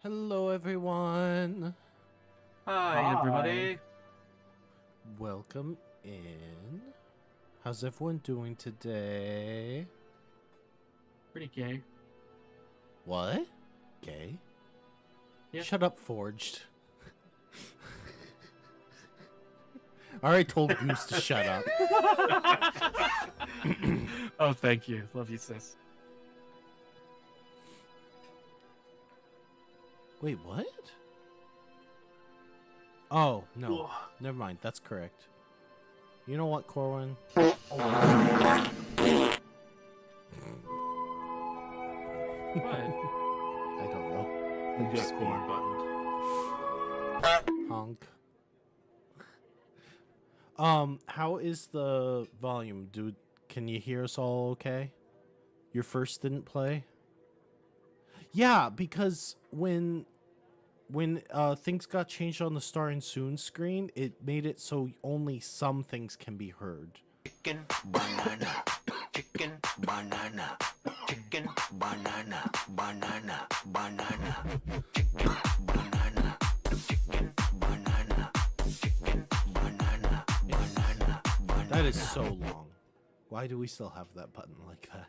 Hello, everyone. Hi, everybody. Welcome in. How's everyone doing today? Pretty gay. What? Gay? Yeah. Shut up, Forged. I already told Goose to shut up. Oh, thank you. Love you, sis. Wait, what? Oh, no. Never mind. That's correct. You know what, Corwin? What? I don't know. You just corn buttoned. Honk. How is the volume, dude? Can you hear us all okay? Your first didn't play? Yeah, because when things got changed on the starting soon screen, it made it so only some things can be heard. Chicken, banana, chicken, banana, chicken, banana, banana, banana, chicken, banana, chicken, banana, chicken, banana, banana, banana. That is so long. Why do we still have that button like that?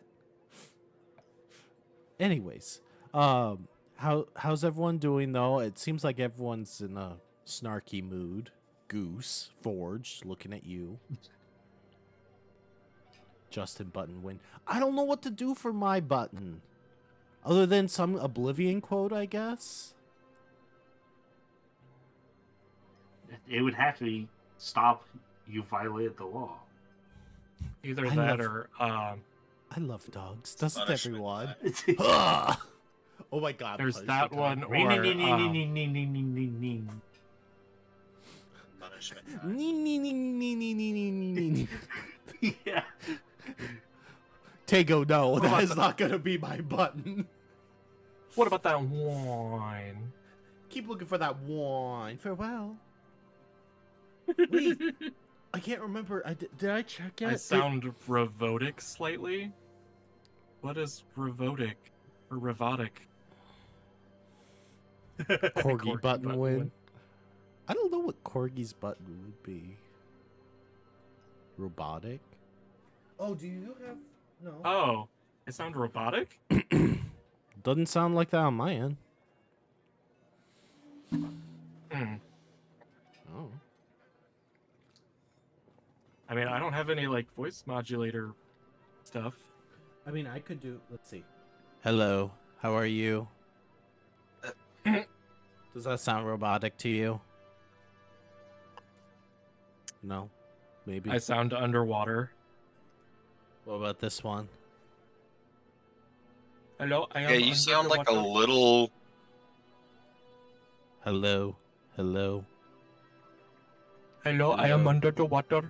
Anyways, how's everyone doing though? It seems like everyone's in a snarky mood. Goose, Forge, looking at you. Justin button win. I don't know what to do for my button. Other than some Oblivion quote, I guess. It would have to be stop. You violated the law. Either I that love- or I love dogs. Doesn't punishment everyone? for Ah! Oh my god. there's punishment that one time. or punishment. Nee, nee, nee, nee, nee, nee, nee, nee, nee. Yeah. Tego, no, that is not gonna be my button. what about that wine? Keep looking for that wine. Farewell. Wait, I can't remember. Did I check yet? I sound revotic slightly. What is revotic or revotic? Corgi button win. I don't know what Corgi's button would be. Robotic? Oh, do you have... No. Oh, it sound robotic? Doesn't sound like that on my end. Hmm. Oh. I mean, I don't have any like voice modulator stuff. I mean, I could do... Let's see. Hello. How are you? Does that sound robotic to you? No? Maybe? I sound underwater. What about this one? Hello, I am Yeah, you sound like a underwater. little. Hello? Hello? Hello, I am Hello. under the water.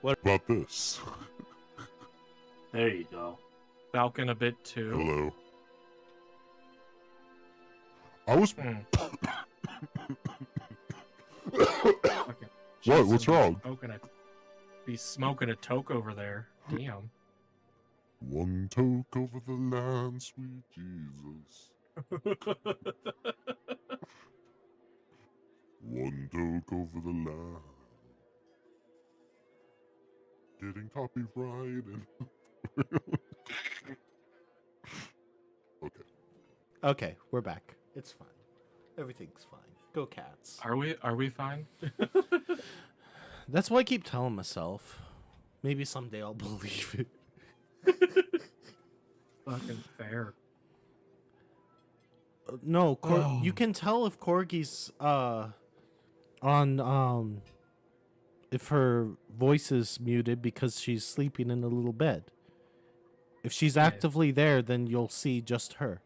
What about this? There you go. Falcon a bit too. Hello. I was. Hmm. What? What's wrong? Be smoking a toke over there. Damn. One toke over the land, sweet Jesus. One toke over the land. Getting copyrighted. Okay. Okay, we're back. It's fine. Everything's fine. Go cats. Are we fine? That's what I keep telling myself. Maybe someday I'll believe it. Fucking fair. No, Oh. you can tell if Corgi's on if her voice is muted because she's sleeping in a little bed. If she's Yeah. actively there, then you'll see just her.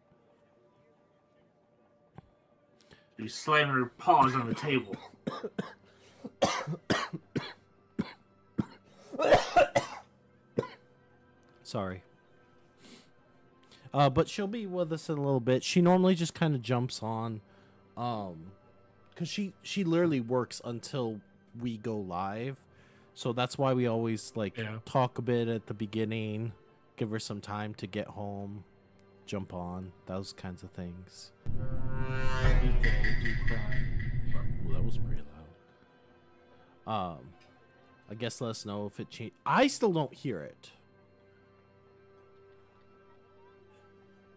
You slam her paws on the table. Sorry. But she'll be with us in a little bit. She normally just kind of jumps on, because she literally works until we go live, so that's why we always like Yeah. talk a bit at the beginning, give her some time to get home, jump on, those kinds of things. Well, that was pretty loud. I guess let us know if it changed. I still don't hear it.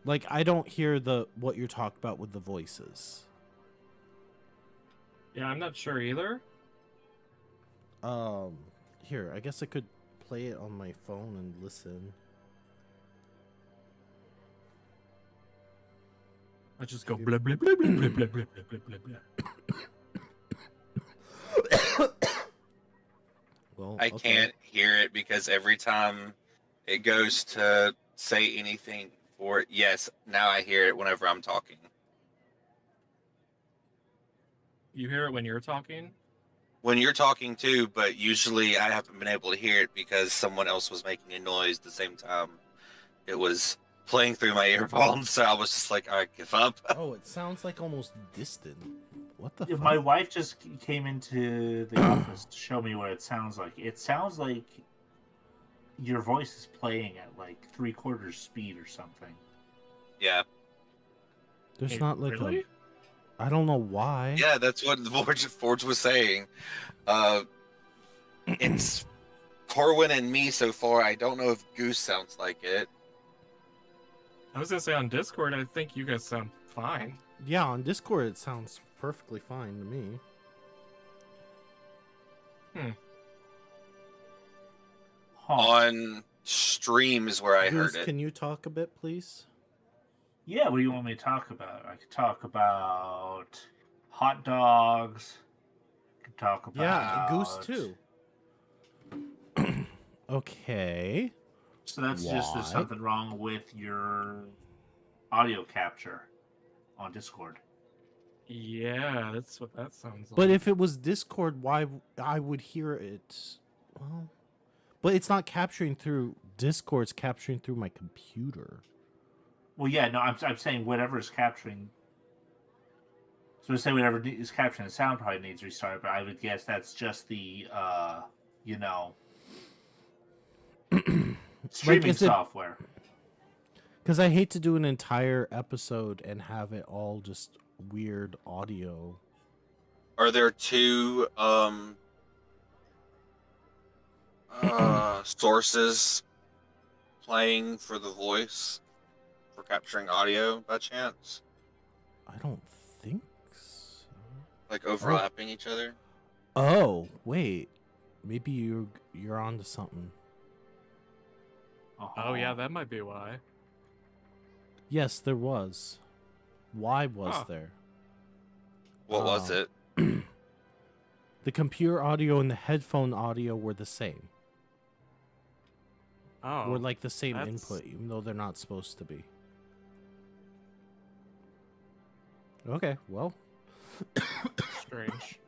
Like, I don't hear what you're talking about with the voices. Yeah, I'm not sure either. Here, I guess I could play it on my phone and listen. I just go blah blah blah blah blah blah blah blah blah blah. Well, I okay. can't hear it because every time it goes to say anything for it, yes, now I hear it whenever I'm talking. You hear it when you're talking? When you're talking too, but usually I haven't been able to hear it because someone else was making a noise the same time it was playing through my earphones, so I was just like, I give up. Oh, it sounds like almost distant. What the Yeah, fuck? my wife just came into the office to show me what it sounds like. It sounds like your voice is playing at like 3/4 speed or something. Yeah. There's Hey, not like really? I don't know why. Yeah, that's what the Forge was saying. It's Corwin and me so far. I don't know if Goose sounds like it. I was gonna say on Discord, I think you guys sound fine. Yeah, on Discord it sounds perfectly fine to me. Huh. On stream is where I Goose, heard it. can you talk a bit, please? Yeah, what do you want me to talk about? I could talk about hot dogs. I could talk about Yeah, Goose too. Okay. So that's just there's Why? something wrong with your audio capture on Discord. Yeah, that's what that sounds like. But if it was Discord, why I would hear it? Well, but it's not capturing through Discord, it's capturing through my computer. Well, yeah, no, I'm saying whatever is capturing. So say whatever is capturing the sound probably needs restart, but I would guess that's just the streaming is it- software. Because I hate to do an entire episode and have it all just weird audio. Are there two sources playing for the voice for capturing audio by chance? I don't think so. Like overlapping each other? Oh, wait. Maybe you're onto something. Oh yeah, that might be why. Yes, there was. Why was Huh. there? What was Oh. it? The computer audio and the headphone audio were the same. Oh, Were like the same that's- input, even though they're not supposed to be. Okay, well. strange.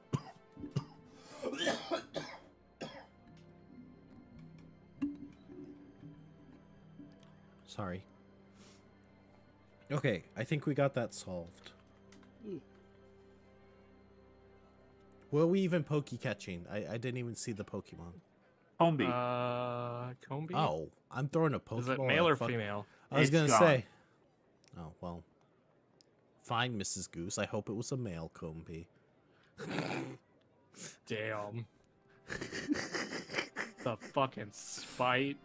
Sorry. Okay, I think we got that solved. Were we even Poke catching? I didn't even see the Pokemon. Homebee. Combi? Oh, I'm throwing a Pokeball. Is it at male or fuck- female? I was It's gonna gone. say. Oh well. Fine, Mrs. Goose. I hope it was a male Combee. Damn. The fucking spite.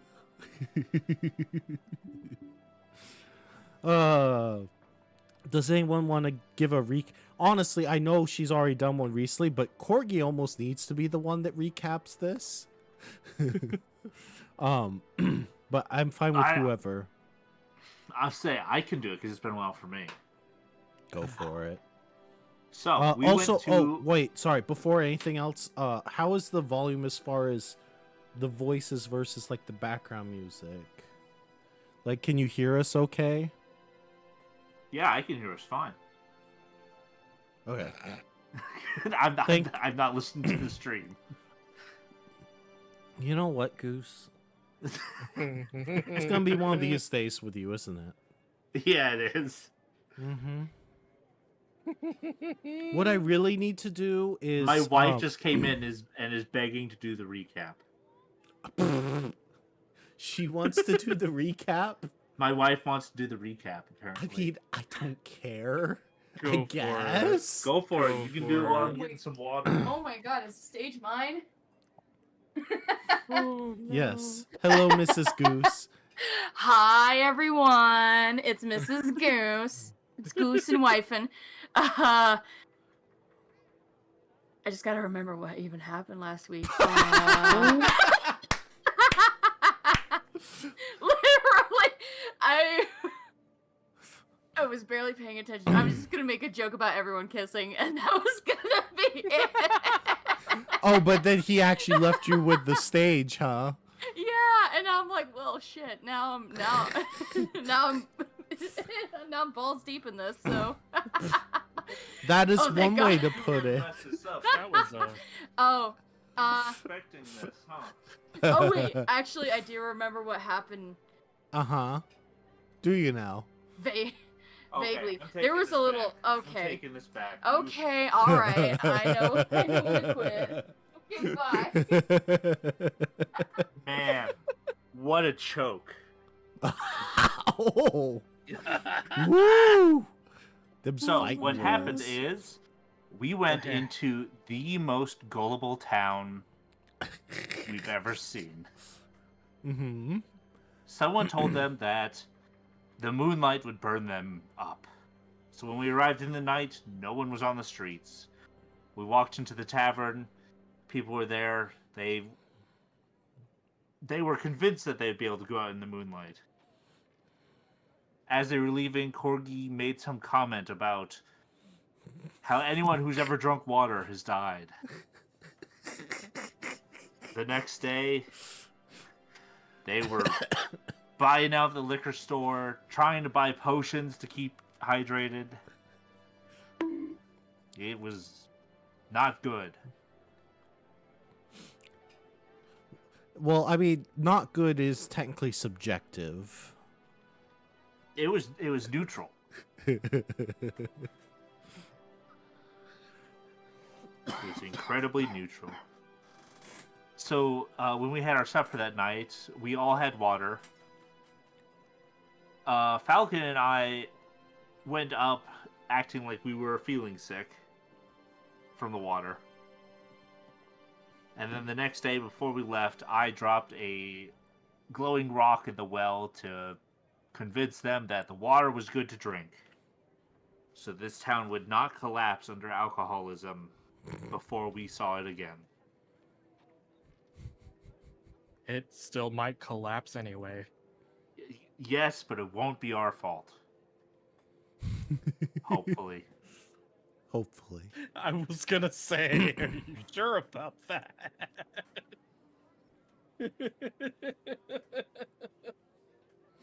Does anyone want to give a Honestly, I know she's already done one recently, but Corgi almost needs to be the one that recaps this. But I'm fine with whoever. I'll say I can do it because it's been a while for me. Go for it. So we Also, went to. oh wait, sorry. Before anything else, how is the volume as far as the voices versus like the background music? Like, can you hear us okay? Yeah, I can hear us fine. Okay. I'm not listening to the stream. You know what, Goose? It's gonna be one of these days with you, isn't it? Yeah, it is. Mm-hmm. What I really need to do is My wife just came in and is begging to do the recap. She wants to do the recap. My wife wants to do the recap. I Apparently, mean, I don't care. Go I for it. guess. go for it. Go You can for do it while it. I'm getting some water. Oh my god, is the stage mine? Oh, Yes. Hello, Mrs. Goose. Hi everyone, it's Mrs. Goose. It's Goose and Wifin. I just gotta remember what even happened last week. Literally, I was barely paying attention. I was just gonna make a joke about everyone kissing, and that was gonna be it. Oh, but then he actually left you with the stage, huh? Yeah, and I'm like, well, shit. Now I'm now I'm balls deep in this. So. That is Oh, thank one way God. to put it. Mess this up. That was a... Oh. Expecting this, huh? Oh wait. Actually, I do remember what happened. Uh-huh. Do you now? Okay, Vaguely. I'm There taking was this a little. back. I'm Okay. taking this back. Okay. All right. I know when to quit. Okay. Bye. Man, what a choke. Oh. Woo! Them So fighting what happened words. is we went Okay. into the most gullible town we've ever seen. Mm-hmm. Someone told them that the moonlight would burn them up. So when we arrived in the night, no one was on the streets. We walked into the tavern. People were there. They were convinced that they'd be able to go out in the moonlight. As they were leaving, Corgi made some comment about how anyone who's ever drunk water has died. The next day, they were buying out the liquor store, trying to buy potions to keep hydrated. It was not good. Well, I mean, not good is technically subjective. It was neutral. It was incredibly neutral. So when we had our supper that night, we all had water. Falcon and I went up acting like we were feeling sick from the water. And then the next day before we left, I dropped a glowing rock in the well to convince them that the water was good to drink. So this town would not collapse under alcoholism before we saw it again. It still might collapse anyway. Yes, but it won't be our fault. Hopefully. Hopefully. I was gonna say, are you sure about that?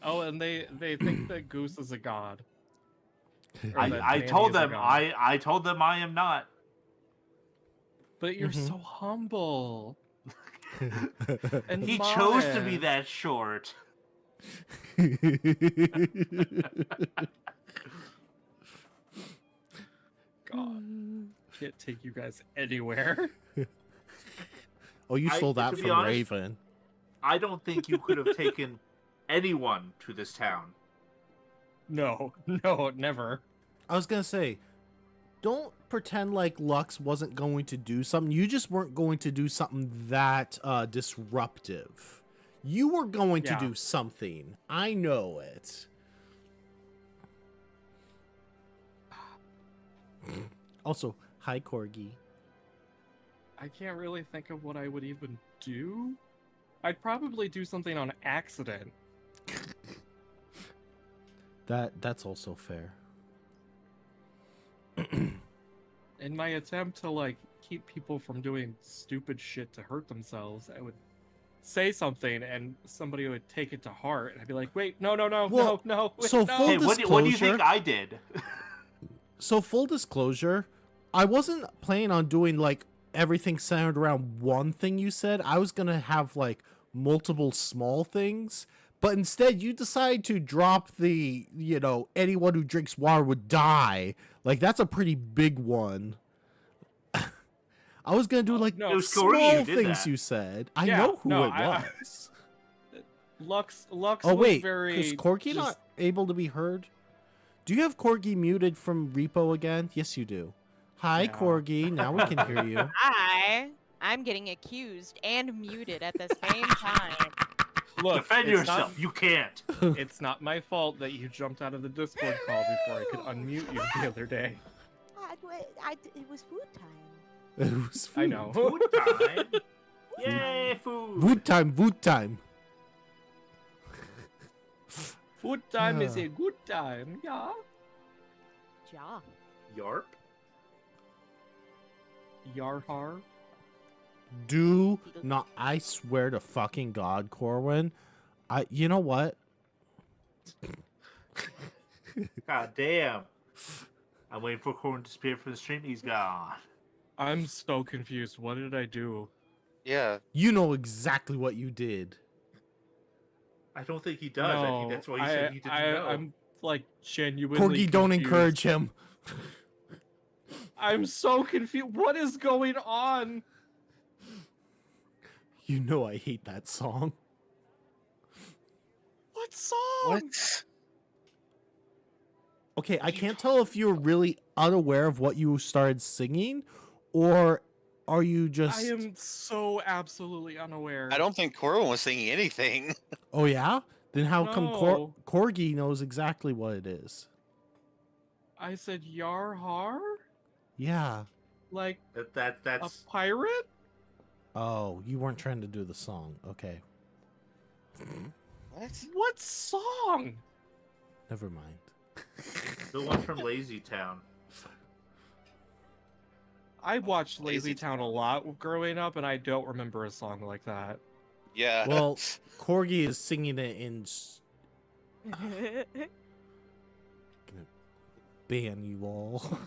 Oh, and they think that Goose is a god. Or that I Danny told is a them god. I told them I am not. But you're Mhm. so humble. And He chose to be modest. that short. God, can't take you guys anywhere. Oh, you I- stole that to be from honest- Raven. I don't think you could have taken anyone to this town. No, never. I was gonna say, don't pretend like Lux wasn't going to do something. You just weren't going to do something that disruptive. You were going Yeah. to do something. I know it. Also, hi Corgi. I can't really think of what I would even do. I'd probably do something on accident. That's also fair. In my attempt to like keep people from doing stupid shit to hurt themselves, I would say something and somebody would take it to heart and I'd be like, wait, no, Well, wait, so no. full Hey, what do you disclosure- think I did? So full disclosure, I wasn't planning on doing like everything centered around one thing you said. I was gonna have like multiple small things, but instead you decide to drop the, anyone who drinks water would die. Like that's a pretty big one. I was gonna do like No, It was Corey who small did things that. you said. I Yeah, know who no, it was. Lux Oh was wait, very is Corgi just- not able to be heard? Do you have Corgi muted from Repo again? Yes, you do. Hi, Yeah. Corgi. Now we can hear you. I'm getting accused and muted at the same time. Look, Defend it's yourself. You can't. It's not my fault that you jumped out of the Discord call before I could unmute you the other day. It was food time. It was I food. know. Food time. Yay, food. Food time, food time. Food time is Yeah. a good time, yeah. Ja. Yarp. Yarhar. Do not. I swear to fucking God, Corwin. You know what? God damn. I'm waiting for Corin to disappear from the stream. He's gone. I'm so confused. What did I do? Yeah. You know exactly what you did. I don't think he does. I think that's why he said he didn't know. I'm like genuinely Corgi, don't confused. encourage him. I'm so confused. What is going on? You know I hate that song. What song? What? Okay, I can't tell if you're really unaware of what you started singing, or are you just? I am so absolutely unaware. I don't think Corwin was singing anything. Oh yeah? Then how come No. Corgi knows exactly what it is? I said Yarhar? Yeah. Like a That's pirate? Oh, you weren't trying to do the song. Okay. What? What song? Never mind. the one from Lazy Town. I watched Lazy Lazy Town a lot growing up, and I don't remember a song like that. Yeah. Well, Corgi is singing it in ban you all.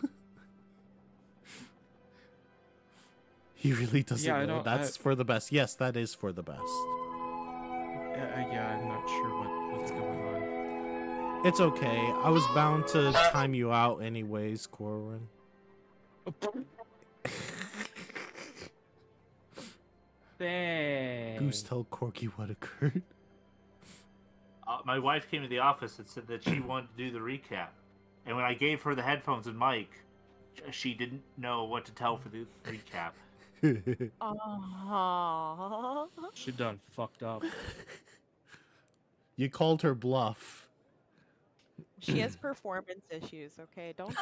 He really doesn't Yeah, I know. don't- That's for the best. Yes, that is for the best. Yeah, I'm not sure what's going on. It's okay. I was bound to time you out anyways, Corwin. Dang. Goose, tell Corgi what occurred. My wife came to the office and said that she wanted to do the recap. And when I gave her the headphones and mic, she didn't know what to tell for the recap. Aww. She done fucked up. You called her bluff. She has performance issues, okay? Don't.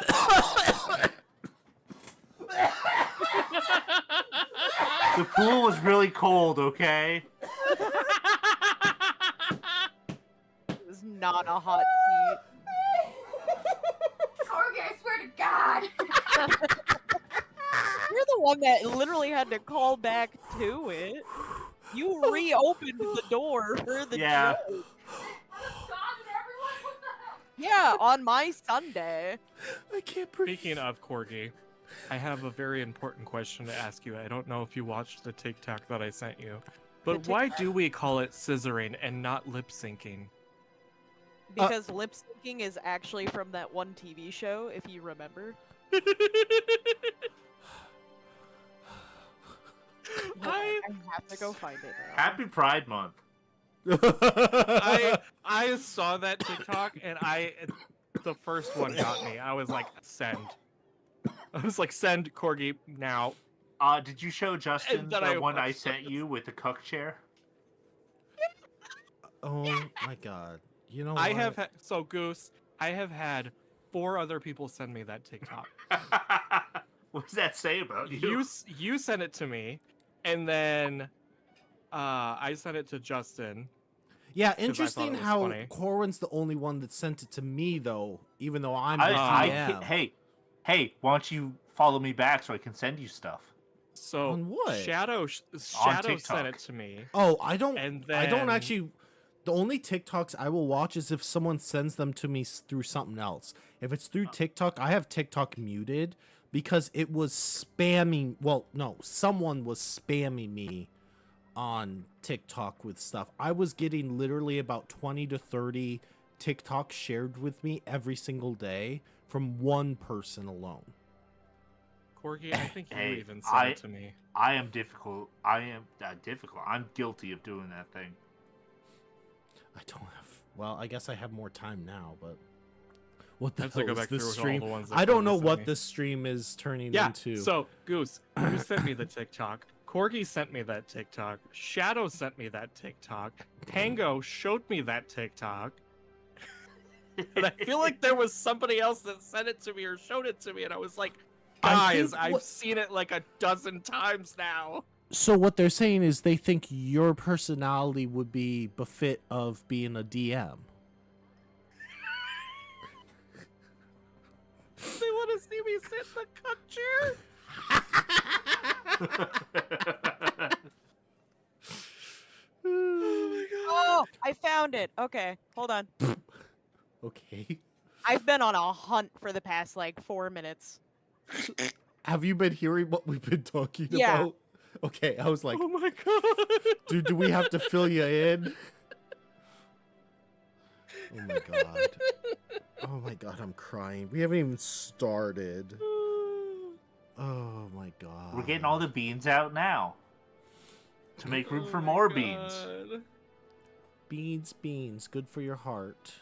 The pool was really cold, okay? It was not a hot seat. Corgi, I swear to God. You're the one that literally had to call back to it. You reopened the door for the Yeah. joke. God and everyone, what the hell? Yeah, on my Sunday. I can't breathe. Speaking of Corgi, I have a very important question to ask you. I don't know if you watched the TikTok that I sent you, but why do we call it scissoring and not lip syncing? Because lip syncing is actually from that one TV show, if you remember. I have to go find it now. Happy Pride Month. I saw that TikTok and the first one got me. I was like, send. I was like, send Corgi now. Did you show Justin And then the I one I watched sent it. you with the cuck chair? Oh my god. You know I what? have so Goose. I have had 4 other people send me that TikTok. What does that say about you? You sent it to me, and then I sent it to Justin. Yeah, thought it interesting was how funny. Corwin's the only one that sent it to me though, even though I'm the I DM. can't- hey, why don't you follow me back so I can send you stuff? So On what? Shadow sent TikTok. it to me, Oh, I don't. and I don't then- actually. The only TikToks I will watch is if someone sends them to me through something else. If it's through TikTok, I have TikTok muted because it was spamming. Well, no, someone was spamming me on TikTok with stuff. I was getting literally about 20 to 30 TikToks shared with me every single day from one person alone. Corgi, I think you Hey, even sent I- it to me. I am difficult. I am difficult. I'm guilty of doing that thing. I don't have. Well, I guess I have more time now, but what the I have to hell go is back this through with all stream? the ones that I don't Corgi know sent what me. this stream is turning Yeah. into. So Goose, you sent me the TikTok. Corgi sent me that TikTok. Shadow sent me that TikTok. Tango showed me that TikTok. And I feel like there was somebody else that sent it to me or showed it to me, and I was like, I guys, think I've what- seen it like a dozen times now. So what they're saying is they think your personality would be befit of being a DM. They want to see me sit in the cup chair. Oh my god. Oh, I found it. Okay, hold on. Okay. I've been on a hunt for the past like 4 minutes. Have you been hearing what we've been talking Yeah. about? Okay, I was like, Oh my god. dude, do we have to fill you in? Oh my god. Oh my god, I'm crying. We haven't even started. Oh my god. We're getting all the beans out now to make room for Oh my more beans. God. Beans, good for your heart.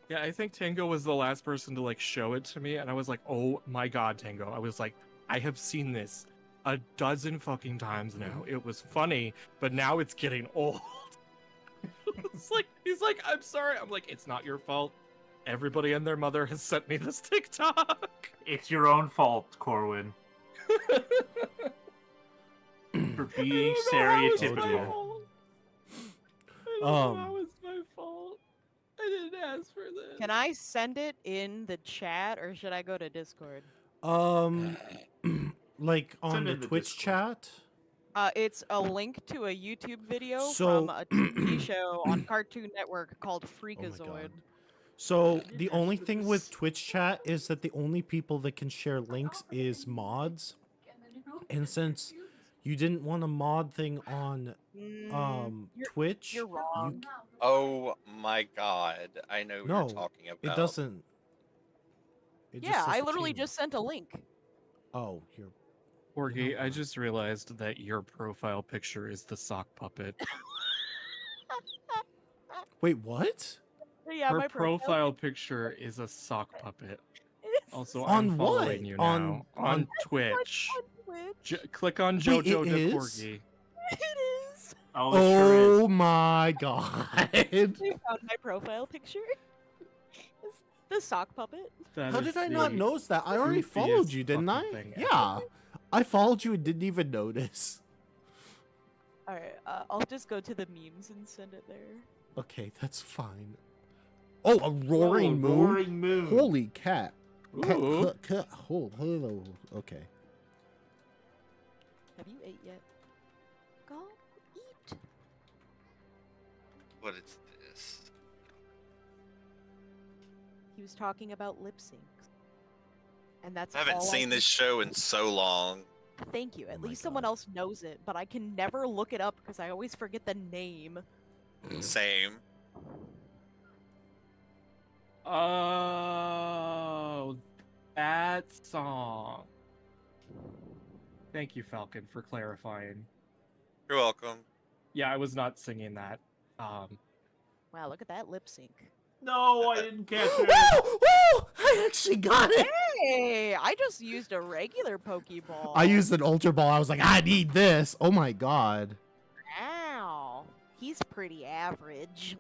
Yeah, I think Tango was the last person to like show it to me, and I was like, "Oh my god, Tango!" I was like, "I have seen this a dozen fucking times now. It was funny, but now it's getting old." It's like he's like, "I'm sorry." I'm like, "It's not your fault. Everybody and their mother has sent me this TikTok." It's your own fault, Corwin, for being I don't know how it's my stereotypical. fault. I don't know Um, how it's my fault. I didn't ask for this. Can I send it in the chat or should I go to Discord? Like on Send the in the Twitch Discord. chat? It's a link to a YouTube video So- from a TV show on Cartoon Network called Oh my Freakazoid. god. So the only thing with Twitch chat is that the only people that can share links is mods. And since you didn't want a mod thing on You're- Twitch, you're wrong. Oh my god. I know what No, you're talking about. it doesn't. It just Yeah, says I the literally channel. just sent a link. Oh, you're. Porgy, I just realized that your profile picture is the sock puppet. Wait, what? Yeah, Her my profile picture is a sock puppet. is Also, On I'm what? following you On- now on- on Twitch. on Twitch. Click on Wait, JoJo it de is? Corgi. It is. Oh, it sure is. Oh my god. You found my profile picture. It's the sock puppet. That How is did I not the notice that? I already goofiest followed you, didn't I? fucking thing ever. Yeah. I followed you and didn't even notice. All right, I'll just go to the memes and send it there. Okay, that's fine. Oh, a roaring Oh, moon. Roaring moon. Holy cat. Ooh. Hello. Okay. Have you ate yet? Go eat. What is this? He was talking about lip syncs, and that's. I haven't all seen I this show in so long. Thank you. At Oh my least someone God. else knows it, but I can never look it up because I always forget the name. Same. Oh, that song. Thank you, Falcon, for clarifying. You're welcome. Yeah, I was not singing that. Wow, look at that lip sync. No, I didn't catch it. Woo! I actually got it. Hey, I just used a regular Pokeball. I used an Ultra Ball. I was like, I need this. Oh my god. Ow. He's pretty average.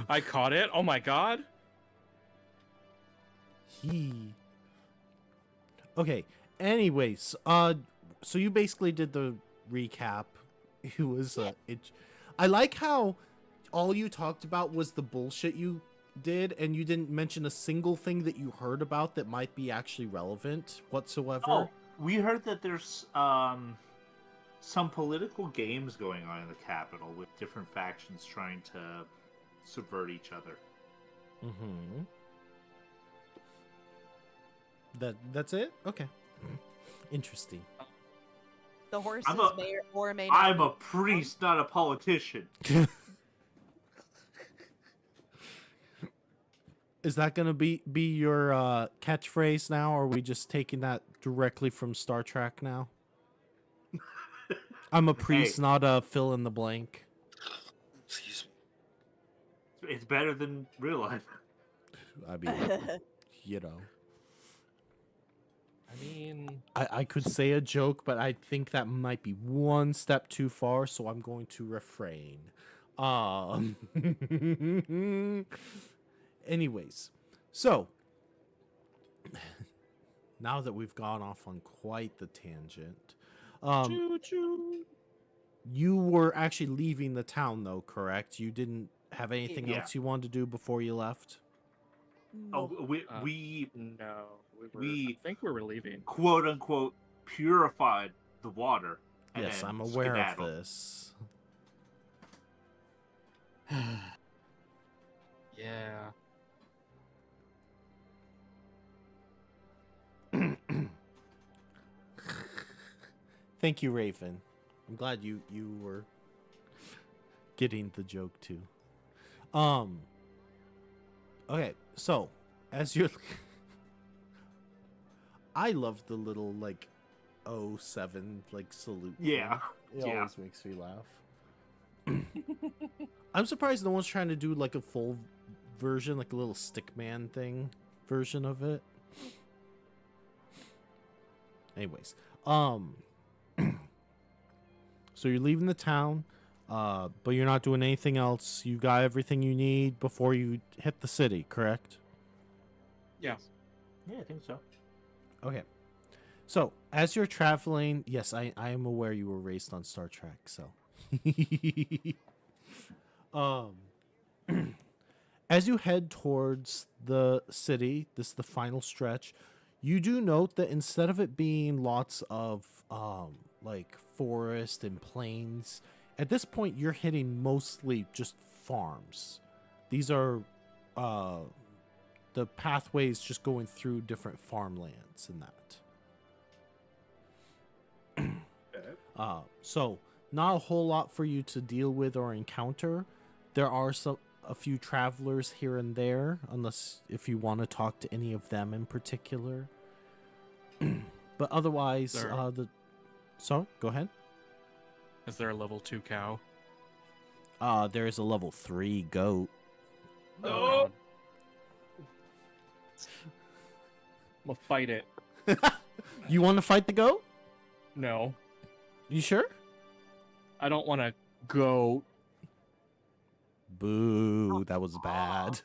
I caught it. Oh my god. Okay. Anyways, so you basically did the recap. It was I like how all you talked about was the bullshit you did, and you didn't mention a single thing that you heard about that might be actually relevant whatsoever. Oh, we heard that there's some political games going on in the capital with different factions trying to subvert each other. Mm-hmm. That's it? Okay. Interesting. The horses I'm a- may or may not. I'm a priest, not a politician. Is that gonna be your catchphrase now, or are we just taking that directly from Star Trek now? I'm a priest, Hey. not a fill in the blank. Excuse me. It's better than real life. I mean, you know. I mean, I could say a joke, but I think that might be one step too far, so I'm going to refrain. Anyways, so now that we've gone off on quite the tangent, choo-choo. you were actually leaving the town, though, correct? You didn't have anything Yeah. else you wanted to do before you left? Oh, we Uh, we No, I we- think we were leaving. quote unquote purified the water. And Yes, then I'm aware of skedaddled. this. Yeah. Thank you, Raven. I'm glad you were getting the joke too. Okay, so as you're I love the little like 07 like salute. Yeah, thing. It yeah. always makes me laugh. I'm surprised no one's trying to do like a full version, like a little stickman thing version of it. Anyways, so you're leaving the town, but you're not doing anything else. You got everything you need before you hit the city, correct? Yeah. Yeah, I think so. Okay. So, as you're traveling, yes, I am aware you were raised on Star Trek, so. As you head towards the city, this is the final stretch, you do note that instead of it being lots of like forest and plains, at this point you're hitting mostly just farms. These are the pathways just going through different farmlands and that. So not a whole lot for you to deal with or encounter. There are a few travelers here and there, unless if you want to talk to any of them in particular. But otherwise, There- So go ahead. Is there a level 2 cow? There is a level 3 goat. Oh. I'm gonna fight it. You want to fight the goat? No, You sure? I don't want to go. Boo, that was bad.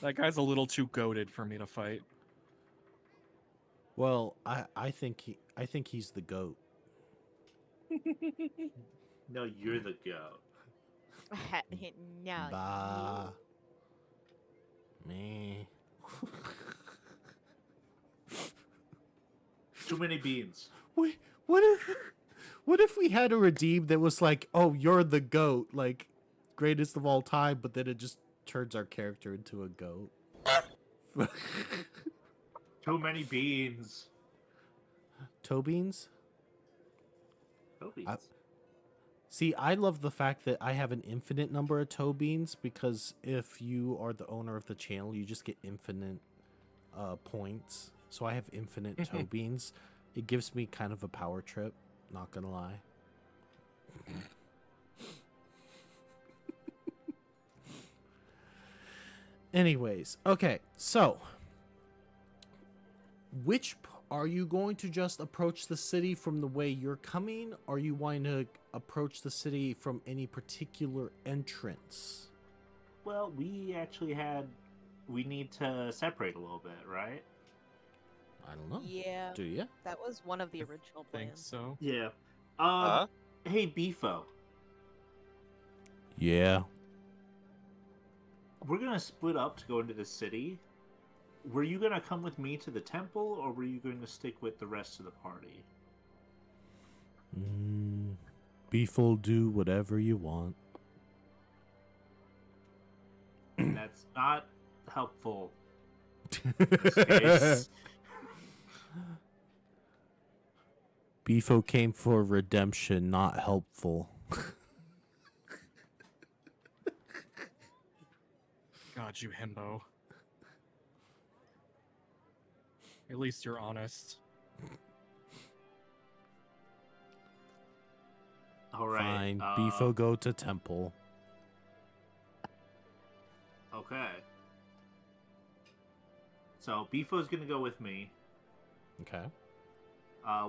That guy's a little too goated for me to fight. Well, I think he's the goat. No, you're the goat. no. Bah. Me. Too many beans. Wait, what if we had a redeem that was like, oh, you're the goat, like greatest of all time, but then it just turns our character into a goat. Too many beans. Toe beans? Toe beans. See, I love the fact that I have an infinite number of toe beans, because if you are the owner of the channel, you just get infinite points. So I have infinite toe beans. It gives me kind of a power trip, not gonna lie. Anyways, okay, so are you going to just approach the city from the way you're coming? Or are you wanting to approach the city from any particular entrance? Well, we need to separate a little bit, right? I don't know. Yeah, Do you? that was one of the original Think plans. so. Yeah. Huh? Hey, Beefo. Yeah. We're gonna split up to go into the city. Were you gonna come with me to the temple, or were you going to stick with the rest of the party? Beef will do whatever you want. That's not helpful in this case. Beefo came for redemption, not helpful. God, you himbo. At least you're honest. All right. Fine. Beefo go to temple. Okay. So Beefo's gonna go with me. Okay.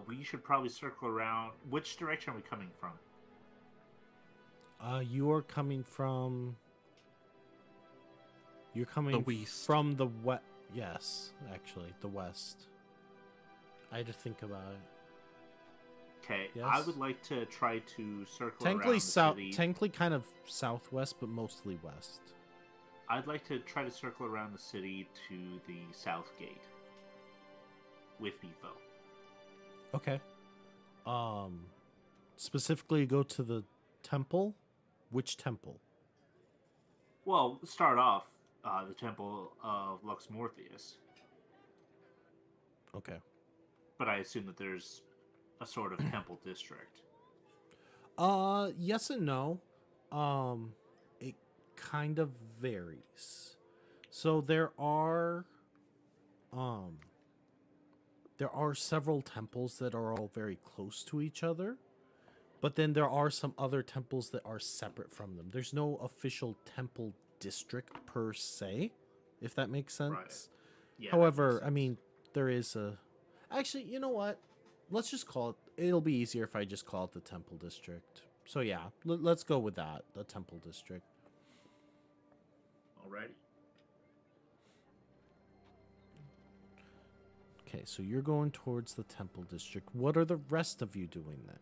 We should probably circle around. Which direction are we coming from? You are coming from. You're coming west. from the west. Yes, actually, the west. I had to think about it. Okay, I Yes. would like to try to circle Technically around the south. city. Technically, kind of southwest, but mostly west. I'd like to try to circle around the city to the south gate with Beefo. Okay. Specifically, go to the temple. Which temple? Well, start off the Temple of Lux Morpheus, Okay. but I assume that there's a sort of temple district. Yes and no. It kind of varies. So there are several temples that are all very close to each other, but then there are some other temples that are separate from them. There's no official temple district per se, if that makes sense. Right. Yeah, that However, makes I mean, there is a. Actually, you know what? Let's just call it. It'll be easier if I just call it the Temple District. So yeah, let's go with that. The Temple District. Alrighty. Okay, so you're going towards the Temple District. What are the rest of you doing then?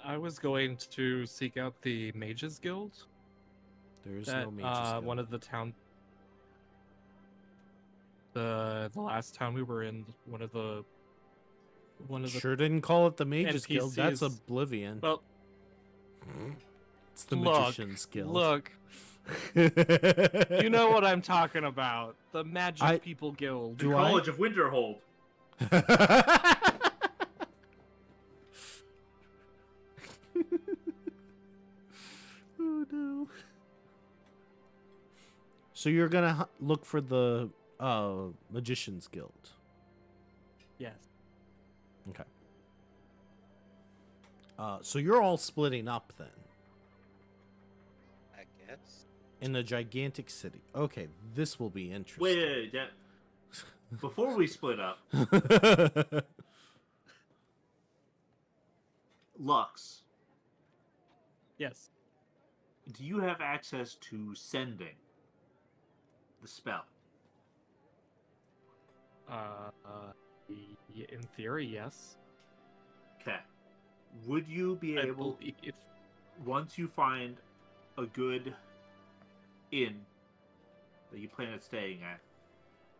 I was going to seek out the Mages Guild. There is That no Mages one Guild. of the town. The last town we were in, one of the Sure didn't call it the Mages Guild. That's NPCs. Oblivion. well, It's the look, Magician's Guild. look, you know what I'm talking about. The Magic I- People Guild. Do I? College of Winterhold. Oh no. So you're gonna look for the Magician's Guild. Yes. Okay. So you're all splitting up then I guess. in the gigantic city. Okay, this will be interesting. Wait, that, before we split up, Lux, Yes. do you have access to sending the spell? In theory, yes. Okay. Would you be I able, believe. once you find a good inn that you plan on staying at,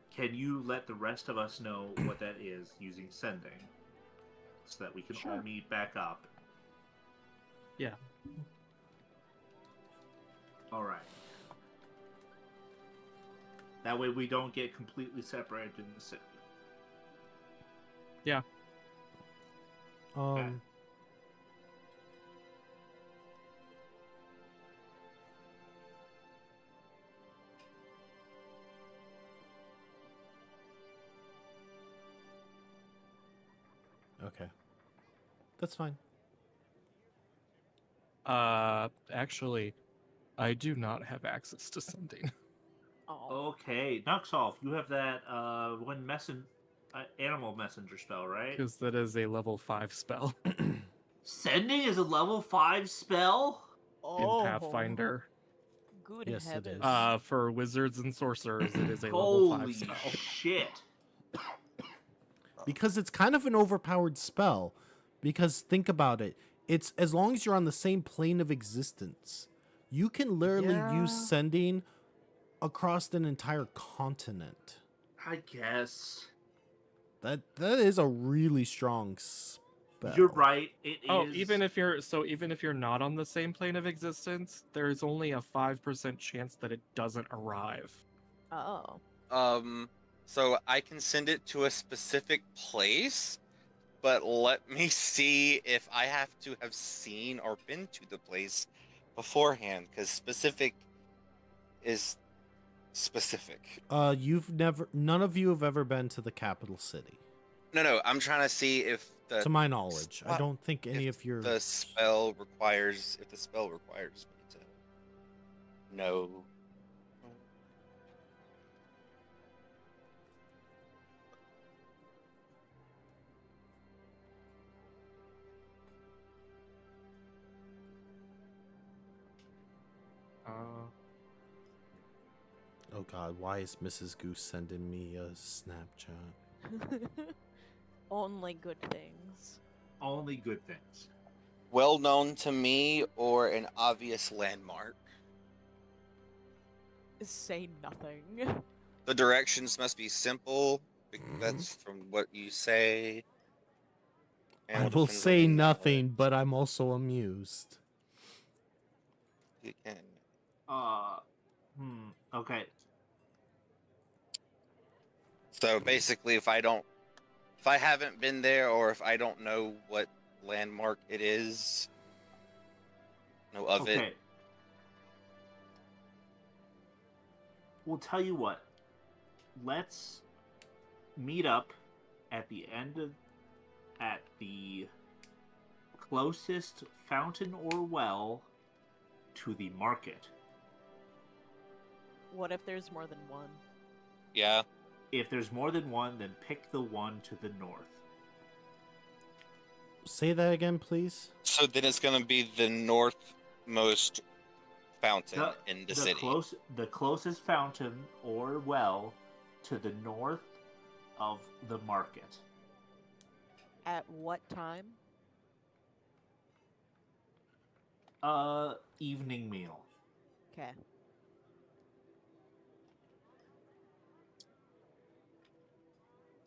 can you let the rest of us know what that is using sending, so that we can all Sure. meet back up? Yeah. All right. That way we don't get completely separated in the city. Yeah. um. Okay. That's fine. Actually, I do not have access to sending. Oh. Okay, Nuxolf, you have that one animal messenger spell, right? Because that is a level 5 spell Sending is a level 5 spell? in Pathfinder. Good Yes, it heavens. is. For wizards and sorcerers, it is a level 5 Holy spell. shit. Because it's kind of an overpowered spell. Because think about it. It's as long as you're on the same plane of existence, you can literally use Yeah. sending across an entire continent. I guess. That is a really strong spell. You're right. It is. Oh, even if you're not on the same plane of existence, there is only a 5% chance that it doesn't arrive. Oh. So I can send it to a specific place, but let me see if I have to have seen or been to the place beforehand, because specific is specific. None of you have ever been to the capital city. No, I'm trying to see if To my knowledge, I spot- don't think any if of your the spell requires me to know. Oh God, why is Mrs. Goose sending me a Snapchat? Only good things. Only good things. Well known to me or an obvious landmark. Say nothing. The directions must be simple. That's from what you say. And I it will depends on say the nothing, but I'm also amused. You can. Okay. So basically, if I haven't been there, or if I don't know what landmark it is, know of Okay. it. We'll tell you what. Let's meet up at the closest fountain or well to the market. What if there's more than one? Yeah. If there's more than one, then pick the one to the north. Say that again, please. So then it's gonna be the northmost fountain in the city. The closest fountain or well to the north of the market. At what time? Evening meal. Okay.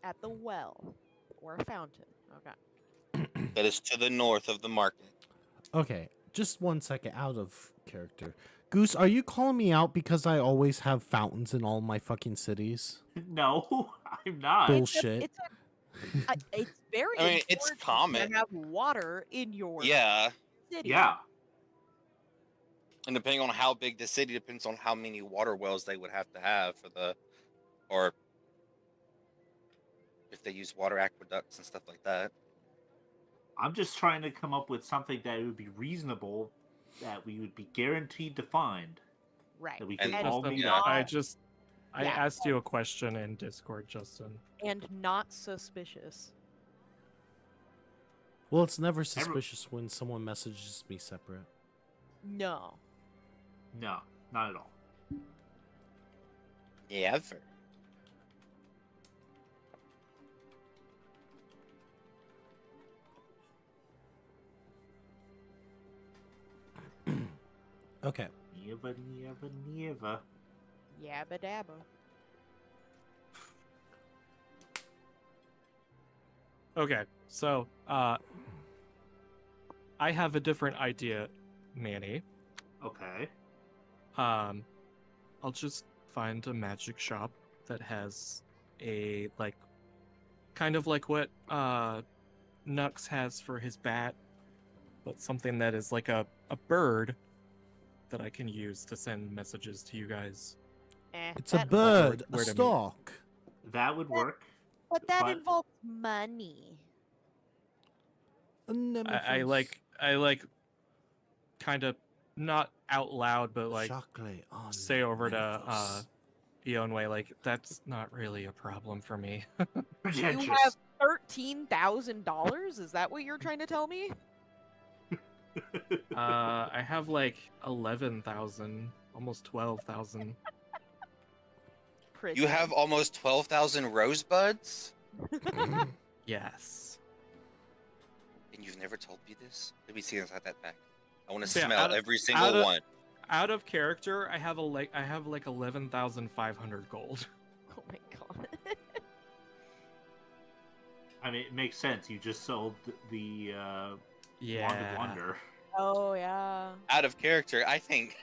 At the well or fountain. Okay. That is to the north of the market. Okay, just 1 second out of character. Goose, are you calling me out because I always have fountains in all my fucking cities? No, I'm not. Bullshit. It's very. I mean, it's important common. to have water in your Yeah. city. Yeah. And depending on how big the city, depends on how many water wells they would have to have or if they use water aqueducts and stuff like that. I'm just trying to come up with something that would be reasonable, that we would be guaranteed to find. Right. That we And could all Justin, meet yeah. up. I Yeah. asked you a question in Discord, Justin. And not suspicious. Well, it's never suspicious when someone messages me separate. No. No, not at all. Yeah, ever. Okay. Never, never, never. Yabba dabba. Okay, so I have a different idea, Manny. Okay. I'll just find a magic shop that has a kind of like what Nux has for his bat, but something that is like a bird that I can use to send messages to you guys. It's a that- bird, a where to meet. stalk. That would work. But that but- involves money. I like kind of not out loud, but like Chocolate on say over to Memphis. Ionway, like that's not really a problem for me. You Pretentious. have $13,000? Is that what you're trying to tell me? I have like 11,000, almost 12,000. Pretty. You have almost 12,000 rosebuds? Yes. And you've never told me this? Let me see inside that bag. I want to So yeah, smell out of- every single out of- one. Out of character, I have like 11,500 gold. Oh my god. I mean, it makes sense. You just sold the Wand Yeah. of Wonder. Oh yeah. Out of character, I think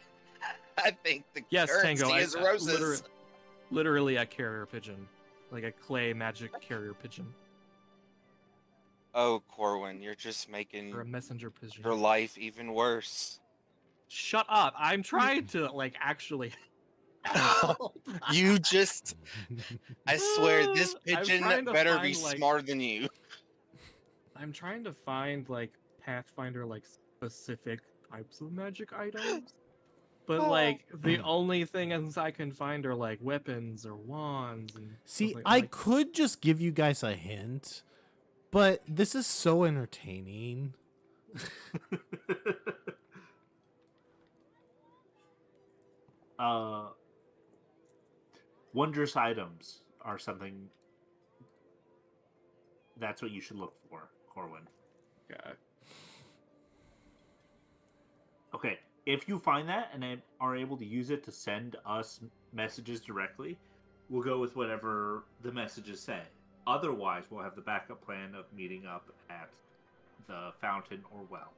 the Yes, currency Tango. is roses. Literally a carrier pigeon, like a clay magic carrier pigeon Oh, Corwin, you're just making or a messenger pigeon. your life even worse. Shut up! I'm trying to like actually. You just, I swear, this I'm pigeon trying to better be find, like- smarter than you. I'm trying to find like Pathfinder like specific types of magic items. But Oh. like the only things I can find are like weapons or wands and See, stuff I like could just give you guys a hint, but this is so entertaining. Wondrous items are something. That's what you should look for, Corwin. yeah. Okay, if you find that and then are able to use it to send us messages directly, we'll go with whatever the messages say. Otherwise, we'll have the backup plan of meeting up at the fountain or well.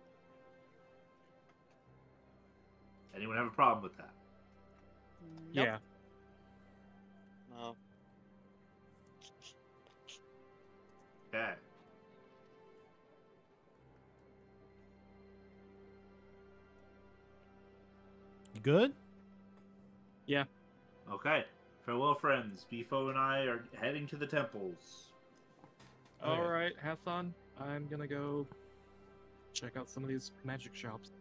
Anyone have a problem with that? Nope. Yeah. No. Okay. You good? Yeah. Okay. Farewell, friends. Beefo and I are heading to the temples. All Okay. right, have fun. I'm gonna go check out some of these magic shops.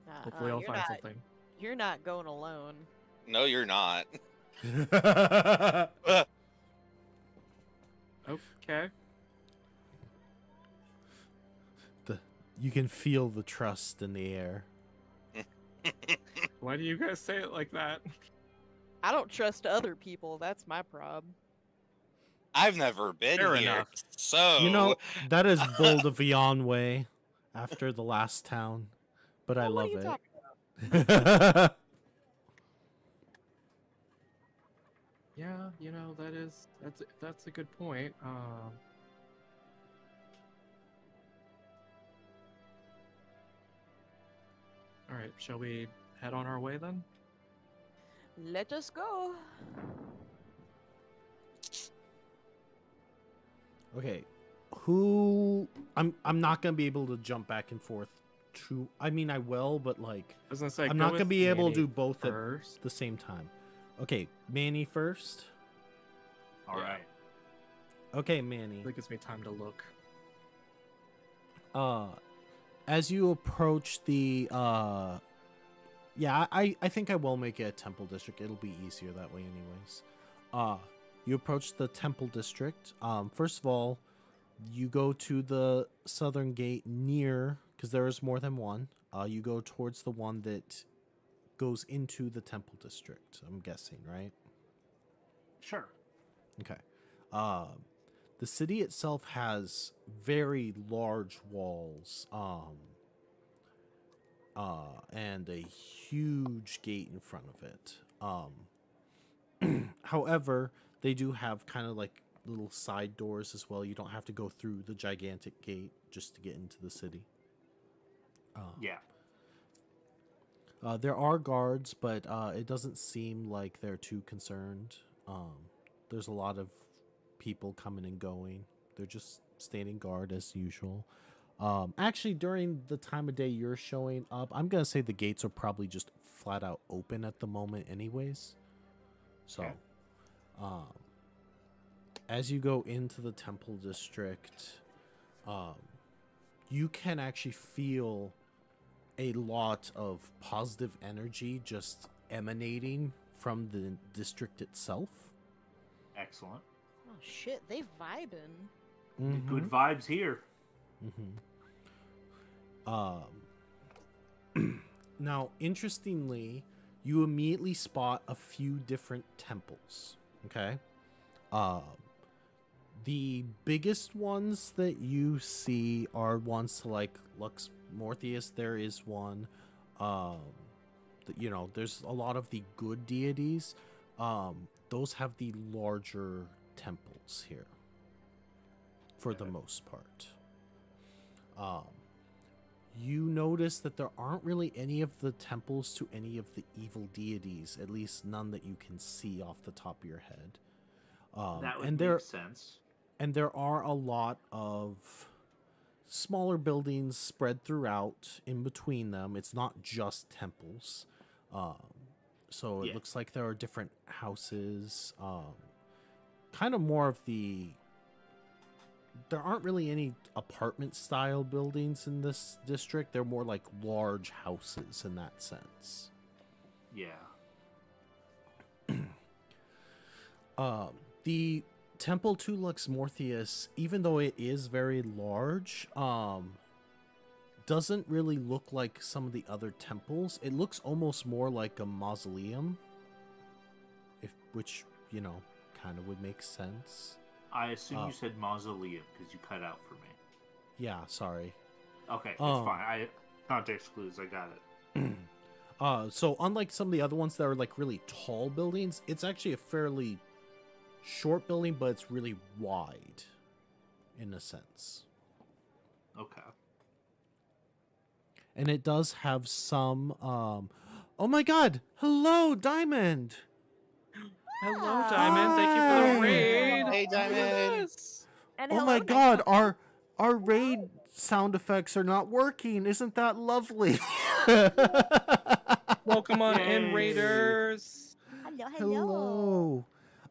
Hopefully, I'll you're find not, something. You're not going alone. No, you're not. Okay. You can feel the trust in the air. Why do you guys say it like that? I don't trust other people. That's my problem. I've never been Fair here, enough. so You know, that is Bold of Yon way after the last town, but I Well, what love are you it. talking Yeah, you know that's a good point. All right, shall we head on our way then? Let us go. Okay, who? I'm not gonna be able to jump back and forth. I mean, I will, but like, I was gonna say I'm go not with gonna be able to Manny do both at first. the same time. Okay, Manny first. All Yeah. right. Okay, Manny. That gives me time to look. As you approach the yeah, I think I will make it a temple district. It'll be easier that way anyways. You approach the temple district. First of all, you go to the southern gate near, because there is more than one. You go towards the one that goes into the temple district, I'm guessing, right? Sure. Okay. The city itself has very large walls, and a huge gate in front of it. However, they do have kind of like little side doors as well. You don't have to go through the gigantic gate just to get into the city. Yeah. There are guards, but it doesn't seem like they're too concerned. There's a lot of people coming and going. They're just standing guard as usual. Actually, during the time of day you're showing up, I'm going to say the gates are probably just flat out open at the moment anyways. So, Okay. as you go into the temple district, you can actually feel a lot of positive energy just emanating from the district itself. Excellent. Oh shit, they vibing. Good vibes here. Now, interestingly, you immediately spot a few different temples. Okay. The biggest ones that you see are ones like Lux Morpheus. There is one. There's a lot of the good deities. Those have the larger temples here, for the most part. You notice that there aren't really any of the temples to any of the evil deities, at least none that you can see off the top of your head. That would and make sense. And there are a lot of smaller buildings spread throughout in between them. It's not just temples. So it Yeah. looks like there are different houses. Kind of more of the there aren't really any apartment style buildings in this district. They're more like large houses in that sense. Yeah. The Temple to Lux Morpheus, even though it is very large, doesn't really look like some of the other temples. It looks almost more like a mausoleum, which, you know, kind of would make sense. I assume you said mausoleum because you cut out for me. Yeah, sorry. Okay, it's fine. Context clues, I got it. So unlike some of the other ones that are like really tall buildings, it's actually a fairly short building, but it's really wide in a sense. Okay. And it does have some oh my god, hello Diamond. Hello, Diamond. Thank you for the Hi. raid. Hey, Diamond. And Oh hello, my Night god, Owl. our raid sound effects are not working. Isn't that lovely? Welcome on Yay. in, Raiders. Hello.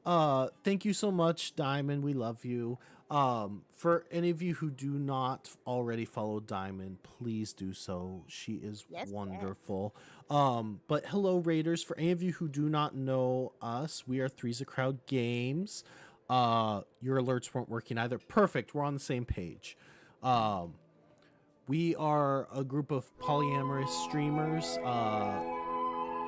Hello. Thank you so much, Diamond. We love you. For any of you who do not already follow Diamond, please do so. She is Yes, yes. wonderful. But hello, Raiders. For any of you who do not know us, we are Three's a Crowd Games. Your alerts weren't working either. Perfect. We're on the same page. We are a group of polyamorous streamers.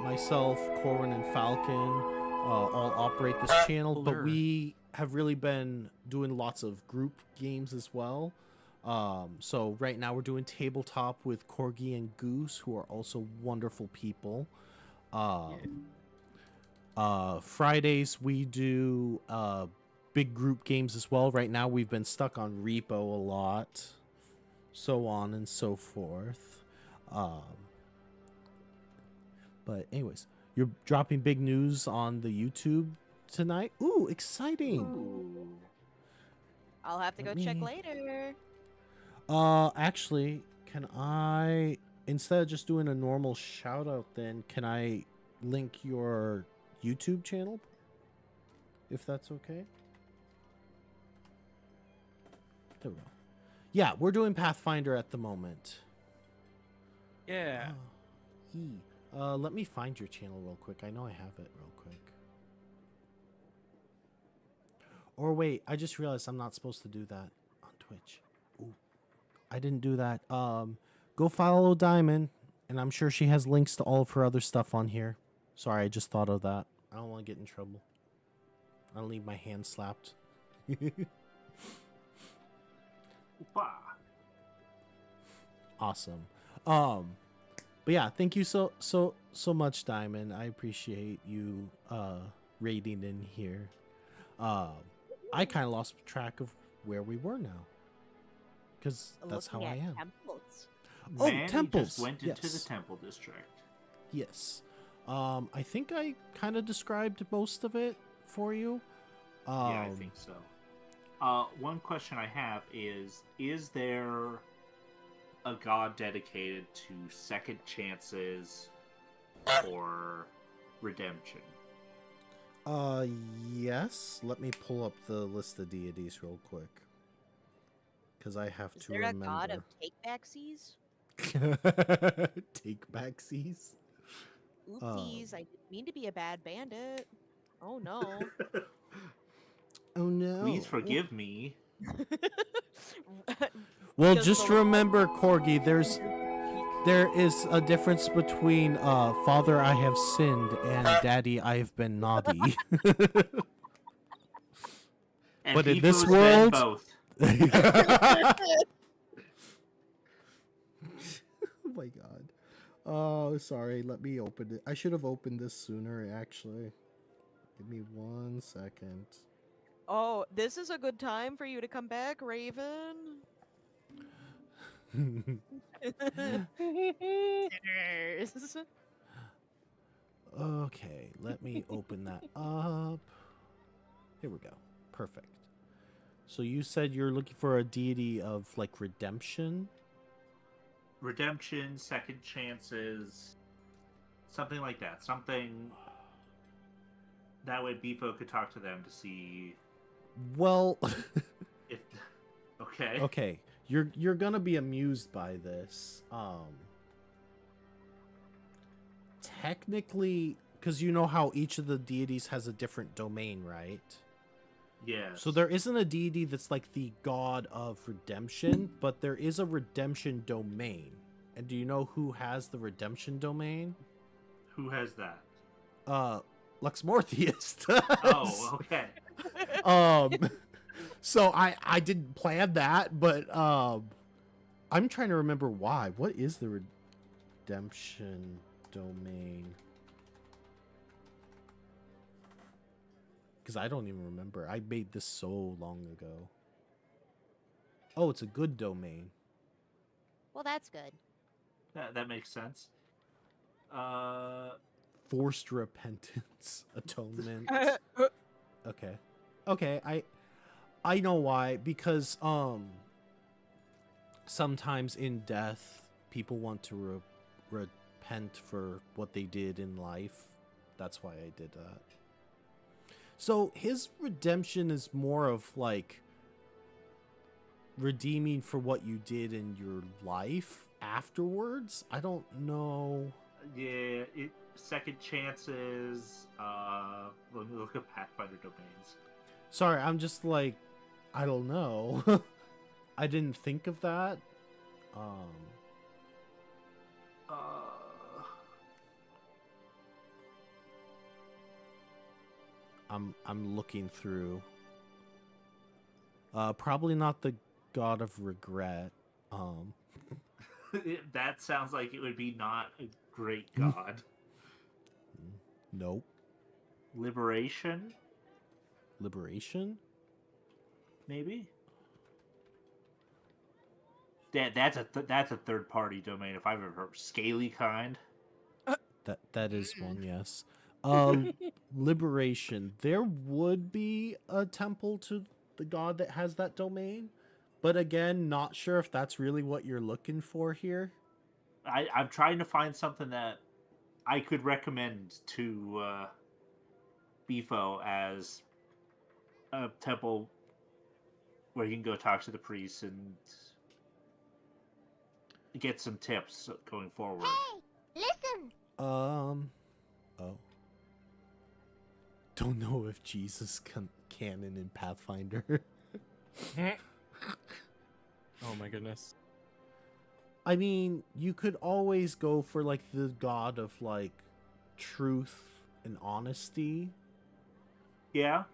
Myself, Corwin, and Falcon all operate this channel, but Blur. we have really been doing lots of group games as well. So right now we're doing tabletop with Corgi and Goose, who are also wonderful people. Fridays we do big group games as well. Right now we've been stuck on Repo a lot, so on and so forth. But anyways, you're dropping big news on the YouTube tonight. Ooh, exciting. Ooh. I'll have to go Let check me- later. Actually, can I, instead of just doing a normal shout out, then can I link your YouTube channel, if that's okay? There we go. Yeah, we're doing Pathfinder at the moment. Yeah. Let me find your channel real quick. I know I have it real quick. Or wait, I just realized I'm not supposed to do that on Twitch. Ooh, I didn't do that. Go follow Diamond, and I'm sure she has links to all of her other stuff on here. Sorry, I just thought of that. I don't want to get in trouble. I don't need my hand slapped. Wah. Awesome. But yeah, thank you so much, Diamond. I appreciate you raiding in here. I kind of lost track of where we were now, because that's how Looking I at am. Temples. Oh, Man, he temples. just went into the Yes. temple district. Yes. I think I kind of described most of it for you. Yeah, I think so. One question I have is there a god dedicated to second chances or redemption? Yes. Let me pull up the list of deities real quick, because I have Is to there remember. a god of take-backsies? Take backsies. Oopsies, I didn't mean to be a bad bandit. Oh no. Oh no. Please forgive me. Well, Because just the- remember, Corgi, there is a difference between Father, I have sinned, and Daddy, I have been naughty. And But in he this who's been world- both. Oh my god. Oh, sorry. Let me open it. I should have opened this sooner, actually. Give me 1 second. Oh, this is a good time for you to come back, Raven. Sinners. Okay, let me open that up. Here we go. Perfect. So you said you're looking for a deity of like redemption? Redemption, second chances, something like that. Something that way Bifo could talk to them to see Well, if Okay. Okay, you're gonna be amused by this. Technically, because you know how each of the deities has a different domain, right? Yes. So there isn't a deity that's like the god of redemption, but there is a redemption domain. And do you know who has the redemption domain? Who has that? Lux Morpheus does. Oh, okay. So I didn't plan that, but I'm trying to remember why. What is the redemption domain? Because I don't even remember. I made this so long ago. Oh, it's a good domain. Well, that's good. That makes sense. Forced repentance, atonement. Okay. Okay, I know why. Because sometimes in death people want to repent for what they did in life. That's why I did that. So his redemption is more of like redeeming for what you did in your life afterwards. I don't know. Yeah, second chances. Let me look at Pathfinder domains. Sorry, I'm just like, I don't know. I didn't think of that. Uh, I'm looking through. Probably not the god of regret. that sounds like it would be not a great god. Nope. Liberation, Liberation? maybe. That's a third party domain if I've ever heard. Scaly kind. That is one, yes. Liberation. There would be a temple to the god that has that domain, but again, not sure if that's really what you're looking for here. I'm trying to find something that I could recommend to Bifo as a temple where you can go talk to the priests and get some tips going forward. Listen. Oh. Don't know if Jesus canon in Pathfinder. Oh my goodness. I mean, you could always go for like the god of like truth and honesty. Yeah.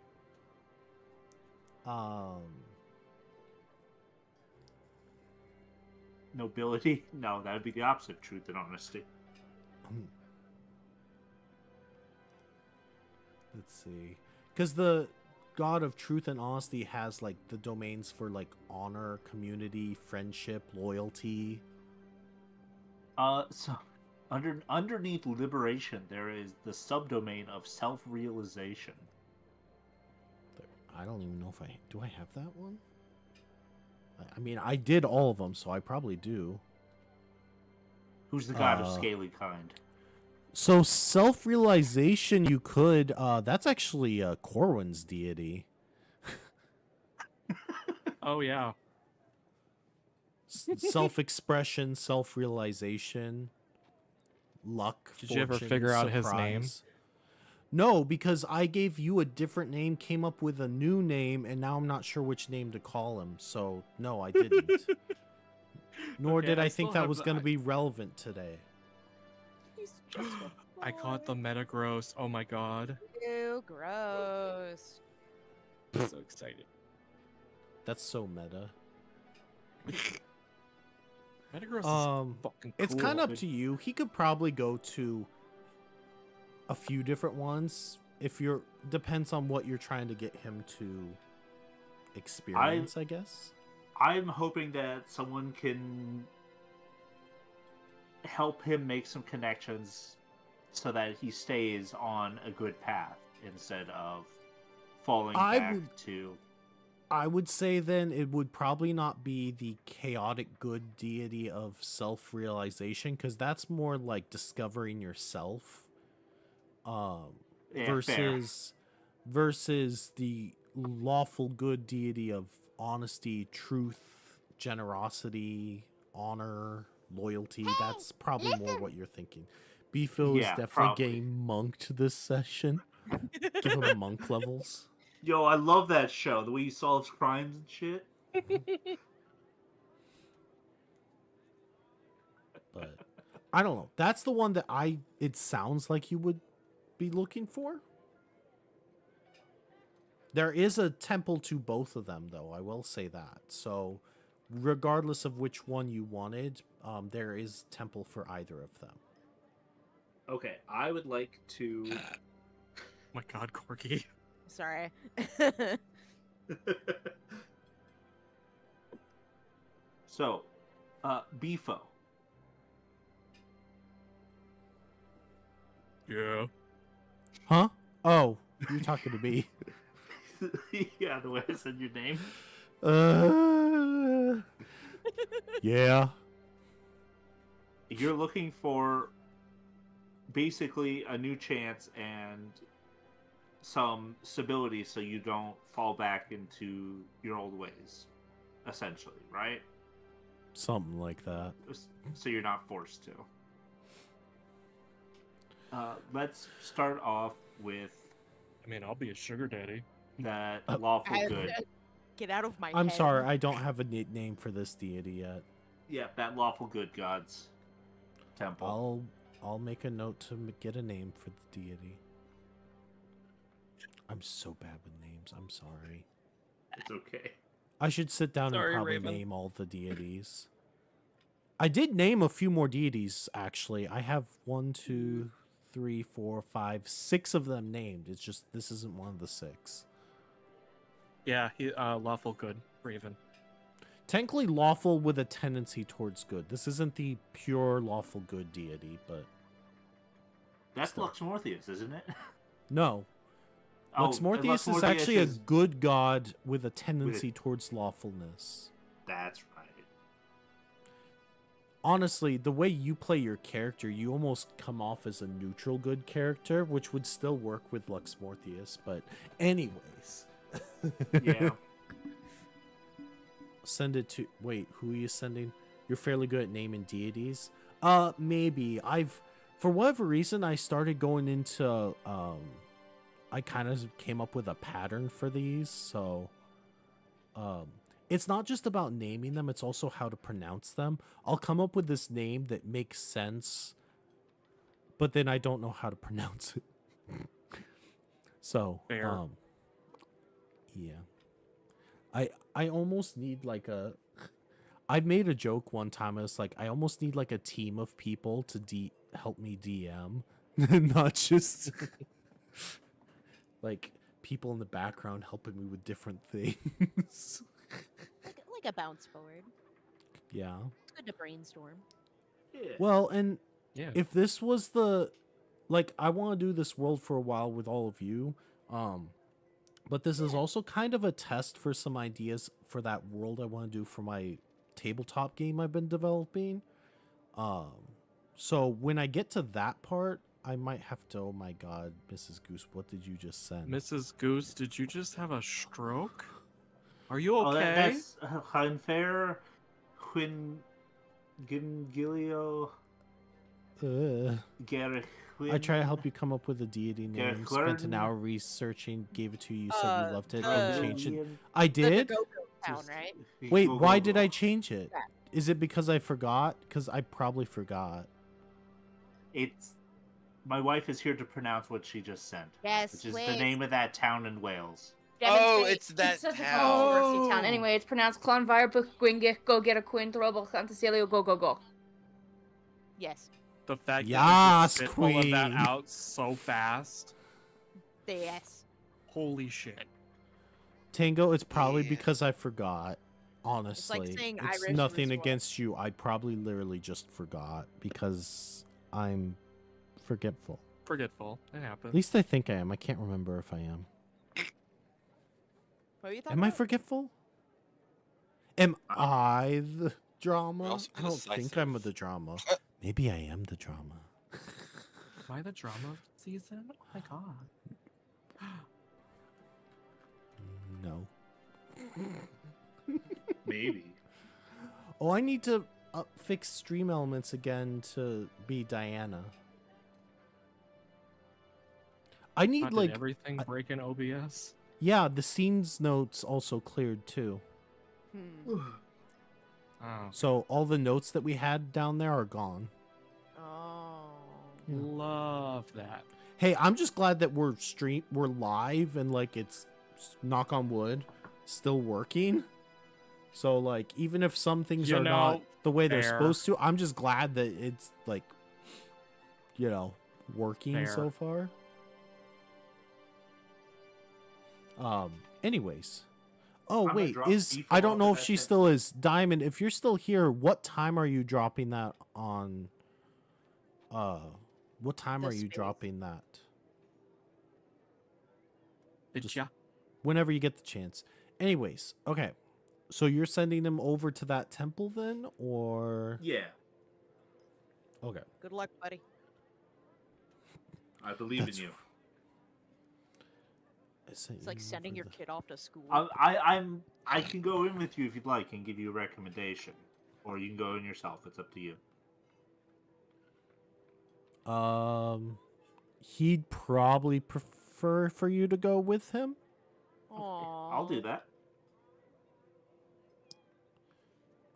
Nobility? No, that would be the opposite of truth and honesty. Let's see. Because the god of truth and honesty has like the domains for like honor, community, friendship, loyalty. So underneath liberation, there is the subdomain of self-realization. I don't even know if do I have that one? I mean, I did all of them, so I probably do. Who's the god of scaly kind? So self-realization, you could. That's actually Corwin's deity. Oh yeah. Self-expression, self-realization, luck. Did you ever fortune, figure out his name? surprise. No, because I gave you a different name, came up with a new name, and now I'm not sure which name to call him. So no, I didn't. Nor Okay, did I I still think that have was the- going to be relevant today. He's just a I call it the boy. Metagross. Oh my god. Ew, gross. I'm so excited. That's so meta. Metagross is fucking cool. It's kind of up to you. He could probably go to a few different ones if you're depends on what you're trying to get him to experience, I guess. I'm hoping that someone can help him make some connections so that he stays on a good path instead of falling back to... I would say then it would probably not be the chaotic good deity of self-realization, because that's more like discovering yourself. Yeah, fair. Versus the lawful good deity of honesty, truth, generosity, honor, loyalty. That's probably more listen. what you're thinking. Beefo is Yeah, definitely probably. getting monked this session. Give him monk levels. Yo, I love that show. The way he solves crimes and shit. But I don't know. That's the one that it sounds like you would be looking for. There is a temple to both of them, though. I will say that. So, regardless of which one you wanted, there is temple for either of them. Okay, I would like to. Oh my god, Corky. Sorry. So, Beefo. Yeah. Huh? Oh, you're talking to me. Yeah, the way I said your name. Yeah. You're looking for basically a new chance and some stability so you don't fall back into your old ways, essentially, right? Something like that. So you're not forced to. Let's start off with I mean, I'll be a sugar daddy. that lawful good. Get out of my I'm head. sorry, I don't have a name for this deity yet. Yeah, that lawful good god's temple. I'll make a note to get a name for the deity. I'm so bad with names. I'm sorry. It's okay. I should sit down Sorry, and probably Raven. name all the deities. I did name a few more deities, actually. I have 1, 2, 3, 4, 5, 6 of them named. It's just this isn't one of the 6. Yeah, he lawful good, Raven. Technically lawful with a tendency towards good. This isn't the pure lawful good deity, but That's Still. Lux Morpheus, isn't it? no. Lux Morpheus is actually a good god with a tendency towards lawfulness. That's right. Honestly, the way you play your character, you almost come off as a neutral good character, which would still work with Lux Morpheus, but anyways. Yeah. Send it to wait, who are you sending? You're fairly good at naming deities. Maybe. For whatever reason I started going into I kind of came up with a pattern for these, so it's not just about naming them, it's also how to pronounce them. I'll come up with this name that makes sense, but then I don't know how to pronounce it. So, Fair. yeah. I almost need like a I made a joke one time. I was like, I almost need like a team of people to help me DM, not just like people in the background helping me with different things. Like a bounce board. Yeah. It's good to brainstorm. Yeah. Well, and Yeah. if this was the like I want to do this world for a while with all of you, but this is also kind of a test for some ideas for that world I want to do for my tabletop game I've been developing. So when I get to that part, I might have to. Oh my God, Mrs. Goose, what did you just send? Mrs. Goose, did you just have a stroke? Are you Oh, okay? that's Hunfair, Gilio, Gareth. I try to help you come up with a deity Yeah, name. Spent an Gordon. hour researching, gave it to you. You said you loved it, the- and changed it. I The did. Go Town, right? Wait, why did I change it? Yeah. Is it because I forgot? Because I probably forgot. It's my wife is here to pronounce what she just sent, Yes, which is please. the name of that town in Wales. Oh, Devon it's that such a town. controversy town. Anyway, it's pronounced Clonvire Gwingit Go Get a Quinn Throbal Cantacelio Go Go Go. Yes. The fact that you Yas, just spit all of that queen. out so fast. Yes. Holy shit. Tango, it's probably Yeah. because I forgot. Honestly, saying it's Irish nothing was what? against you. I probably literally just forgot because I'm forgetful. Forgetful. It At happens. least I think I am. I can't remember if I am. What are you talking Am I about? forgetful? Am I the drama? also I don't think I'm indecisive. the drama. Maybe I am the drama. Am I the drama of the season? Oh my god. No. Maybe. Oh, I need to fix stream elements again to be Diana. I need Did like everything break in OBS? yeah, the scenes notes also cleared too. Hmm. Oh, So all the notes that we had down there are gone. Oh. love that. Hey, I'm just glad that we're live and like it's knock on wood still working. So like even if some things You are not know, the way they're fair. supposed to, I'm just glad that it's like working Fair. so far. Anyways. Oh I'm gonna wait, drop I default don't know off if of she that still is. Diamond, if you're still here, what time are you dropping that on what time The are you space. dropping that? Did Just- ya? Whenever you get the chance. Anyways, okay. So you're sending him over to that temple then, or Yeah, okay? Good luck, buddy. I believe That's in you. It's It's like sending your kid off to school. I can go in with you if you'd like and give you a recommendation, or you can go in yourself. It's up to you. He'd probably prefer for you to go with him. I'll do that.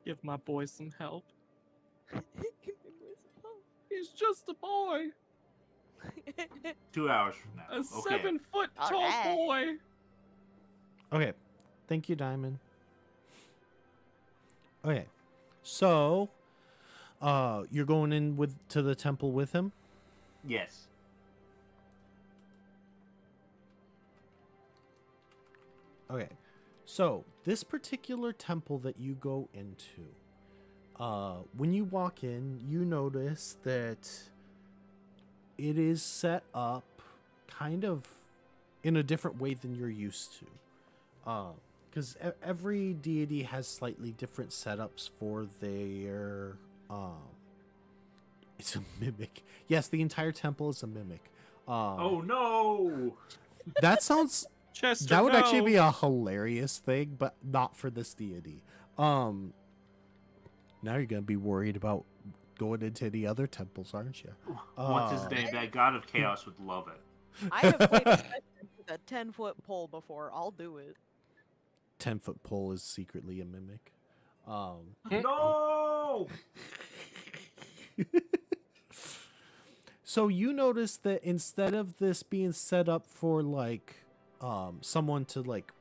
Give my boy some help. He's just a boy. 2 hours from now. A Okay. 7-foot tall Alright. boy. Okay. Thank you, Diamond. Okay. So, you're going in to the temple with him? Yes. Okay. So, this particular temple that you go into, when you walk in, you notice that it is set up kind of in a different way than you're used to. Because every deity has slightly different setups for their it's a mimic. Yes, the entire temple is a mimic. Oh no! That sounds Chester, that would actually no. be a hilarious thing, but not for this deity. Now you're gonna be worried about going into any other temples, aren't you? What's his name? That god of chaos would love it. I have played with a 10-foot pole before. I'll do it. 10-foot pole is secretly a mimic. No! So you notice that instead of this being set up for like someone to like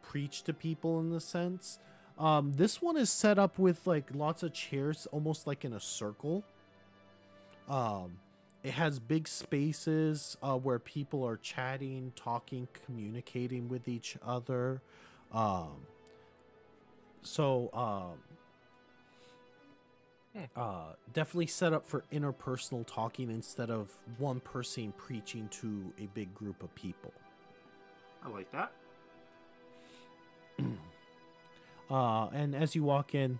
preach to people in the sense, this one is set up with like lots of chairs almost like in a circle. It has big spaces where people are chatting, talking, communicating with each other. Definitely set up for interpersonal talking instead of one person preaching to a big group of people. I like that. And as you walk in,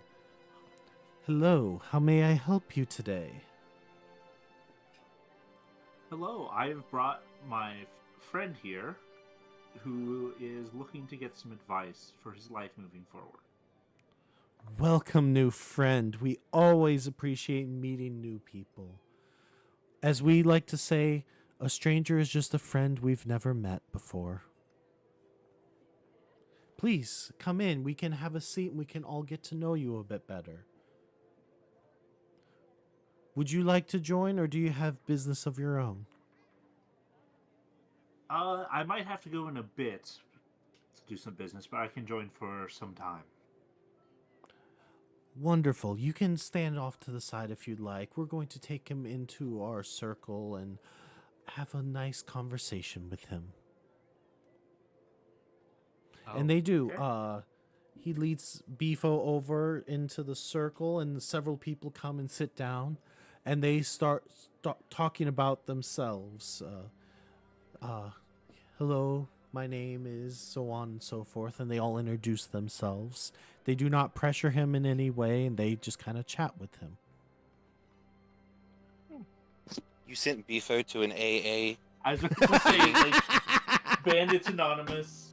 hello, how may I help you today? Hello, I've brought my friend here who is looking to get some advice for his life moving forward. Welcome, new friend. We always appreciate meeting new people. As we like to say, a stranger is just a friend we've never met before. Please, come in. We can have a seat and we can all get to know you a bit better. Would you like to join or do you have business of your own? I might have to go in a bit to do some business, but I can join for some time. Wonderful. You can stand off to the side if you'd like. We're going to take him into our circle and have a nice conversation with him. And they do. okay. He leads Beefo over into the circle, and several people come and sit down, and they start talking about themselves. Hello, my name is so on and so forth, and they all introduce themselves. They do not pressure him in any way, and they just kind of chat with him. You sent Beefo to an AA. I was going to say, like, Bandits Anonymous.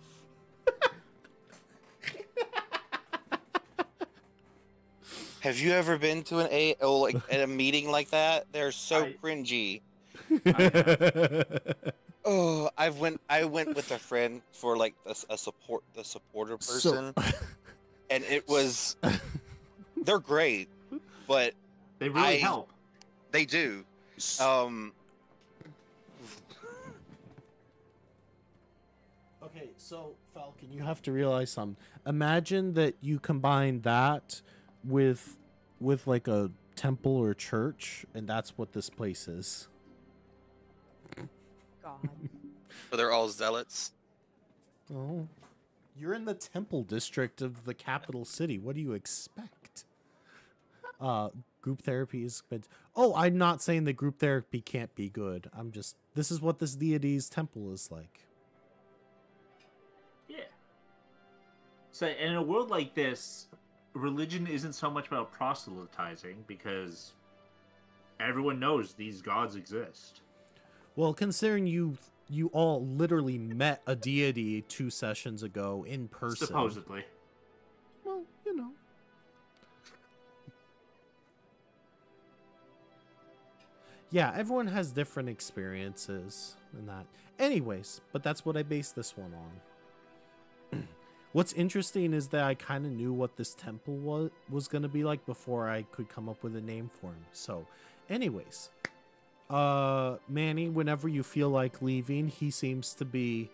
Have you ever been to like at a meeting like that? They're so I- cringy. I Oh, I went with a friend for like the supporter person, and it was they're great, but They really I- help. they do. Okay, so Falcon, you have to realize something. Imagine that you combine that with like a temple or church, and that's what this place is. God. So they're all zealots. Oh, you're in the temple district of the capital city. What do you expect? Group therapy is good. Oh, I'm not saying that group therapy can't be good. I'm just, this is what this deity's temple is like. Yeah. So in a world like this, religion isn't so much about proselytizing because everyone knows these gods exist. Well, considering you all literally met a deity 2 sessions ago in person. Supposedly. Well, you know. Yeah, everyone has different experiences and that. Anyways, but that's what I based this one on. What's interesting is that I kind of knew what this temple was going to be like before I could come up with a name for him. So, anyways, Manny, whenever you feel like leaving, he seems to be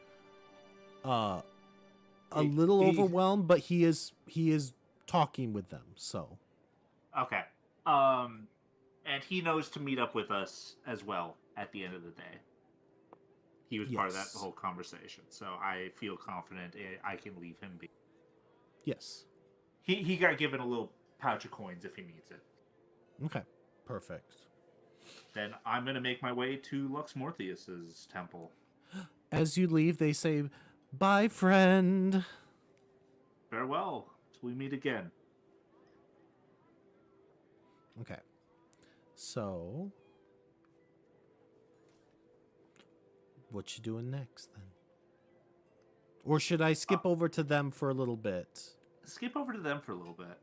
a little he- overwhelmed, but he is talking with them. So, Okay. And he knows to meet up with us as well at the end of the day. He was part of that Yes. whole conversation, so I feel confident I can leave him be. yes. He got given a little pouch of coins if he needs it. Okay. Perfect. Then I'm gonna make my way to Lux Morpheus's temple. As you leave, they say, "Bye, friend." Farewell, till we meet again. Okay. So, what you doing next then? Or should I skip over to them for a little bit? Skip over to them for a little bit.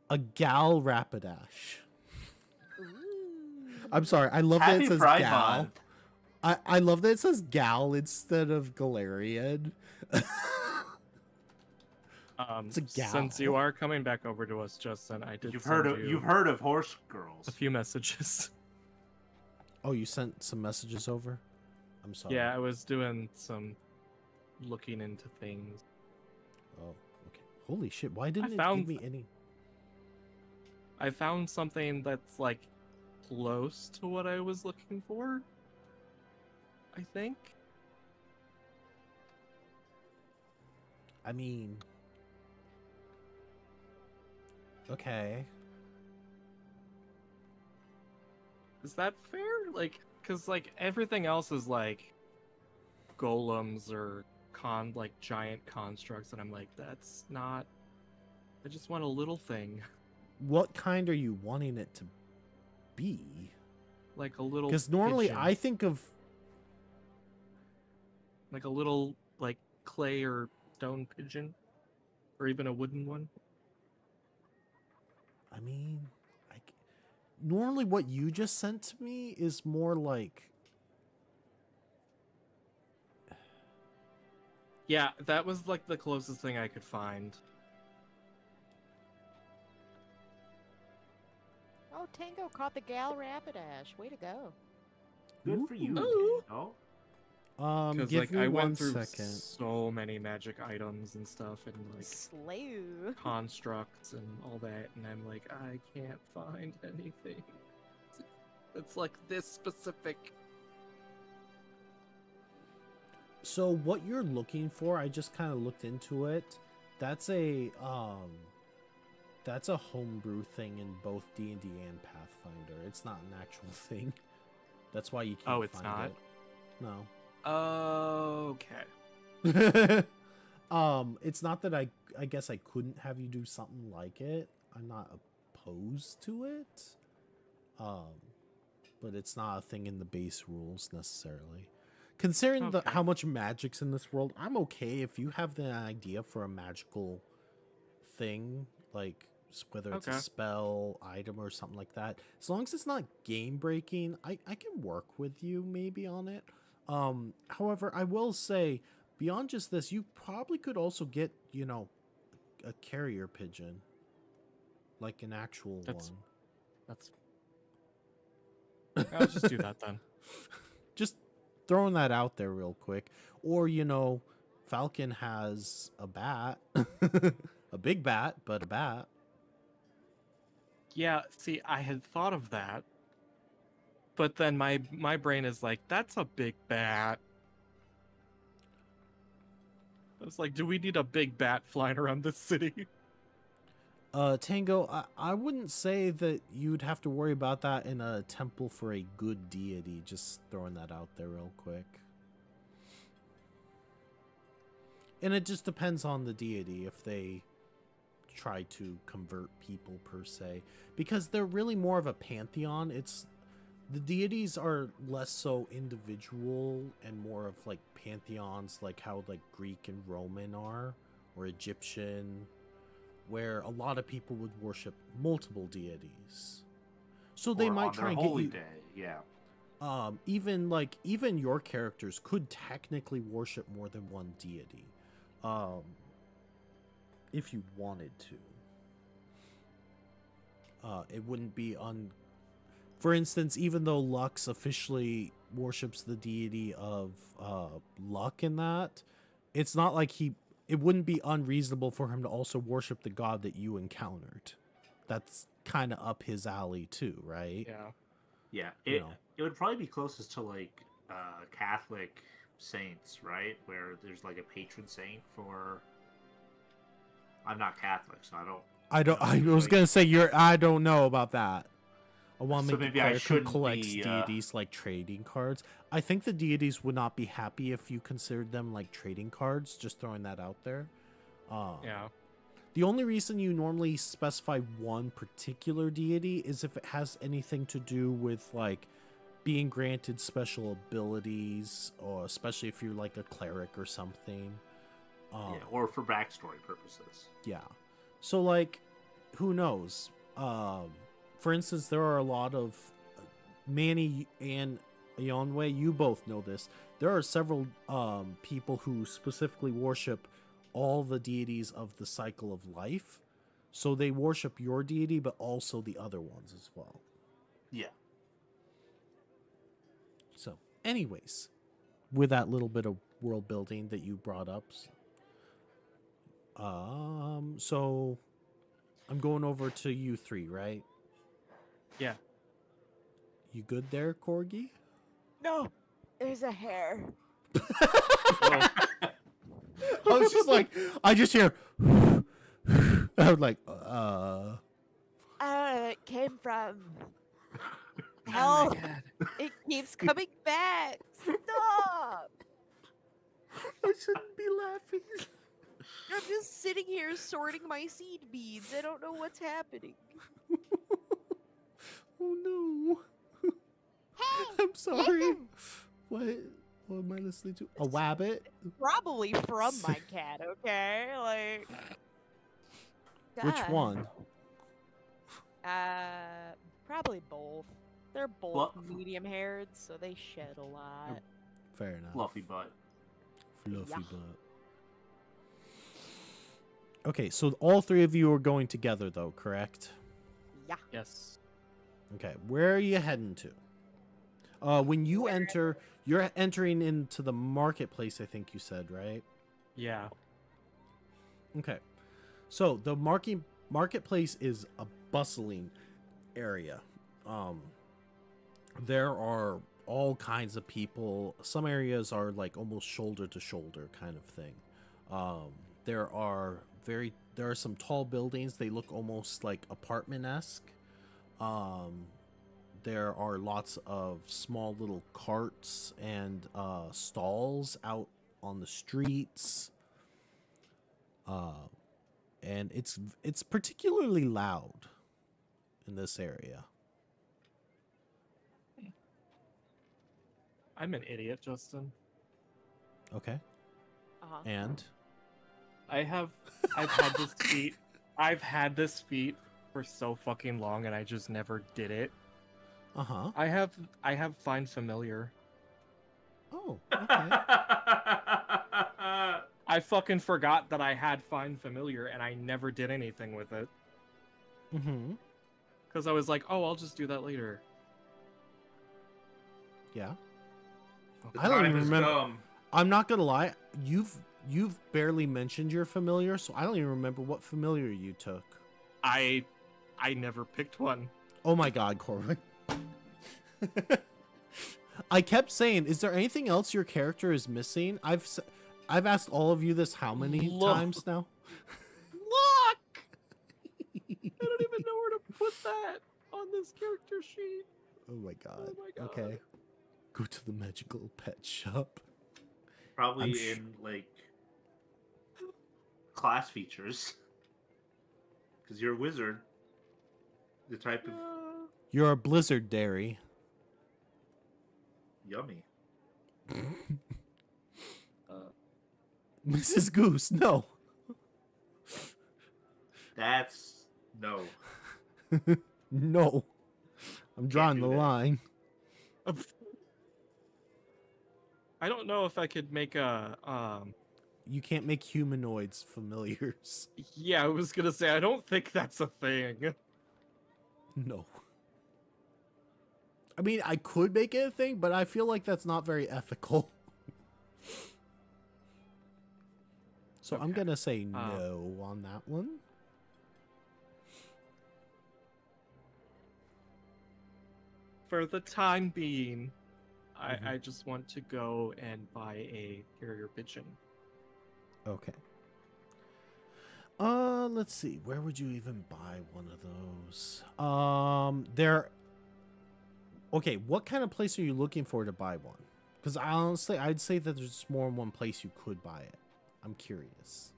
A gal Rapidash. Ooh. I'm sorry. I love that Happy it says Pride gal. Month. I love that it says gal instead of Galarian. It's a gal. Since you are coming back over to us, Justin, I did. You've send heard of you horse girls. a few messages. Oh, you sent some messages over? I'm sorry. Yeah, I was doing some looking into things. Oh, okay. Holy shit. Why didn't it found- give me any? I found something that's like close to what I was looking for. I think. I mean, okay. Is that fair? Like, cause like everything else is like golems or like giant constructs, and I'm like, that's not. I just want a little thing, What kind are you wanting it to be? like a little. Because normally pigeon. I think of like a little like clay or stone pigeon, or even a wooden one. I mean, normally what you just sent to me is more like, Yeah, that was like the closest thing I could find. Oh, Tango caught the gal Rapidash. Way to go. Good for you. Ooh. Tango. Because give like me I one went through second. so many magic items and stuff, and like Slew. constructs and all that, and I'm like, I can't find anything. It's like this specific. So what you're looking for, I just kind of looked into it. That's a homebrew thing in both D&D and Pathfinder. It's not an actual thing. That's why you can't Oh, it's find not? it. No. Okay. It's not that I guess I couldn't have you do something like it. I'm not opposed to it. But it's not a thing in the base rules necessarily. Considering Okay. how much magic's in this world, I'm okay if you have the idea for a magical thing, like whether it's a Okay. spell, item, or something like that. As long as it's not game breaking, I can work with you maybe on it. However, I will say, beyond just this, you probably could also get, a carrier pigeon, like an actual That's- one. That's. I'll just do that then. Just throwing that out there real quick. Or, Falcon has a bat, a big bat, but a bat. Yeah, see, I had thought of that, but then my brain is like, that's a big bat. It's like, do we need a big bat flying around this city? Tango, I wouldn't say that you'd have to worry about that in a temple for a good deity. Just throwing that out there real quick. And it just depends on the deity if they try to convert people per se, because they're really more of a pantheon. It's the deities are less so individual and more of like pantheons, like how like Greek and Roman are, or Egyptian, where a lot of people would worship multiple deities. So they Or might on try their and get holy you. day. Yeah. Even your characters could technically worship more than one deity, if you wanted to. It wouldn't be for instance, even though Lux officially worships the deity of luck in that, it's not like it wouldn't be unreasonable for him to also worship the god that you encountered. That's kind of up his alley too, right? Yeah. Yeah. You It know. it would probably be closest to like Catholic saints, right? Where there's like a patron saint for. I'm not Catholic, so I don't. I know, was like- gonna say I don't know about that. I want to So make maybe it I clear who shouldn't collects be, deities like trading cards. I think the deities would not be happy if you considered them like trading cards. Just throwing that out there. Yeah. The only reason you normally specify one particular deity is if it has anything to do with like being granted special abilities, or especially if you're like a cleric or something. Yeah, or for backstory purposes. Yeah. So like, who knows? For instance, there are a lot of Manny and Yonwei, you both know this. There are several people who specifically worship all the deities of the cycle of life. So they worship your deity, but also the other ones as well. Yeah. So, anyways, with that little bit of world building that you brought up, so I'm going over to you three, right? Yeah. You good there, Corgi? No, there's a hair. I was just like, I just hear. I was like, I don't know where it came from. Oh Help! It keeps coming back. Stop! I shouldn't be laughing. I'm just sitting here sorting my seed beads. I don't know what's happening. Oh no. I'm sorry. What am I listening to? A wabbit? Probably from my cat, okay? Like. Which God. one? Probably both. They're both Well- medium-haired, so they shed a lot. Fair enough. Fluffy butt. Fluffy Yeah. butt. Okay, so all three of you are going together, though, correct? Yeah. Yes. Okay, where are you heading to? When you enter, you're entering into the marketplace, I think you said, right? Yeah. Okay. So the marketplace is a bustling area. There are all kinds of people. Some areas are like almost shoulder to shoulder kind of thing. There are some tall buildings. They look almost like apartment-esque. There are lots of small little carts and stalls out on the streets. And it's particularly loud in this area. I'm an idiot, Justin. Okay. Uh-huh. And I've had this seat I've had this feat for so fucking long, and I just never did it. Uh-huh. I have find familiar. Oh, okay. I fucking forgot that I had find familiar, and I never did anything with it Mm-hmm. because I was like, oh, I'll just do that later. Yeah. The I don't time even has remember. come. I'm not gonna lie. You've barely mentioned your familiar, so I don't even remember what familiar you took. I never picked one. Oh my god, Corbin. I kept saying, is there anything else your character is missing? I've asked all of you this how many Look. times now? Look! I don't even know where to put that on this character sheet. Oh my god. Oh my god. Okay. Go to the magical pet shop. Probably I'm sh- in like class features. Because you're a wizard. The type of You're a blizzard dairy. yummy. Mrs. Goose, no. That's no. No. I'm drawing do the that. line. I don't know if I could make a You can't make humanoids familiars. yeah, I was gonna say I don't think that's a thing. No. I mean, I could make it a thing, but I feel like that's not very ethical. So I'm Okay. gonna say no on that one. For the time being, Mhm. I just want to go and buy a carrier pigeon. Okay. Let's see. Where would you even buy one of those? There. Okay, what kind of place are you looking for to buy one? Because honestly, I'd say that there's more than one place you could buy it. I'm curious.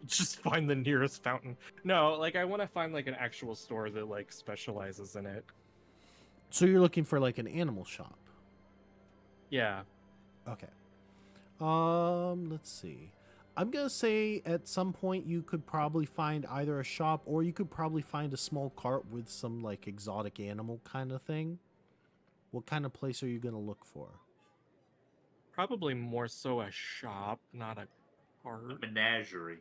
Just find the nearest fountain. No, like I want to find like an actual store that like specializes in it. So you're looking for like an animal shop. Yeah. Okay. Let's see. I'm gonna say at some point you could probably find either a shop or you could probably find a small cart with some like exotic animal kind of thing. What kind of place are you gonna look for? Probably more so a shop, not a cart. Menagerie.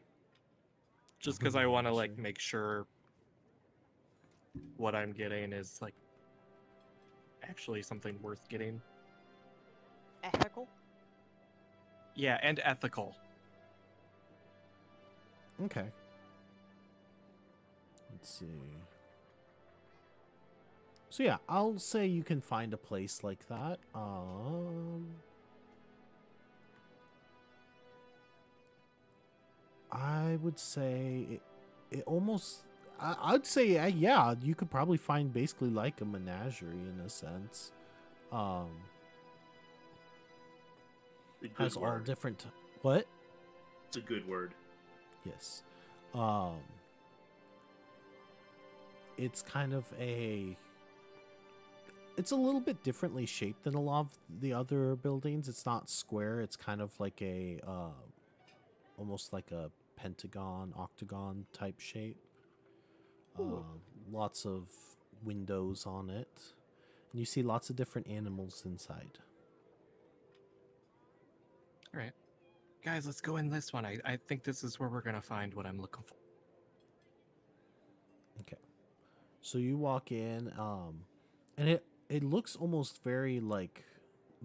Just because I want to like Menagerie. make sure what I'm getting is like actually something worth getting. Ethical. Yeah, and ethical. Okay. Let's see. So yeah, I'll say you can find a place like that. I would say it almost. I'd say yeah, you could probably find basically like a menagerie in a sense. A good Has all word. different. What? It's a good word. Yes. It's kind of it's a little bit differently shaped than a lot of the other buildings. It's not square. It's kind of like a almost like a pentagon, octagon type shape. Lots of windows on it. And you see lots of different animals inside. All right, guys, let's go in this one. I think this is where we're gonna find what I'm looking for. Okay. So you walk in, and it looks almost very like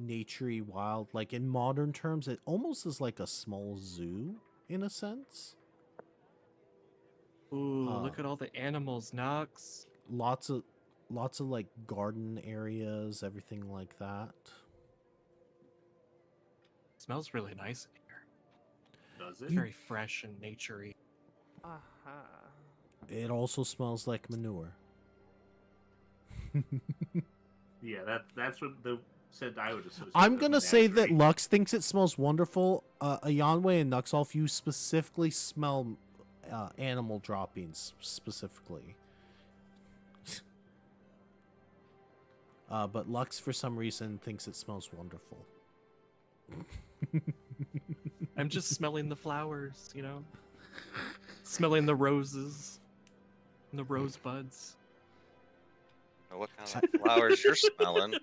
naturey, wild. Like in modern terms, it almost is like a small zoo in a sense. Ooh, look at all the animals, Nux. Lots of like garden areas, everything like that. Smells really nice in here. Does it? It's very fresh and naturey. Uh-huh. It also smells like manure. Yeah, that's what the said I would associate. I'm with gonna say that menagerie. Lux thinks it smells wonderful. Ayanwe and Nuxolf, you specifically smell animal droppings specifically. But Lux, for some reason, thinks it smells wonderful. I'm just smelling the flowers, you know? Smelling the roses and the rosebuds. Know what kind of flowers you're smelling?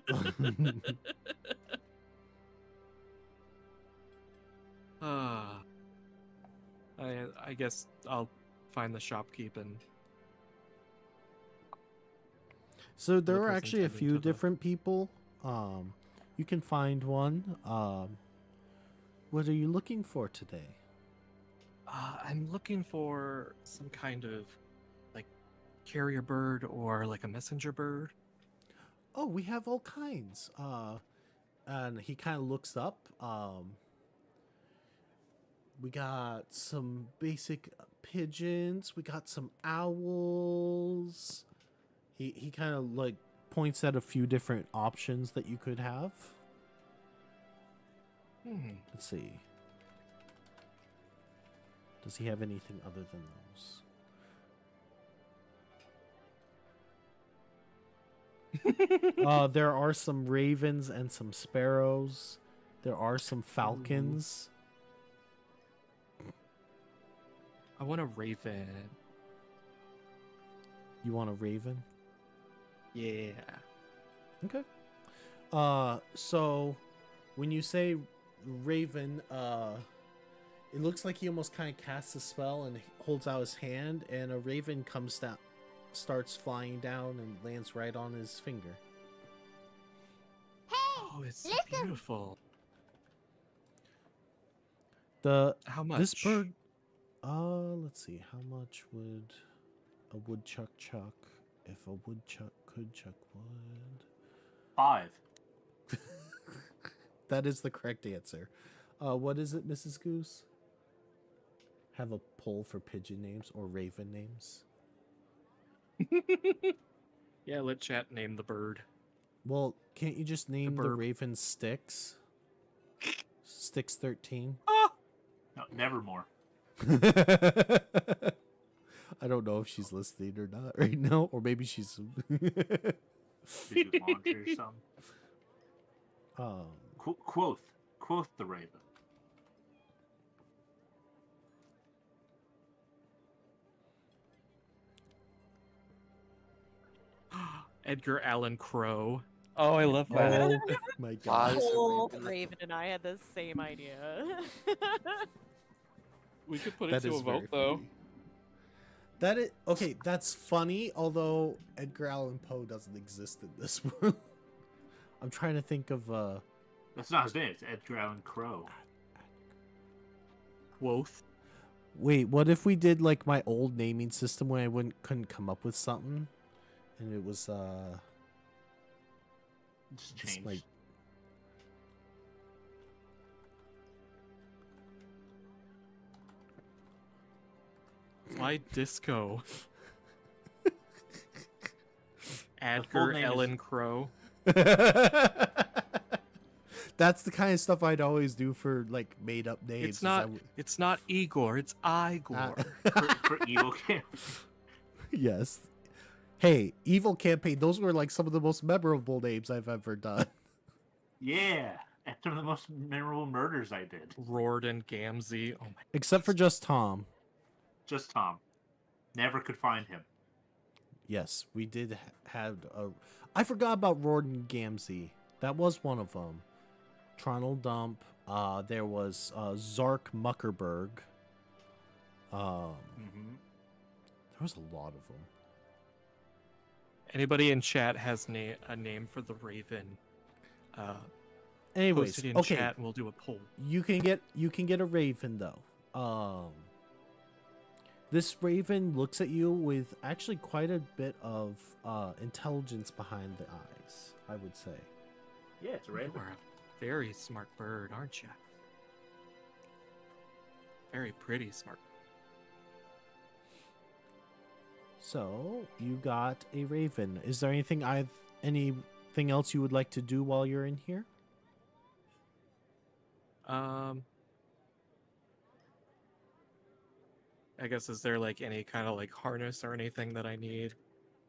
I guess I'll find the shopkeep and So there Look are who's actually a intending few to the- different people. You can find one. What are you looking for today? I'm looking for some kind of like carrier bird or like a messenger bird. Oh, we have all kinds. And he kind of looks up. We got some basic pigeons. We got some owls. He kind of like points at a few different options that you could have. Let's see. Does he have anything other than those? There are some ravens and some sparrows. There are some falcons. I want a raven. You want a raven? Yeah. Okay. So when you say raven, it looks like he almost kind of casts a spell and holds out his hand, and a raven comes down, starts flying down, and lands right on his finger. Oh, it's so beautiful. How much? This bird. Let's see. How much would a woodchuck chuck if a woodchuck could chuck wood? 5. That is the correct answer. What is it, Mrs. Goose? Have a poll for pigeon names or raven names? Yeah, let chat name the bird. Well, can't you just name the bird. raven Styx? Styx 13? No, Nevermore. I don't know if she's listening or not right now, or maybe she's. Did you laundry or something? Quoth the raven. Edgar Allan Crow. Oh, I love that. Oh my god. Both Raven and I had the same idea. We could put it That to is a very vote though. funny. That is okay. That's funny. Although Edgar Allan Poe doesn't exist in this world. I'm trying to think of. That's not his name. It's Edgar Allan Crow. Quoth. Wait, what if we did like my old naming system when I couldn't come up with something, and it was Just this change. might- Why disco? full Edgar name is- Allan Crow. That's the kind of stuff I'd always do for like made up names. It's is I not. w- It's not Igor. It's Igor. for evil camp. Yes. Hey, Evil Campaign. Those were like some of the most memorable names I've ever done. Yeah, that's one of the most memorable murders I did. Rorden Gamzee. Oh my. Except for just Tom. Just Tom. Never could find him. Yes, we did have a. I forgot about Rorden Gamzee. That was one of them. Tronal Dump. There was Zark Muckerberg. There was a lot of them. Anybody in chat has a name for the Raven? Anyways, Post it in okay. chat and we'll do a poll. You can get a raven though. This raven looks at you with actually quite a bit of intelligence behind the eyes, I would say. Yeah, it's a You raven. are a very smart bird, aren't you? Very pretty smart. So you got a raven. Is there anything else you would like to do while you're in here? I guess is there like any kind of like harness or anything that I need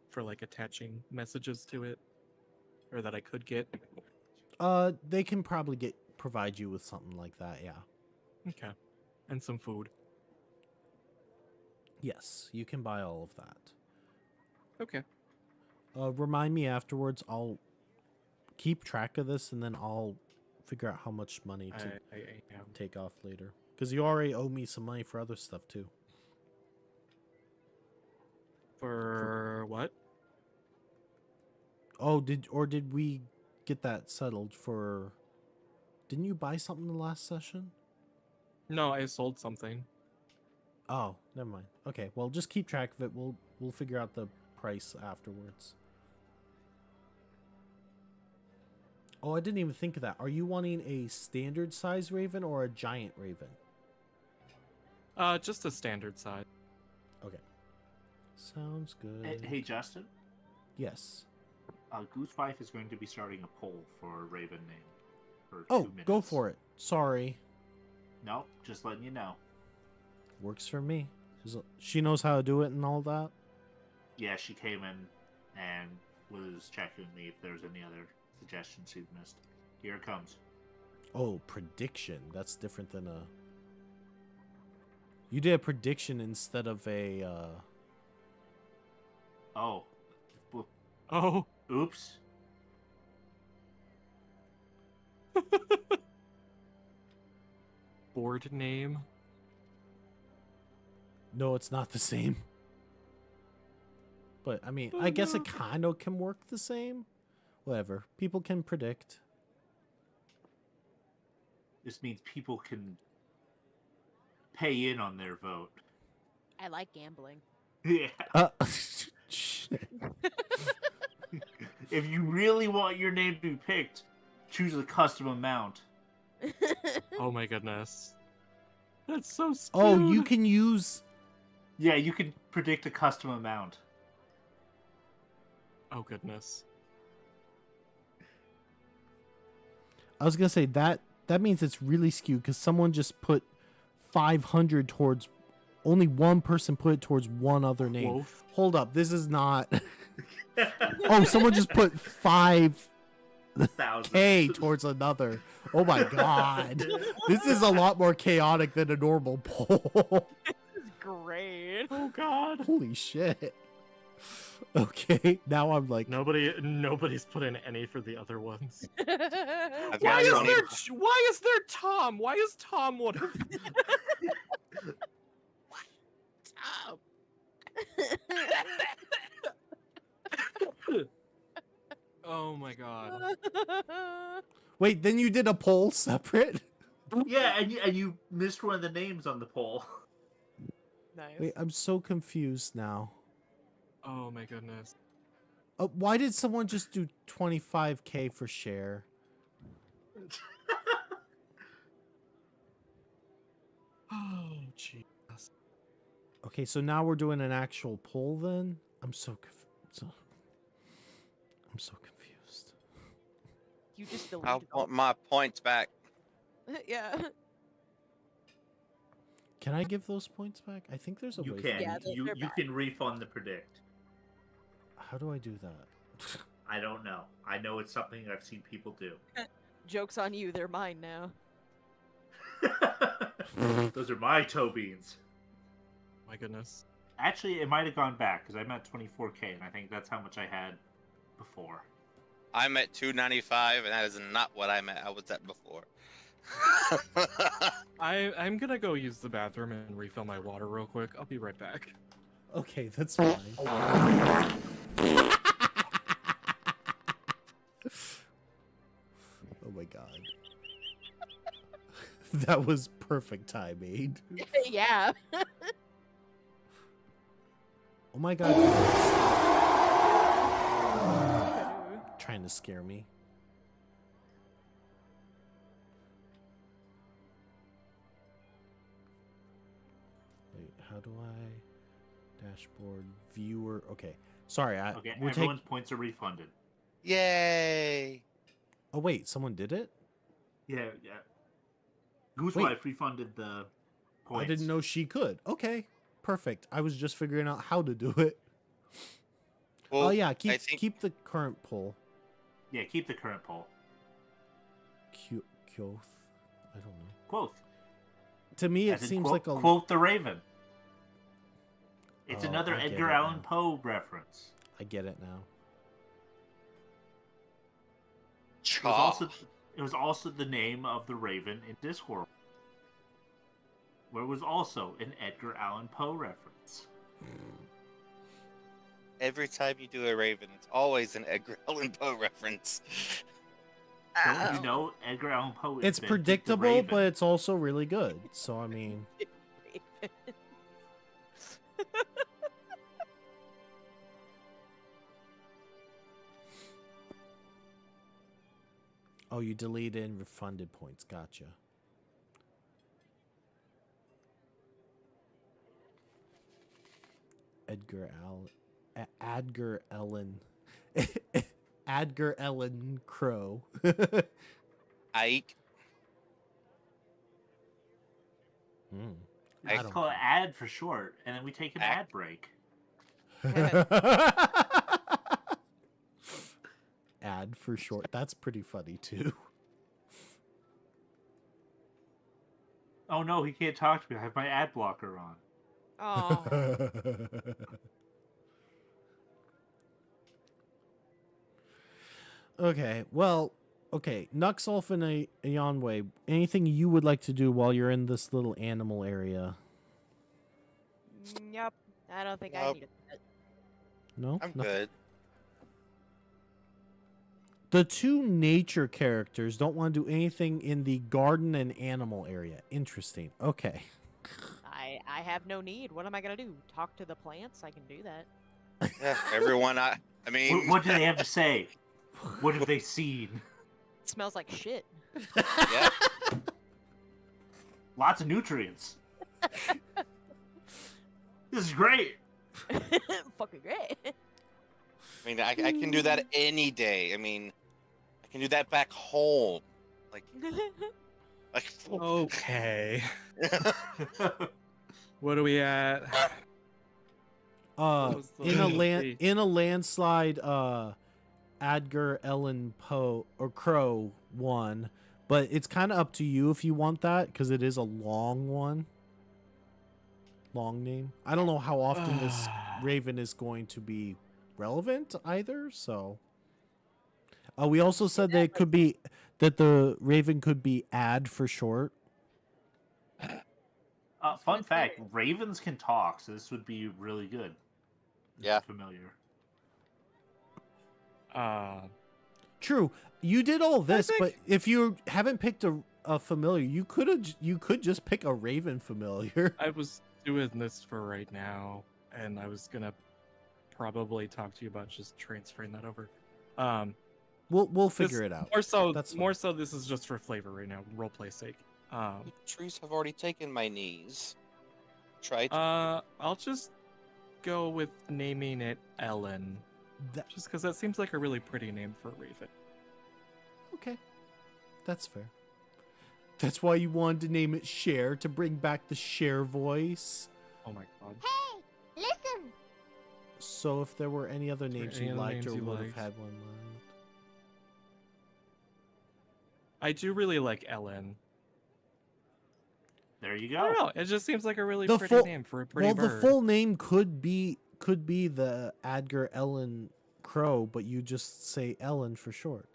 for like attaching messages to it, or that I could get? They can probably get provide you with something like that. Yeah. Okay. And some food. Yes, you can buy all of that. Okay. Remind me afterwards. I'll keep track of this, and then I'll figure out how much money to I take off later. Because you already owe me some money for other stuff too. For what? Oh, did we get that settled for? Didn't you buy something the last session? No, I sold something. Oh, never mind. Okay, well, just keep track of it. We'll figure out the price afterwards. Oh, I didn't even think of that. Are you wanting a standard size raven or a giant raven? Just a standard size. Okay. Sounds good. Hey, Justin. Yes. Goosewife is going to be starting a poll for Raven name. For Oh, 2 minutes. go for it. Sorry. No, just letting you know. Works for me. She knows how to do it and all that. Yeah, she came in and was checking me if there's any other suggestions she'd missed. Here it comes. Oh, prediction. That's different than a... You did a prediction instead of a... Oh. Oh. Oops. Board name. No, it's not the same. But, I mean, Oh, I guess no. it kind of can work the same. Whatever. People can predict. This means people can pay in on their vote. I like gambling. Yeah. Shit. If you really want your name to be picked, choose a custom amount. Oh my goodness. That's so skewed. Oh, you can use... Yeah, you can predict a custom amount. Oh goodness. I was going to say, that means it's really skewed because someone just put 500 towards... Only one person put it towards one other name. Wolf. Hold up, this is not... Oh, someone just put 5K Thousands. towards another. Oh my god. This is a lot more chaotic than a normal poll. Great. Oh god. Holy shit. Okay, now I'm like... Nobody's put in any for the other ones. I've Why got is 20 there Tom? Why is Tom one of Tom. Oh my god. Wait, then you did a poll separate? Yeah, and you missed one of the names on the poll. Nice. Wait, I'm so confused now. Oh my goodness. Why did someone just do 25K for share? Oh Jesus. Okay, so now we're doing an actual poll then? I'm so confused. You just I deleted all. want my points back. Yeah. Can I give those points back? I think there's a You way. can. Yeah, you they're you back. can refund the predict. How do I do that? I don't know. I know it's something I've seen people do. Joke's on you. They're mine now. Those are my toe beans. My goodness. Actually, it might have gone back because I'm at 24K, and I think that's how much I had before. I'm at 295, and that is not what I was at before. I'm gonna go use the bathroom and refill my water real quick. I'll be right back. Okay, that's fine. Oh my god. That was perfect timing. Yeah. Oh my god. Trying to scare me. Wait, how do I... Dashboard, viewer... Okay. Sorry, Okay, we're everyone's points are refunded. Yay! Oh wait, someone did it? Yeah. Goosewife refunded the points. I didn't know she could. Okay, perfect. I was just figuring out how to do it. Well, Oh yeah, I keep think keep the current poll. Yeah, keep the current poll. Quoth. I don't know. Quoth. To me, it As in seems quote, like a quote the Raven. It's Oh, another I get Edgar it Allan now. Poe reference. I get it now. It was also the name of the Raven in Discworld, where it was also an Edgar Allan Poe reference. Every time you do a Raven, it's always an Edgar Allan Poe reference. Don't you know Edgar Allan Poe? It's invented the predictable, Raven? but it's also really good. So I mean, oh, you deleted and refunded points. Gotcha. Edgar Allan Edgar Allan Crow. Ike. I just call it ad for short, and then we take an ad break. Ad for short. That's pretty funny too. Oh no, he can't talk to me. I have my ad blocker on. Oh. Okay, well, okay. Nuxolf and Ayanwe, anything you would like to do while you're in this little animal area? Yep. I don't think I Nope. need it. No? I'm Nothing? good. The two nature characters don't want to do anything in the garden and animal area. Interesting. Okay. I have no need. What am I gonna do? Talk to the plants? I can do that. Yeah, everyone, I mean, What do they have to say? What have they seen? It smells like shit. yeah. Lots of nutrients. This is great. Fucking great. I mean, I can do that any day. I mean, I can do that back home. Like, Okay. What are we at? What was the- In a landslide, Edgar Allan Poe or Crow won, but it's kind of up to you if you want that because it is a long one. Long name. I don't know how often this Raven is going to be relevant either. So, we also said that it could be that the Raven could be ad for short. Fun fact: ravens can talk, so this would be really good. Yeah. Familiar. True, you did all this, think- but if you haven't picked a familiar, you could just pick a Raven familiar. I was doing this for right now, and I was gonna probably talk to you about just transferring that over. We'll figure it out. More so, That's more so. This is just for flavor right now, roleplay sake. the trees have already taken my knees. Try to. I'll just go with naming it Ellen, That- just because that seems like a really pretty name for a raven. Okay, that's fair. That's why you wanted to name it Cher to bring back the Cher voice. Oh my god. Hey, listen. So if there were any other names any you other liked or names you would have liked? had one in mind. I do really like Ellen. There you I don't go. know. It just seems like a really The pretty full- name for a pretty Well, bird. the full name could be the Edgar Allan Crow, but you just say Ellen for short.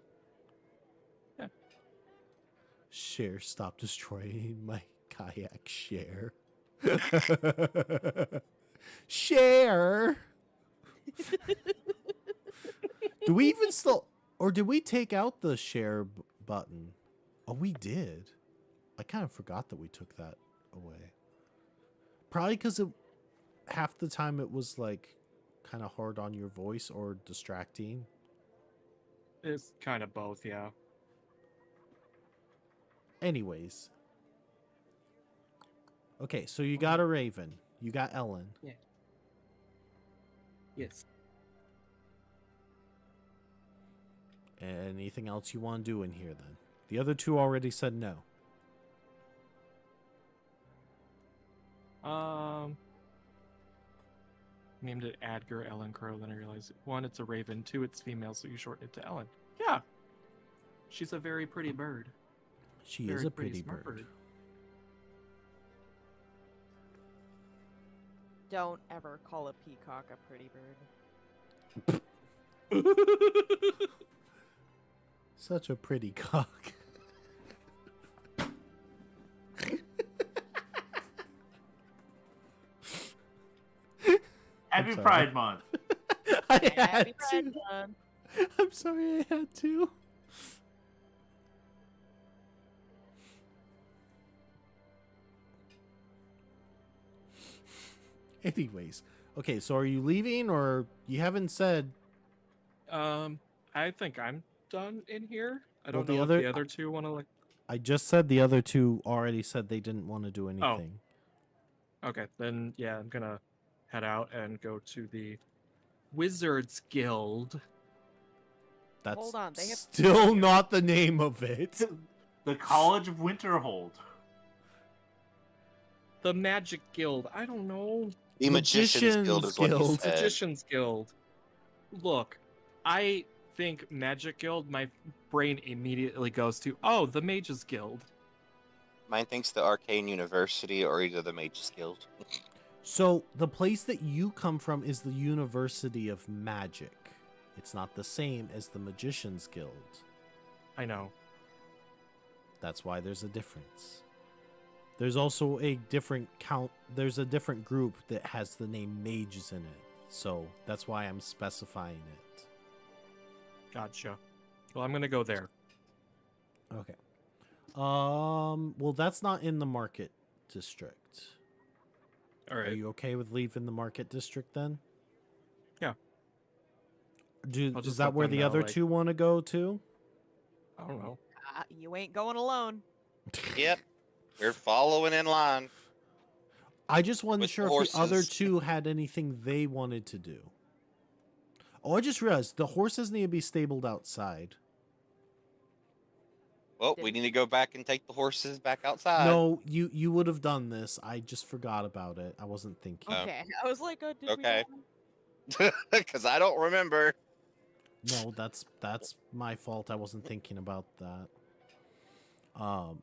Yeah. Cher, stop destroying my kayak, Cher. Cher. Do we even still, or did we take out the share button? Oh, we did. I kind of forgot that we took that away. Probably because half the time it was like kind of hard on your voice or distracting. It's kind of both, yeah. Anyways. Okay, so you got a Raven. You got Ellen. Yes. Anything else you want to do in here then? The other two already said no. Named it Edgar Ellen Crow, then I realized one, it's a raven, two, it's female, so you shorten it to Ellen. Yeah. She's a very pretty bird. She is Very a pretty smart bird. Don't ever call a peacock a pretty bird. Such a pretty cock. Happy sorry. Pride Month. I Happy had Pride to. Month. I'm sorry, I had to. Anyways, okay, so are you leaving or you haven't said? I think I'm done in here. I Well, don't the know other- if the other two want to like. I just said the other two already said they didn't want to do anything. Okay, then yeah, I'm gonna head out and go to the Wizards Guild. That's Hold on, they have- still not the name of it. The College of Winterhold. The Magic Guild. I don't know. The Magician's Guild is what he Guild. said. Magician's Guild. Look, I think Magic Guild, my brain immediately goes to, oh, the Mages Guild. Mine thinks the Arcane University or either the Mages Guild. So the place that you come from is the University of Magic. It's not the same as the Magician's Guild. I know. That's why there's a difference. There's also a different count. There's a different group that has the name Mages in it. So that's why I'm specifying it. Gotcha. Well, I'm gonna go there. Okay. Well, that's not in the market district. All Are right. you okay with leaving the market district then? Yeah. I'll Is just that let where them the know, other like- two want to go to? I don't know. You ain't going alone. Yep. We're following in line. I just wasn't With sure if the other horses. two had anything they wanted to do. Oh, I just realized the horses need to be stabled outside. Well, we need to go back and take the horses back outside. No, you would have done this. I just forgot about it. I wasn't thinking. Oh. Okay. I was like, did Okay. we not? Because I don't remember. No, that's my fault. I wasn't thinking about that.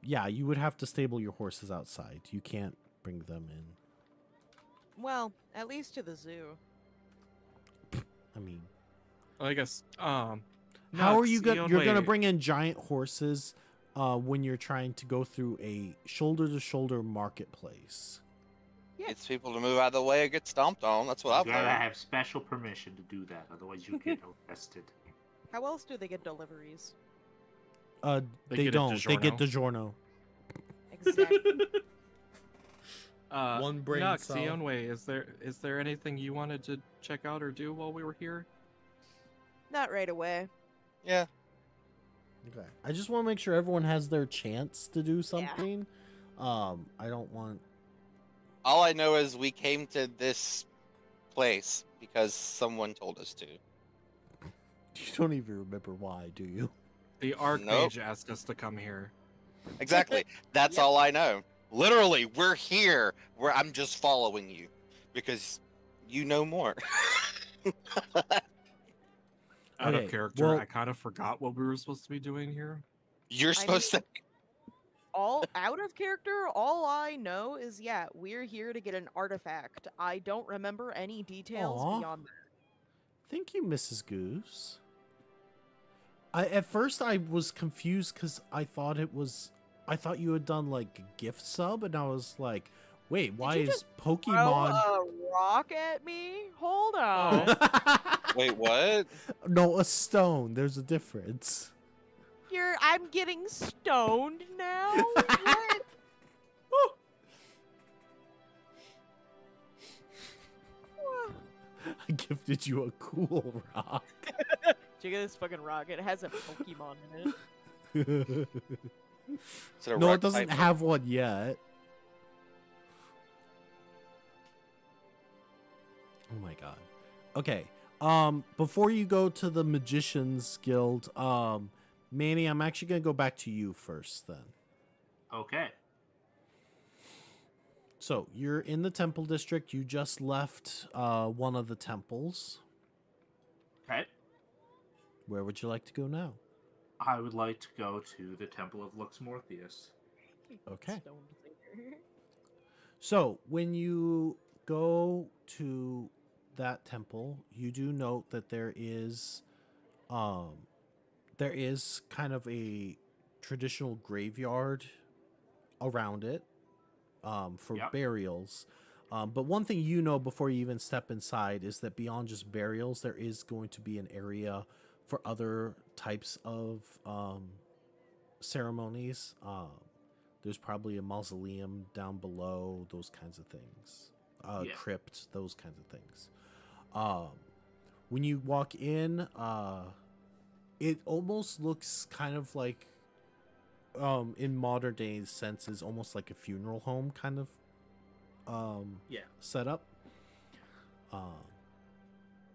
Yeah, you would have to stable your horses outside. You can't bring them in. Well, at least to the zoo. I mean, I guess. how Nux, are you gonna? You're gonna wait. bring in giant horses when you're trying to go through a shoulder-to-shoulder marketplace. Yeah. It's people to move out of the way or get stomped on. That's what You I've gotta heard. have special permission to do that, otherwise you get arrested. How else do they get deliveries? They They get a don't. They get DiGiorno. DiGiorno. Exactly. One brain Nux, cell. Ionway, is there anything you wanted to check out or do while we were here? Not right away. Yeah. Okay. I just want to make sure everyone has their chance to do something. I don't want. All I know is we came to this place because someone told us to. You don't even remember why, do you? The Archmage asked us to come here. Exactly. That's all I know. Literally, we're here. I'm just following you because you know more. Out Okay, of character, well- I kind of forgot what we were supposed to be doing here. You're supposed to. All out of character, all I know is we're here to get an artifact. I don't remember any details Aw. beyond that. Thank you, Mrs. Goose. At first I was confused because I thought you had done like a gift sub, and I was like, wait, why you is just Throw Pokemon? a rock at me? Hold on. Wait, what? No, a stone. There's a difference. I'm getting stoned now? What? I gifted you a cool rock. Check out this fucking rock. It has a Pokemon in it. Is it a No, rock it doesn't type? have one yet. Oh my god. Okay. Before you go to the Magician's Guild, Manny, I'm actually gonna go back to you first then. Okay. So you're in the temple district. You just left one of the temples. Okay. Where would you like to go now? I would like to go to the Temple of Lux Morpheus. Okay. Stone thinker. So when you go to that temple, you do note that there is kind of a traditional graveyard around it for Yep. burials. But one thing you know before you even step inside is that beyond just burials, there is going to be an area for other types of ceremonies. There's probably a mausoleum down below, those kinds of things. Yeah. Crypt, those kinds of things. When you walk in, it almost looks kind of like, in modern day senses, almost like a funeral home kind of Yeah. setup.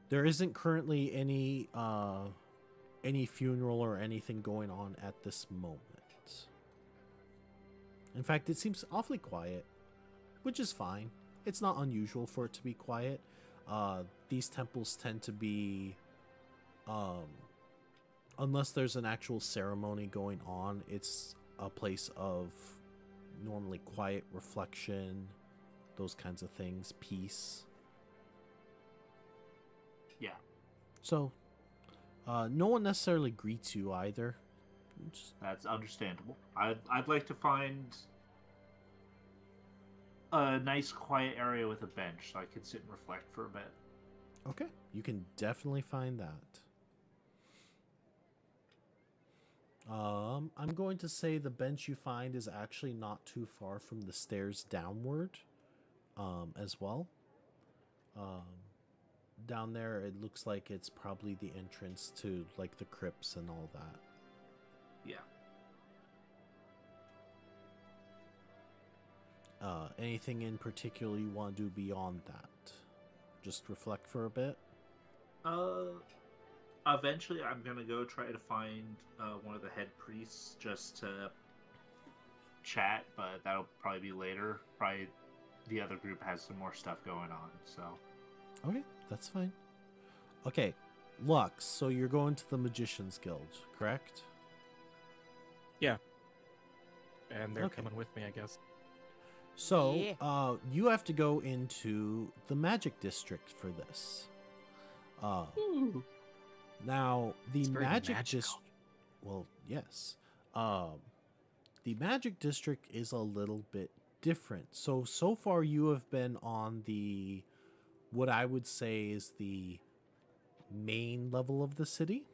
There isn't currently any funeral or anything going on at this moment. In fact, it seems awfully quiet, which is fine. It's not unusual for it to be quiet. These temples tend to be, unless there's an actual ceremony going on, it's a place of normally quiet reflection, those kinds of things, peace. Yeah. So, no one necessarily greets you either. Just, That's understandable. I'd like to find a nice quiet area with a bench so I can sit and reflect for a bit. okay, you can definitely find that. I'm going to say the bench you find is actually not too far from the stairs downward, as well. Down there, it looks like it's probably the entrance to like the crypts and all that. Yeah. Anything in particular you want to do beyond that? Just reflect for a bit. Eventually I'm gonna go try to find one of the head priests just to chat, but that'll probably be later. Probably the other group has some more stuff going on, so. Okay, that's fine. Okay, Lux, so you're going to the Magician's Guild, correct? And they're Okay. coming with me, I guess. So, Yeah. you have to go into the Magic District for this. Now, the It's very Magic magical. District... Well, yes. The Magic District is a little bit different. So far you have been on the... what I would say is the main level of the city.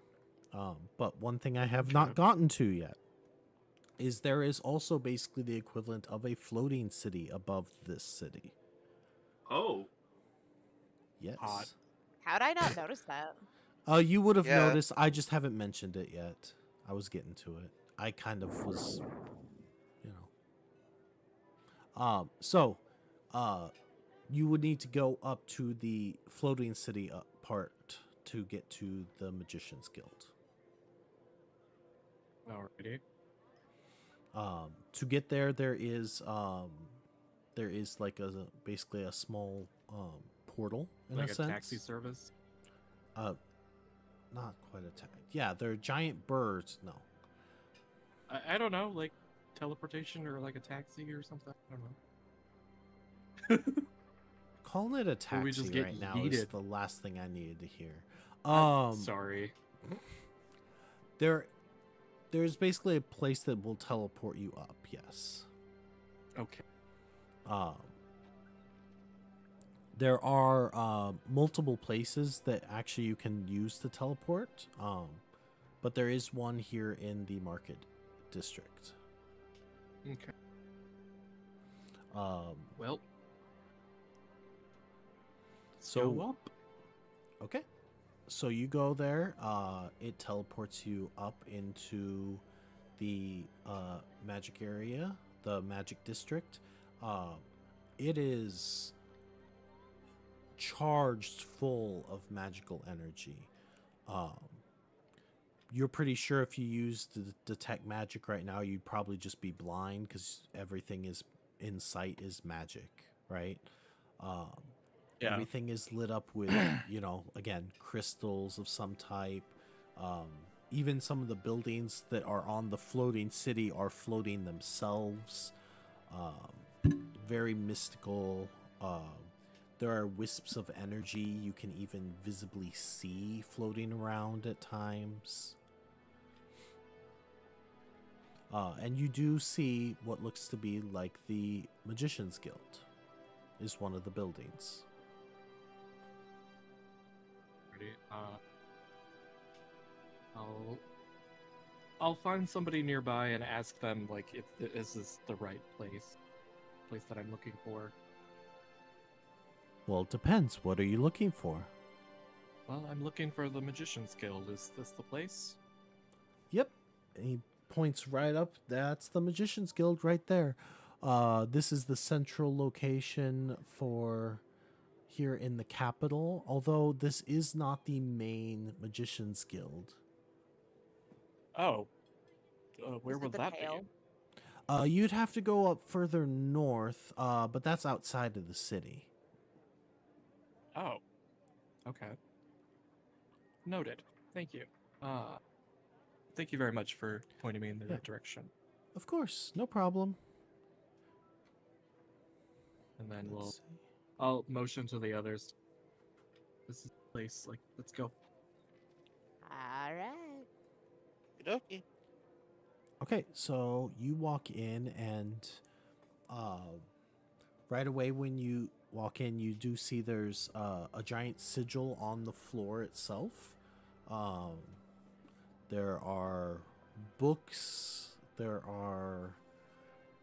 But one thing I have not Okay. gotten to yet is there is also basically the equivalent of a floating city above this city. Oh. Yes. Hot. How'd I not notice that? You would have Yeah. noticed. I just haven't mentioned it yet. I was getting to it. I kind of was, you know. You would need to go up to the floating city part to get to the Magician's Guild. Alrighty. To get there, there is like basically a small portal in Like a a sense. taxi service. Not quite a taxi. Yeah, they're giant birds. No. I don't know, like teleportation or like a taxi or something. I don't know. Calling it a Or taxi we just get right now is yeeted. the last thing I needed to hear. Sorry. There's basically a place that will teleport you up. Yes. Okay. There are multiple places that actually you can use to teleport. But there is one here in the market district. Okay. Well. Let's So- go up. Okay. So you go there. It teleports you up into the magic area, the magic district. It is charged full of magical energy. You're pretty sure if you use the detect magic right now, you'd probably just be blind because everything is in sight is magic, right? Yeah. Everything is lit up with, again, crystals of some type. even some of the buildings that are on the floating city are floating themselves. Very mystical. There are wisps of energy you can even visibly see floating around at times. And you do see what looks to be like the Magician's Guild is one of the buildings. Ready? I'll find somebody nearby and ask them like if this is the right place that I'm looking for. Well, it depends. What are you looking for? Well, I'm looking for the Magician's Guild. Is this the place? Yep. And he points right up. That's the Magician's Guild right there. This is the central location for here in the capital, although this is not the main Magician's Guild. Oh. Where Is it would the that tail? be? You'd have to go up further north, but that's outside of the city. Oh. Okay. Noted. Thank you. Thank you very much for pointing me in the Yeah. right direction. Of course, no problem. And then Let's see. I'll motion to the others. This is the place. Like, let's go. All right. Okay. Okay, so you walk in, and right away when you walk in, you do see there's a giant sigil on the floor itself. There are books. There are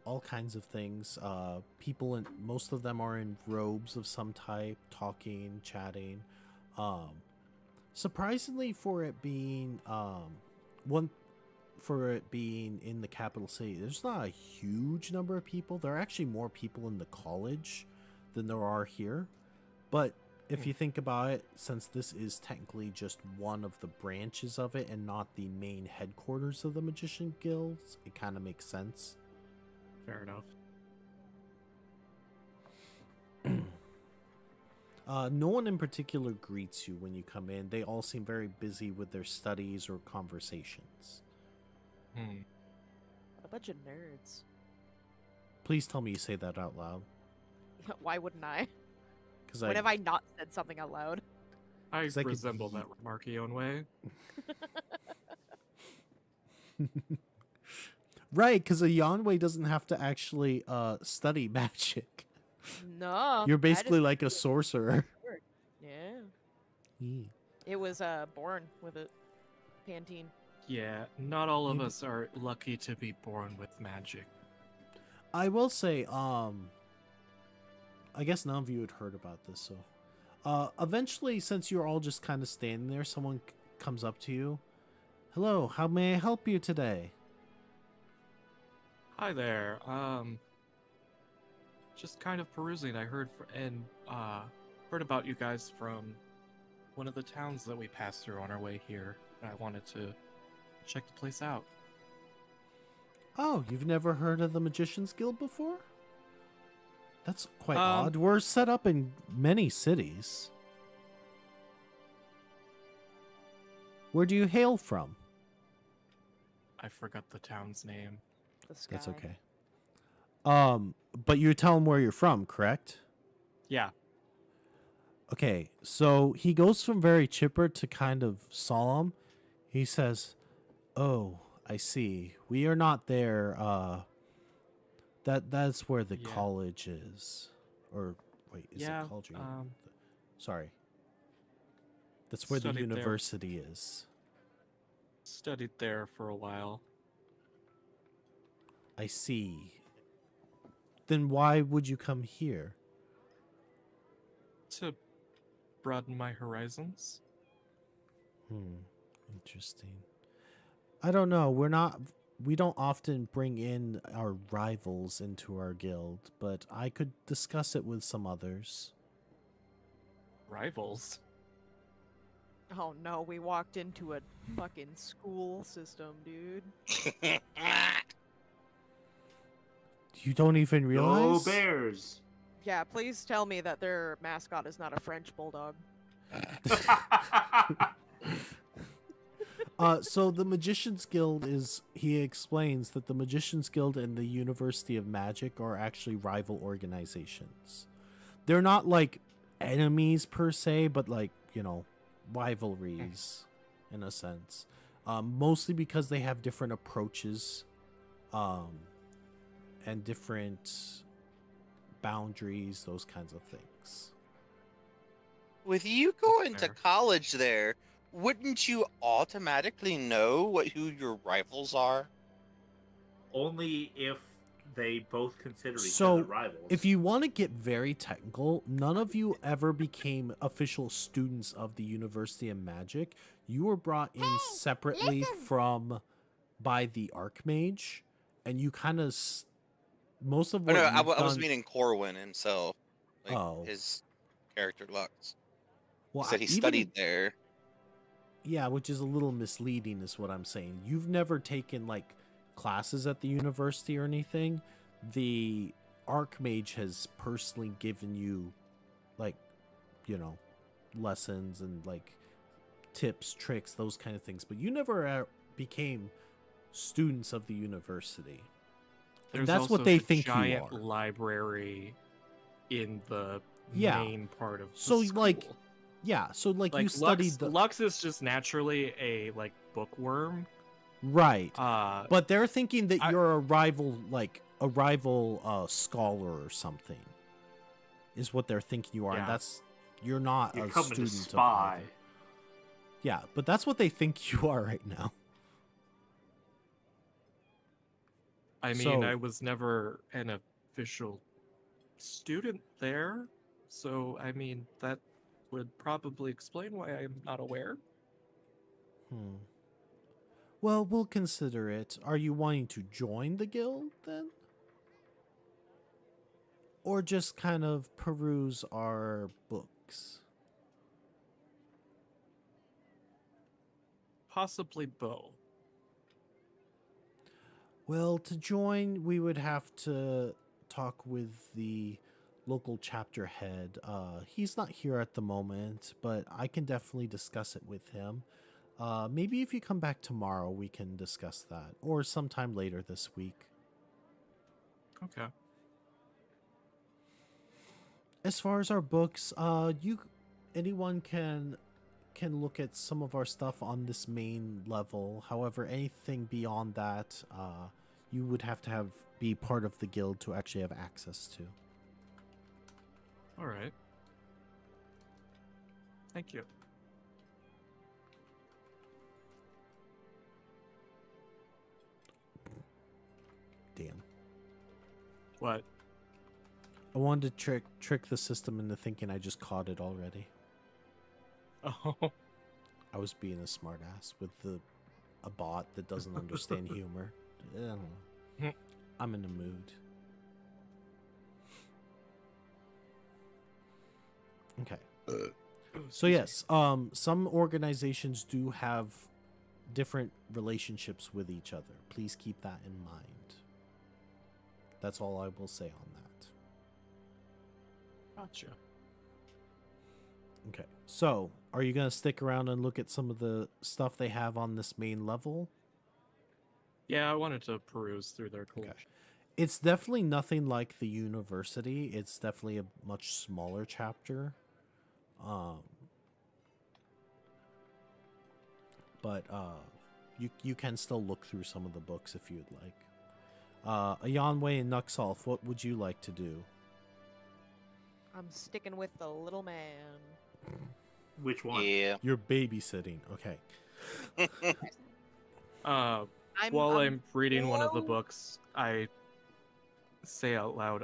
all kinds of things. People, in most of them are in robes of some type, talking, chatting. Surprisingly, for it being in the capital city, there's not a huge number of people. There are actually more people in the college than there are here. But if you think about it, since this is technically just one of the branches of it and not the main headquarters of the Magician Guilds, it kind of makes sense. Fair enough. No one in particular greets you when you come in. They all seem very busy with their studies or conversations. What a bunch of nerds. Please tell me you say that out loud. Why wouldn't I? Because When have I not said something out loud? I 'Cause I could resemble ye- that remark your own way. Right, because a Yanwei doesn't have to actually study magic. No. You're I basically just- like a sorcerer. Yeah. Yeah. It was born with a Pantene. Yeah, not all of You- us are lucky to be born with magic. I will say, I guess none of you had heard about this, so eventually, since you're all just kind of standing there, someone comes up to you. Hello, how may I help you today? Hi there. Just kind of perusing. I heard heard about you guys from one of the towns that we passed through on our way here. And I wanted to check the place out. Oh, you've never heard of the Magician's Guild before? That's quite Um, odd. We're set up in many cities. Where do you hail from? I forgot the town's name. The sky. That's okay. But you tell him where you're from, correct? Yeah. Okay, so he goes from very chipper to kind of solemn. He says, "Oh, I see. We are not there. That's where the Yeah. college is. Or wait, is Yeah, it college? Or um, sorry. That's where the studied there. university is. Studied there for a while. I see. Then why would you come here? To broaden my horizons. Interesting. I don't know. We don't often bring in our rivals into our guild, but I could discuss it with some others. Rivals? Oh no, we walked into a fucking school system, dude. You don't even Go realize? Bears! Yeah, please tell me that their mascot is not a French bulldog. So the Magician's Guild is, he explains that the Magician's Guild and the University of Magic are actually rival organizations. They're not like enemies per se, but like, rivalries in a sense. Mostly because they have different approaches and different boundaries, those kinds of things. With you going to fair. college there, wouldn't you automatically know who your rivals are? Only if they both consider each So, other rivals. if you want to get very technical, none of you ever became official students of the University of Magic. You were brought in separately by the Archmage, and you kind of most of Oh, what no, you've I was done- meaning Corwin himself. Like Oh. his character Lux. well, He said he even- studied there. Yeah, which is a little misleading, is what I'm saying. You've never taken like classes at the university or anything. The Archmage has personally given you like, lessons and like tips, tricks, those kind of things. But you never became students of the university. And There's that's also what they the think you giant are. library in the Yeah. main part of the So, like, school. Yeah, so like you Like studied Lux, the Lux is just naturally a like bookworm. right. Uh, But they're thinking that I- you're a rival scholar or something, is what they're thinking you are. Yeah. And you're not You're a coming to student spy. of either. Yeah, but that's what they think you are right now. I mean, So- I was never an official student there, so I mean that would probably explain why I'm not aware. Well, we'll consider it. Are you wanting to join the guild then? Or just kind of peruse our books? Possibly both. Well, to join, we would have to talk with the local chapter head. He's not here at the moment, but I can definitely discuss it with him. Maybe if you come back tomorrow, we can discuss that, or sometime later this week. Okay. As far as our books, anyone can look at some of our stuff on this main level. However, anything beyond that, you would have to be part of the guild to actually have access to. All right. Thank you. Damn. What? I wanted to trick the system into thinking I just caught it already. Oh. I was being a smartass with a bot that doesn't understand humor. I don't know. I'm in the mood. Okay. So yes, some organizations do have different relationships with each other. Please keep that in mind. That's all I will say on that. Gotcha. Okay. So, are you going to stick around and look at some of the stuff they have on this main level? Yeah, I wanted to peruse through their collection. It's definitely nothing like the university. It's definitely a much smaller chapter. But you can still look through some of the books if you'd like. Ayanwei and Nuxolf, what would you like to do? I'm sticking with the little man. Which one? Yeah. You're babysitting. Okay. While I'm reading one of the slow. books, I say out loud,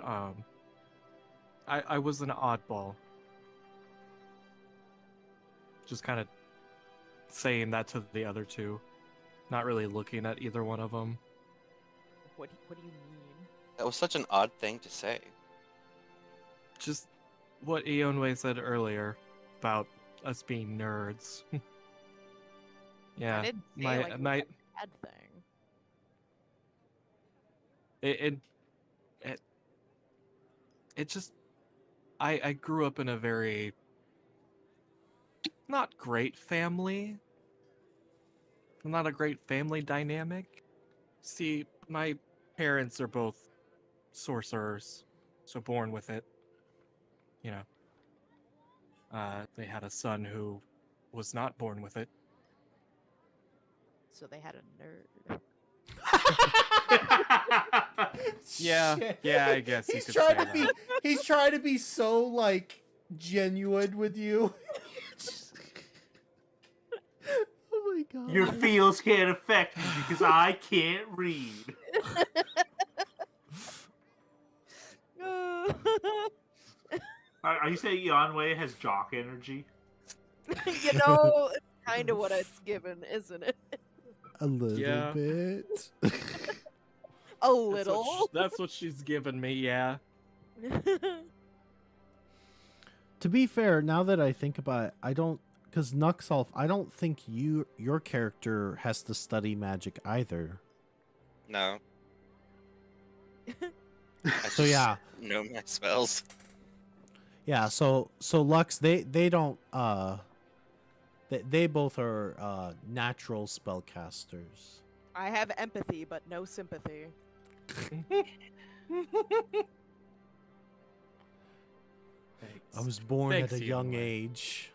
I was an oddball. Just kind of saying that to the other two, not really looking at either one of them. What do you mean? That was such an odd thing to say. Just what Ionwei said earlier about us being nerds. Yeah, I didn't say my like it was my a bad thing. it just I grew up in a very not great family, not a great family dynamic. See, my parents are both sorcerers, so born with it. You know, they had a son who was not born with it. So they had a nerd. Yeah, Shit. yeah, I guess you he's could trying say to be. that. He's trying to be so like genuine with you. Oh my god. Your feels can't affect me because I can't read. Are you saying Yanwei has jock energy? You know, it's kind of what it's given, isn't it? A little Yeah. bit. A little. That's what she's given me. Yeah. To be fair, now that I think about it, I don't, because Nuxolf, I don't think your character has to study magic either. No. I So just yeah, know my spells. yeah. So Lux, they don't they both are natural spellcasters. I have empathy, but no sympathy. I was born Thanks, at a young Yanwei. age.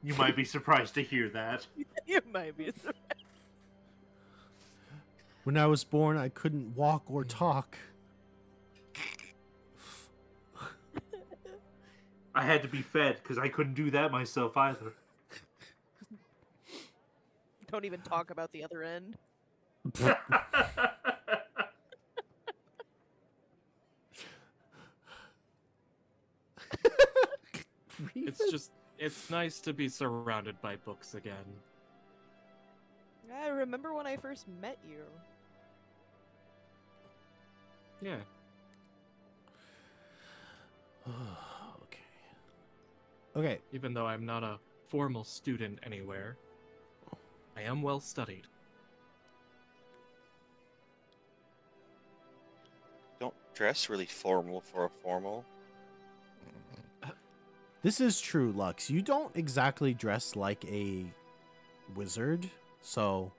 You might be surprised to hear that. You might be. When I was born, I couldn't walk or talk. I had to be fed because I couldn't do that myself either. Don't even talk about the other end. It's nice to be surrounded by books again. I remember when I first met you. Yeah. Okay. Okay. Even though I'm not a formal student anywhere, I am well studied. Don't dress really formal for a formal. This is true, Lux. You don't exactly dress like a wizard, so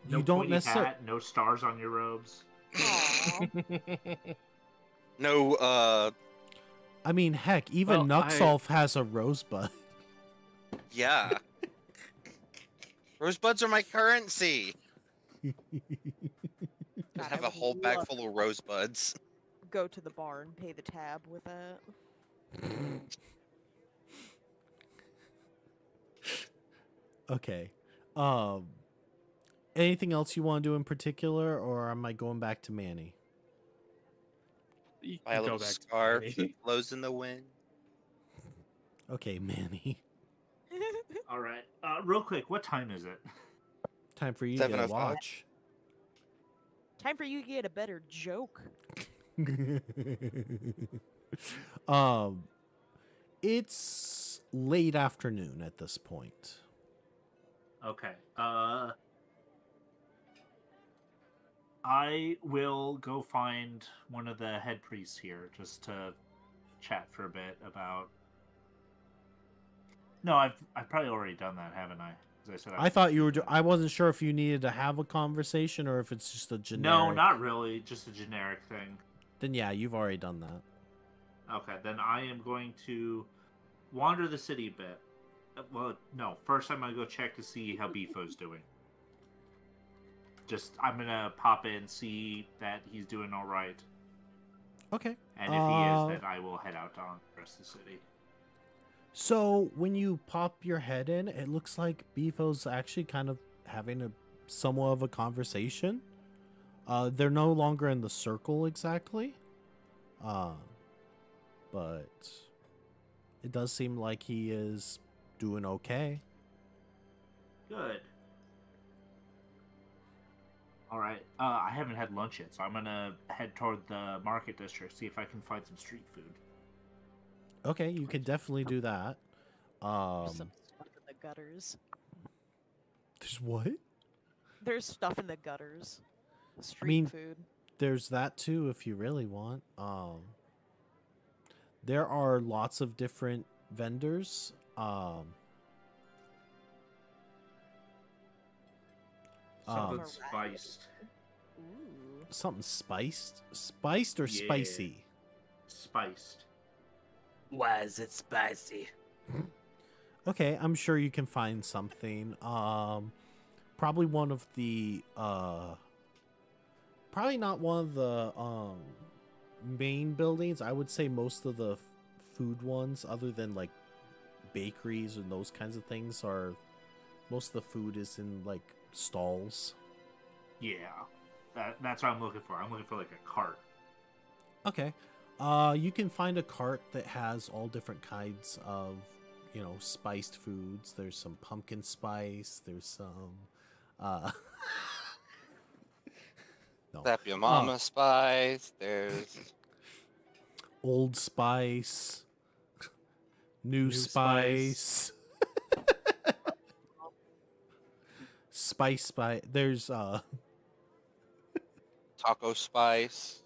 No you don't pointy necessarily. hat, no stars on your robes. Aw. No, I mean, heck, even Well, Nuxolf has a rosebud. yeah. Rosebuds are my currency. God, I I have a would whole bag love full of rosebuds. to go to the bar and pay the tab with that. Okay. Anything else you want to do in particular, or am I going back to Manny? You Buy a can little go back to scarf me. that blows in the wind. Okay, Manny. All right. Real quick, what time is it? Time for you to get a 7:05. watch. Time for you to get a better joke. It's late afternoon at this point. Okay. I will go find one of the head priests here just to chat for a bit about. No, I've probably already done that, haven't I? As I said, I thought you were. I wasn't sure if you needed to have a conversation or if it's just a generic. No, not really. Just a generic thing. Then yeah, you've already done that. Okay, then I am going to wander the city a bit. Well, no. First, I'm gonna go check to see how Beefo's doing. I'm gonna pop in, see that he's doing all right, Okay. and if he is, then I will head out on the rest of the city. So when you pop your head in, it looks like Beefo's actually kind of having a somewhat of a conversation. They're no longer in the circle exactly, but it does seem like he is doing okay. Good. All right. I haven't had lunch yet, so I'm gonna head toward the market district, see if I can find some street food. Okay, you can definitely do that. There's some stuff in the gutters. There's what? There's stuff in the gutters. Street mean, food. There's that too if you really want. There are lots of different vendors. Something Um, spiced. Ooh. something spiced or Yeah. spicy. Spiced. Why is it spicy? Okay, I'm sure you can find something. Probably one of the probably not one of the main buildings. I would say most of the food ones, other than like bakeries and those kinds of things, are most of the food is in like stalls. Yeah. That's what I'm looking for. I'm looking for like a cart. Okay. You can find a cart that has all different kinds of, spiced foods. There's some pumpkin spice. There's some, no, Slap your mama spice. There's Old Spice, New Spice, Spice. There's taco spice.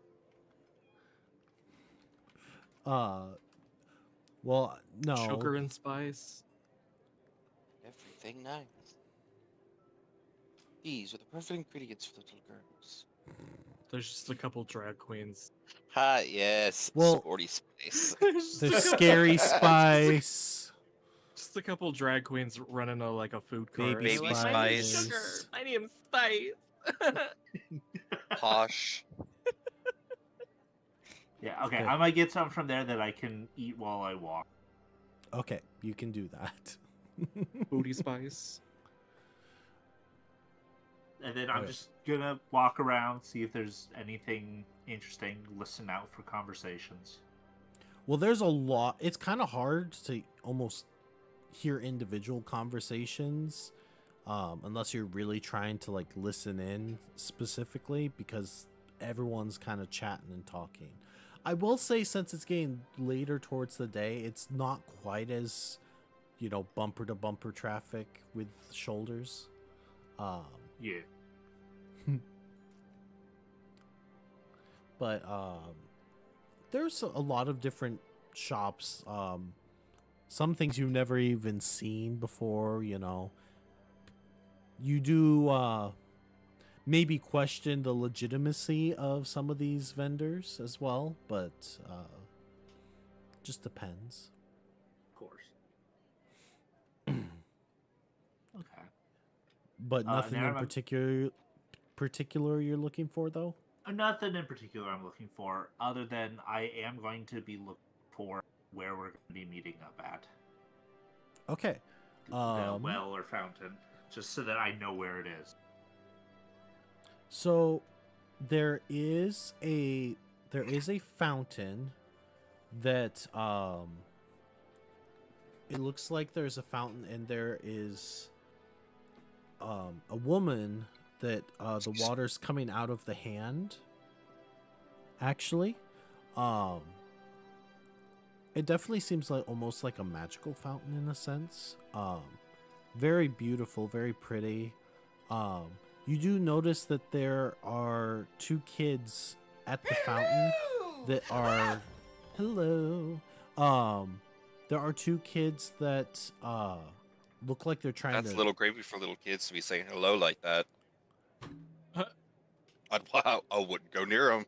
well, no, Sugar and spice. Everything nice. These are the perfect ingredients for little girls. There's just a couple drag queens. Ha, yes. Well- Sporty spice. there's Scary Spice. Just a couple drag queens running a food cart. Baby Baby Like, my name's Spice. Sugar. My name's Spice. Posh. Yeah, okay. Okay. I might get some from there that I can eat while I walk. Okay, you can do that. Booty spice. And then I'm Okay. just gonna walk around, see if there's anything interesting, listen out for conversations. Well, there's a lot. It's kind of hard to almost hear individual conversations, unless you're really trying to like listen in specifically, because everyone's kind of chatting and talking. I will say, since it's getting later towards the day, it's not quite as, bumper to bumper traffic with shoulders. Yeah. But there's a lot of different shops. Some things you've never even seen before. You do maybe question the legitimacy of some of these vendors as well, but just depends. Of course. Okay. But nothing now in I'm- particular you're looking for, though. Nothing in particular I'm looking for, other than I am going to be looking for where we're going to be meeting up at. Okay. The well or fountain, just so that I know where it is. So there is a fountain that it looks like there's a fountain, and there is a woman that the water's coming out of the hand. Actually, it definitely seems like almost like a magical fountain in a sense. Very beautiful, very pretty. You do notice that there are two kids at the fountain that are hello. There are two kids that look like they're trying That's to a little gravy for little kids to be saying hello like that. Huh. I wouldn't go near them.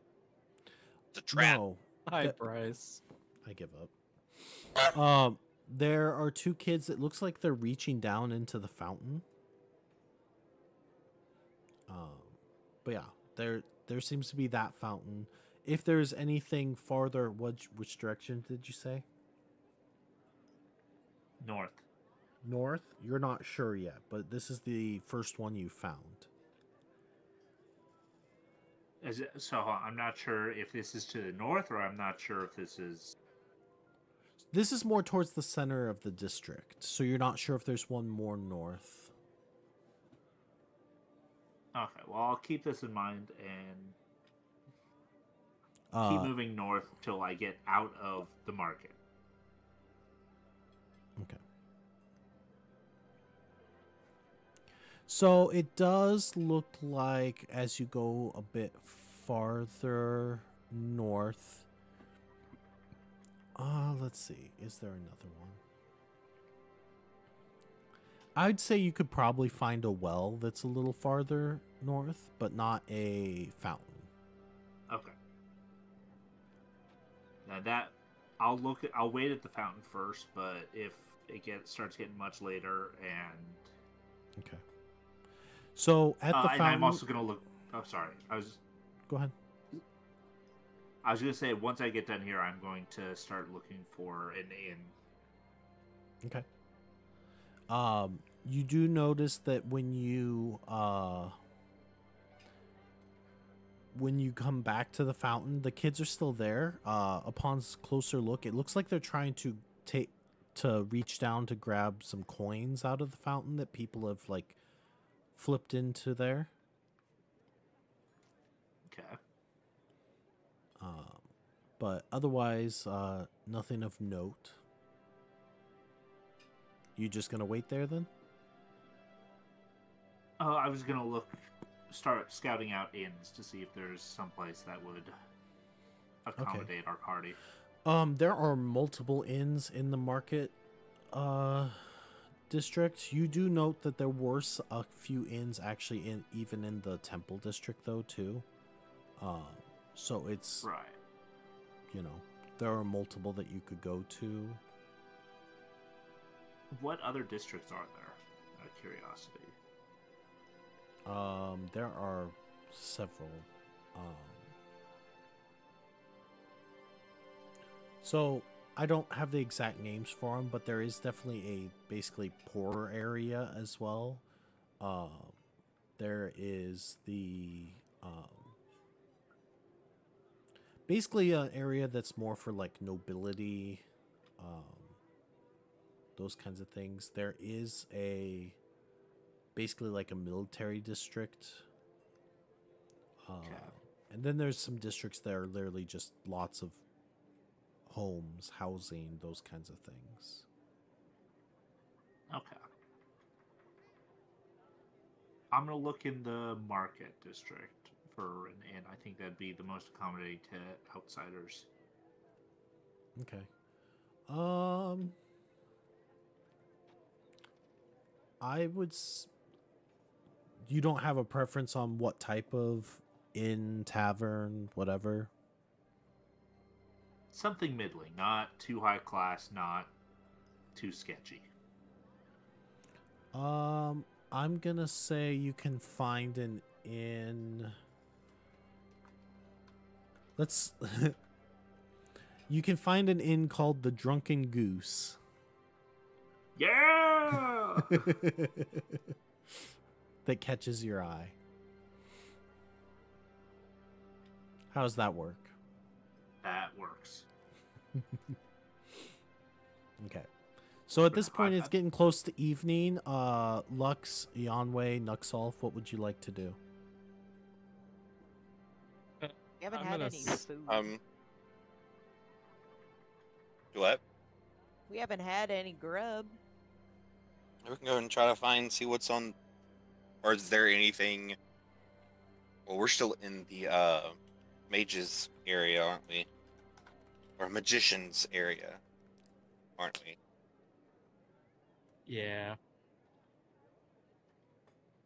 It's a trap. No, Hi, That- Bryce. I give up. There are two kids that looks like they're reaching down into the fountain. But yeah, there seems to be that fountain. If there's anything farther, which direction did you say? North. North? You're not sure yet, but this is the first one you found. I'm not sure if this is to the north, or I'm not sure if this is... This is more towards the center of the district, so you're not sure if there's one more north. Okay, well, I'll keep this in mind and keep moving north till I get out of the market. Okay. So it does look like as you go a bit farther north. Let's see. Is there another one? I'd say you could probably find a well that's a little farther north, but not a fountain. Okay. Now that I'll wait at the fountain first, but if it starts getting much later, and Okay. So at the and fountain, I'm also gonna look. Oh, sorry. go ahead. I was gonna say once I get done here, I'm going to start looking for an inn. Okay. You do notice that when you come back to the fountain, the kids are still there. Upon closer look, it looks like they're trying to reach down to grab some coins out of the fountain that people have like flipped into there. Okay. But otherwise, nothing of note. You just gonna wait there then? I was gonna start scouting out inns to see if there's someplace that would accommodate our party. There are multiple inns in the market district. You do note that there were a few inns actually even in the temple district though too. So it's Right. you know, there are multiple that you could go to. What other districts are there? Out of curiosity. There are several. So I don't have the exact names for them, but there is definitely a basically poorer area as well. There is the basically an area that's more for like nobility, those kinds of things. There is basically like a military district. Okay. And then there's some districts that are literally just lots of homes, housing, those kinds of things. Okay. I'm gonna look in the market district for an inn. I think that'd be the most accommodating to outsiders. Okay. I would. You don't have a preference on what type of inn, tavern, whatever? Something middling, not too high class, not too sketchy. I'm gonna say you can find an inn. You can find an inn called the Drunken Goose. Yeah! That catches your eye. How does that work? That works. Okay. So at this point, it's getting close to evening. Lux, Yanwei, Nuxolf, what would you like to do? We haven't I'm had gonna any s- food. What? We haven't had any grub. We can go and try to see what's on, or is there anything? Well, we're still in the mages area, aren't we? Or magicians area, aren't we? Yeah.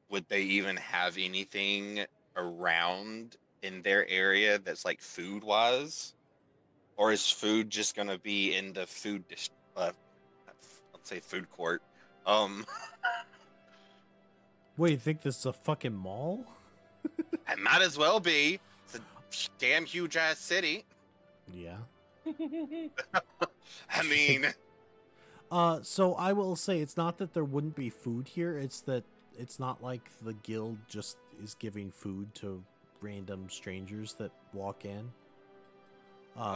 Would they even have anything around in their area that's like food wise, or is food just gonna be in the let's say food court? Wait, you think this is a fucking mall? It might as well be. It's a damn huge ass city. Yeah. I mean, So I will say it's not that there wouldn't be food here, it's that it's not like the guild just is giving food to random strangers that walk in.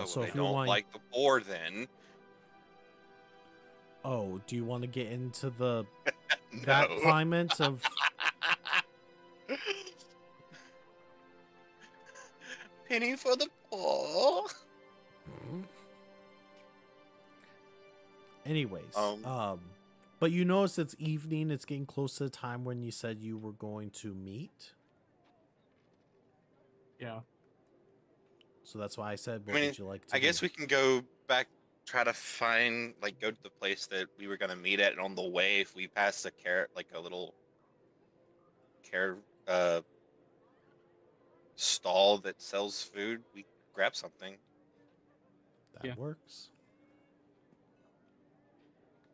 So they if you don't want, like the poor, then. oh, do you want to get into that No. climate of? Penny for the poor. Anyways, but you notice it's evening. It's getting close to the time when you said you were going to meet. Yeah. So that's why I said, I what mean, would you like to I guess do? we can go back try to find, like, go to the place that we were gonna meet at, and on the way, if we pass a carrot, like a little carrot stall that sells food, we grab something. That Yeah. works.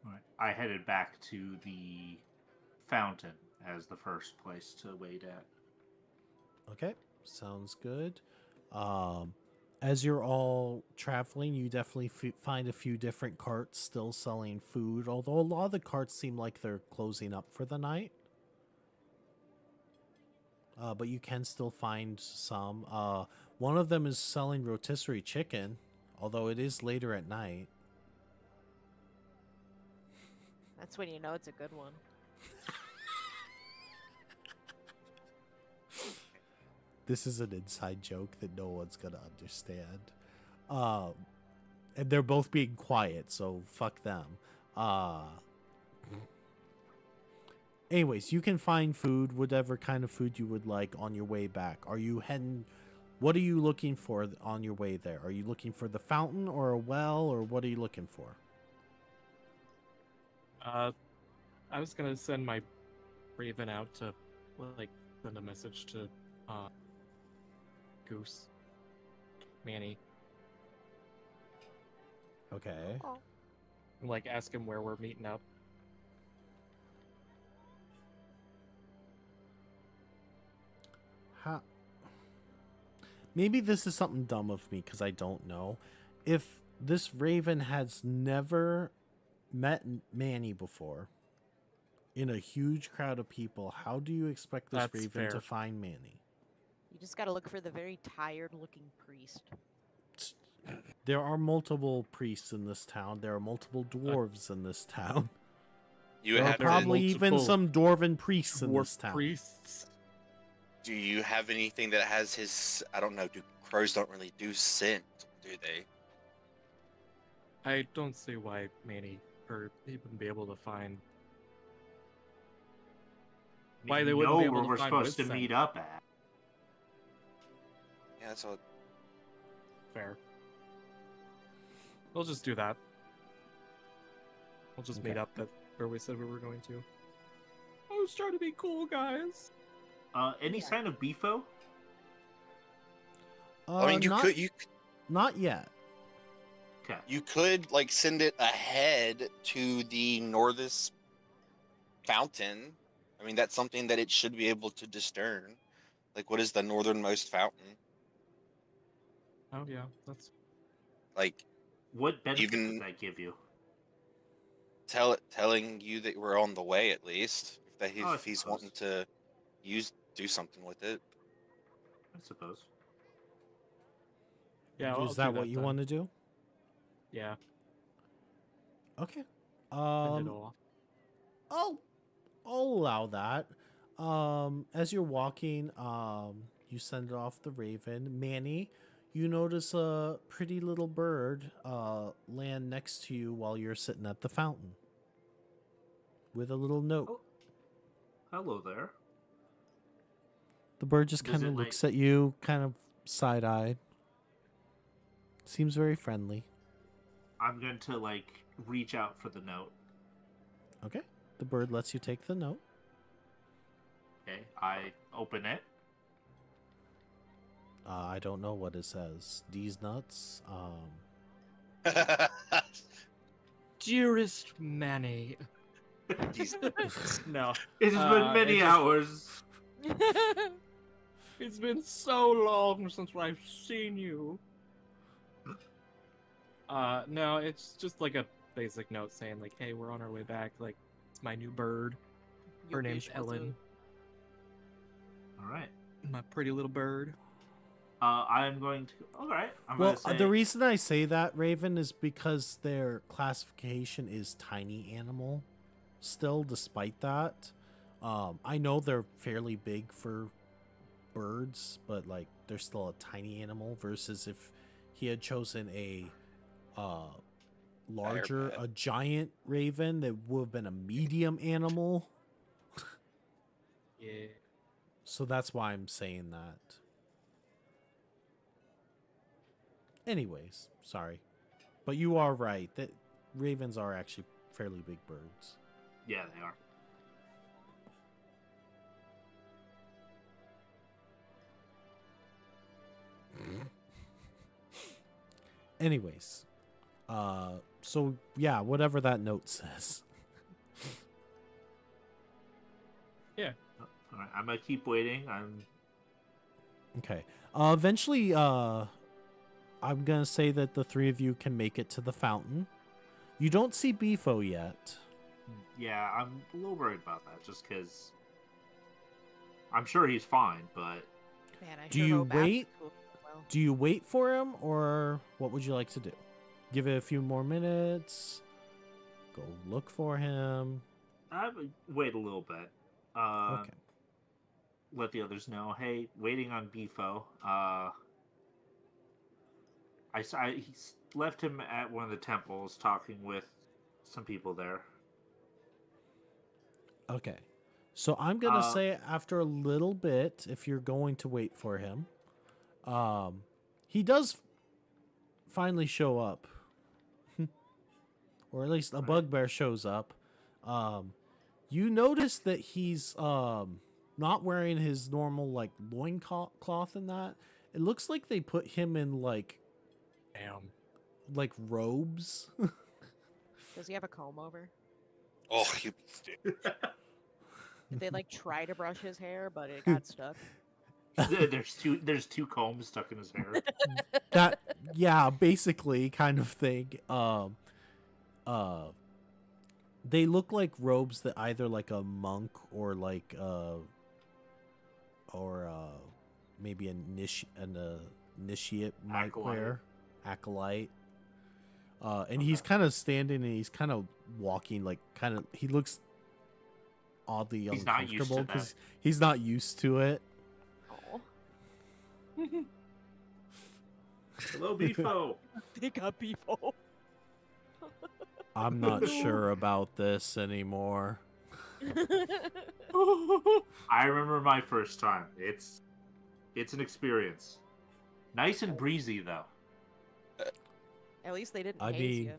All right. I headed back to the fountain as the first place to wait at. Okay, sounds good. As you're all traveling, you definitely find a few different carts still selling food, although a lot of the carts seem like they're closing up for the night. But you can still find some. One of them is selling rotisserie chicken, although it is later at night. That's when you know it's a good one. This is an inside joke that no one's gonna understand. And they're both being quiet, so fuck them. Anyways, you can find food, whatever kind of food you would like on your way back. Are you heading... What are you looking for on your way there? Are you looking for the fountain or a well, or what are you looking for? I was gonna send my Raven out to, like, send a message to, Goose. Manny. Okay. And, like, ask him where we're meeting up. How... Maybe this is something dumb of me because I don't know. If this Raven has never met Manny before in a huge crowd of people, how do you expect this That's Raven to fair. find Manny? You just gotta look for the very tired-looking priest. There are multiple priests in this town. There are multiple dwarves in this town. You There are have probably even multiple some dwarven priests in Dwarf this town. priests. Do you have anything that has his? I don't know. Do crows don't really do scent, do they? I don't see why Manny or he wouldn't be able to find. Why they You wouldn't know be able where to we're find supposed to Winston. meet up at. Yeah, that's what. Fair. We'll just do that. We'll just meet Okay. up at where we said we were going to. I was trying to be cool, guys. Any sign of Beefo? I mean, not, not yet. Okay. you could like send it ahead to the northest fountain. I mean, that's something that it should be able to discern. Like, what is the northernmost fountain? Oh yeah, that's Like, What benefit Even- does that give you? telling you that we're on the way at least. Oh, I If he's suppose. wanting to do something with it. I suppose. yeah. I'll Is do that what you then. want to do? Yeah. Okay. Send it off. I'll allow that. As you're walking, you send off the Raven. Manny, you notice a pretty little bird land next to you while you're sitting at the fountain with a little note. Oh. Hello there. The bird just Does kind it, of like- looks at you, kind of side-eyed. Seems very friendly. I'm going to like reach out for the note. Okay. The bird lets you take the note. Okay. I open it. I don't know what it says. These nuts. Dearest Manny. He's- No. It has been many it just- hours. It's been so long since I've seen you. No, it's just like a basic note saying like, "Hey, we're on our way back. Like, it's my new bird. Your Her name's wish was a- Ellen. All right. My pretty little bird." I'm going to. All right. I'm Well, going to say. the reason I say that, Raven, is because their classification is tiny animal still, despite that. I know they're fairly big for birds, but like they're still a tiny animal versus if he had chosen a larger, pet. a giant raven, that would have been a medium animal. Yeah. So that's why I'm saying that. Anyways, sorry. But you are right that ravens are actually fairly big birds. Yeah, they are. Anyways, so yeah, whatever that note says. All right, I'm gonna keep waiting. Okay. Eventually, I'm gonna say that the three of you can make it to the fountain. You don't see Beefo yet. Yeah, I'm a little worried about that, just because I'm sure he's fine, but Man, I Do sure you hope after wait? school goes well. Do you wait for him, or what would you like to do? Give it a few more minutes. Go look for him. I would wait a little bit. Okay. Let the others know. Hey, waiting on Beefo. He left him at one of the temples talking with some people there. Okay. So I'm gonna Uh, say after a little bit, if you're going to wait for him, he does finally show up, or at least a Right. bugbear shows up. You notice that he's not wearing his normal like loincloth and that. It looks like they put him in like robes. Does he have a comb over? Oh, you. Did they like try to brush his hair, but it got stuck? there's two combs stuck in his hair. That yeah, basically kind of thing. They look like robes that either like a monk or like maybe an initiate might Acolyte. wear, acolyte. And he's kind of standing and he's kind of walking like kind of he looks oddly He's not used to uncomfortable that. because he's not used to it. Oh, Hello, Beefo. they got people. I'm not sure about this anymore. I remember my first time. It's an experience. Nice and breezy though. At least they didn't I haze mean, you.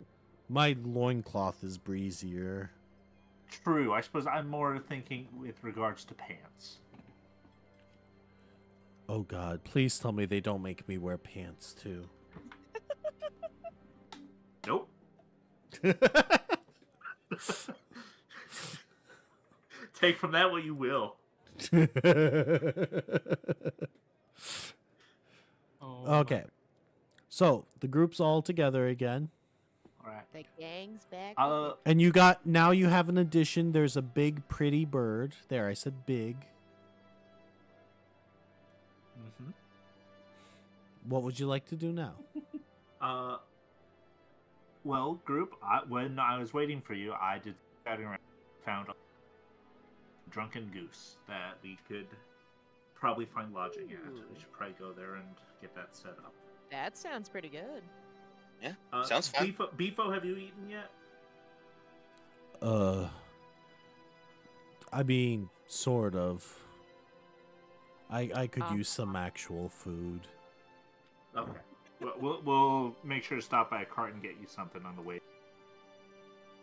my loincloth is breezier. True. I suppose I'm more thinking with regards to pants. Oh god, please tell me they don't make me wear pants too. Nope. Take from that what you will. Okay. So, the group's all together again. All right. The gang's back. And you have an addition. There's a big pretty bird. There, I said big. Mm-hmm. What would you like to do now? Well, group, when I was waiting for you, I did scouting around, found a drunken goose that we could probably find lodging at. We should probably go there and get that set up. That sounds pretty good. Yeah, sounds fun. Beefo, have you eaten yet? I mean, sort of. I could use some actual food. Okay. We'll make sure to stop by a cart and get you something on the way.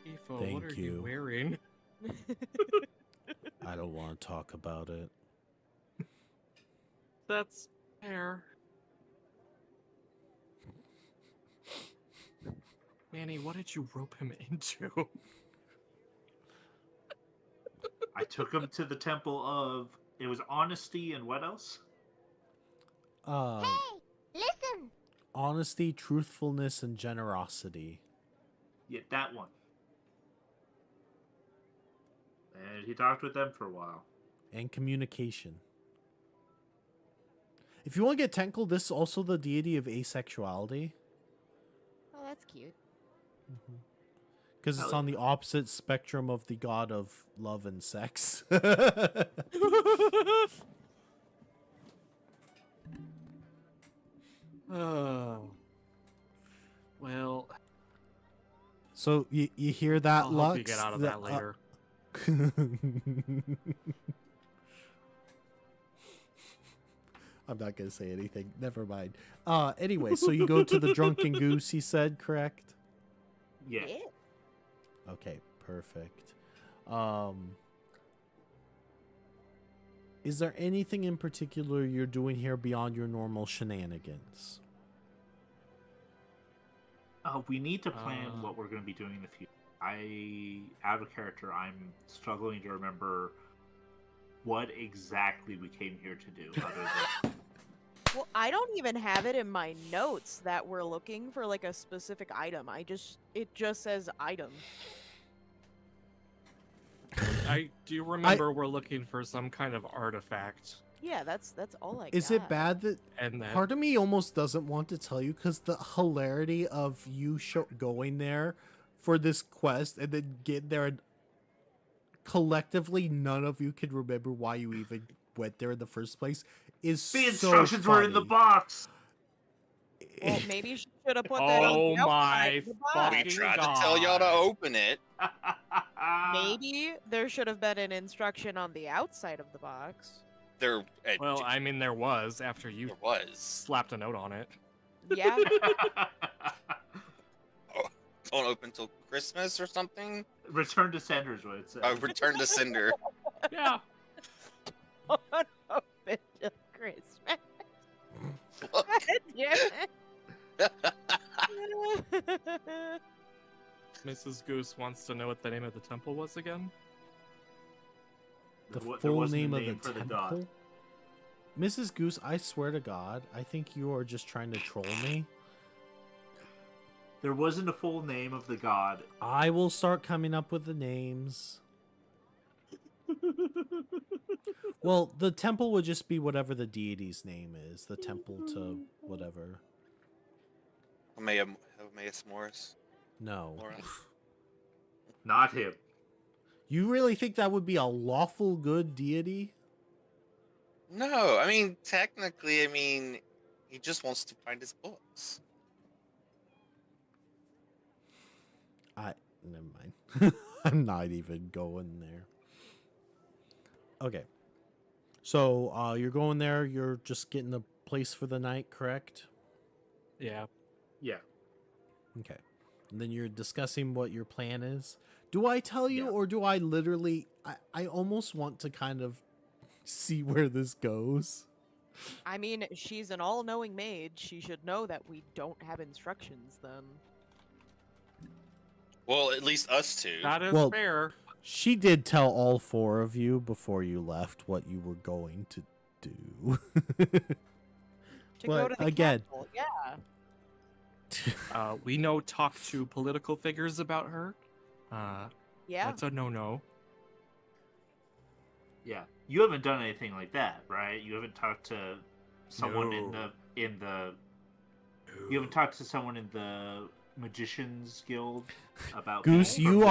Ifo, Thank what are you. you wearing? I don't want to talk about it. That's fair. Manny, what did you rope him into? I took him to the temple of... It was honesty and what else? Listen! Honesty, truthfulness, and generosity. Yeah, that one. And he talked with them for a while. And communication. If you want to get technical, this is also the deity of asexuality. Oh, that's cute. Because it's Hell on the opposite spectrum of the god of love and sex. Oh. Well, So you hear that, I'll Lux? help you get out of that later. I'm not gonna say anything. Never mind. Anyway, so you go to the Drunken Goose, he said, correct? Yeah. Okay, perfect. Is there anything in particular you're doing here beyond your normal shenanigans? We need to plan what we're going to be doing in the future. Out of character, I'm struggling to remember what exactly we came here to do. Other than... Well, I don't even have it in my notes that we're looking for like a specific item. It just says item. I do remember we're looking for some kind of artifact. Yeah, that's all I got. Is it bad that And that part of me almost doesn't want to tell you because the hilarity of you going there for this quest and then getting there and collectively none of you can remember why you even went there in the first place is The so instructions were in the funny. box. Well, maybe you should have put that on Oh the outside my of the We box. fucking tried to tell y'all to God. open it. Maybe there should have been an instruction on the outside of the box. There, Well, I mean, there was after you there was. slapped a note on it. Yeah. Don't open till Christmas or something. Return to senders, what it says. Oh, return to sender. Yeah. Open till Christmas. Look, Mrs. Goose wants to know what the name of the temple was again. The There full wasn't a name of name the for the god. temple? Mrs. Goose, I swear to God, I think you are just trying to troll me. There wasn't a full name of the god. I will start coming up with the names. Well, the temple would just be whatever the deity's name is. The temple to whatever. Homeus Morris. No. Laura. Not him. You really think that would be a lawful good deity? No, I mean technically, he just wants to find his books. Never mind. I'm not even going there. Okay. So, you're going there, you're just getting a place for the night, correct? Yeah. Yeah. Okay. And then you're discussing what your plan is. Do I tell you, Yeah. or do I literally... I almost want to kind of see where this goes. I mean, she's an all-knowing maid. She should know that we don't have instructions then. Well, at least us two. That is Well- fair. She did tell all four of you before you left what you were going to do. To go But to the again- capital, yeah. We know talk to political figures about her. Yeah. That's a no-no. Yeah. You haven't done anything like that, right? You haven't talked to someone No. in the you haven't talked to someone in the Magicians Guild about Goose, people from you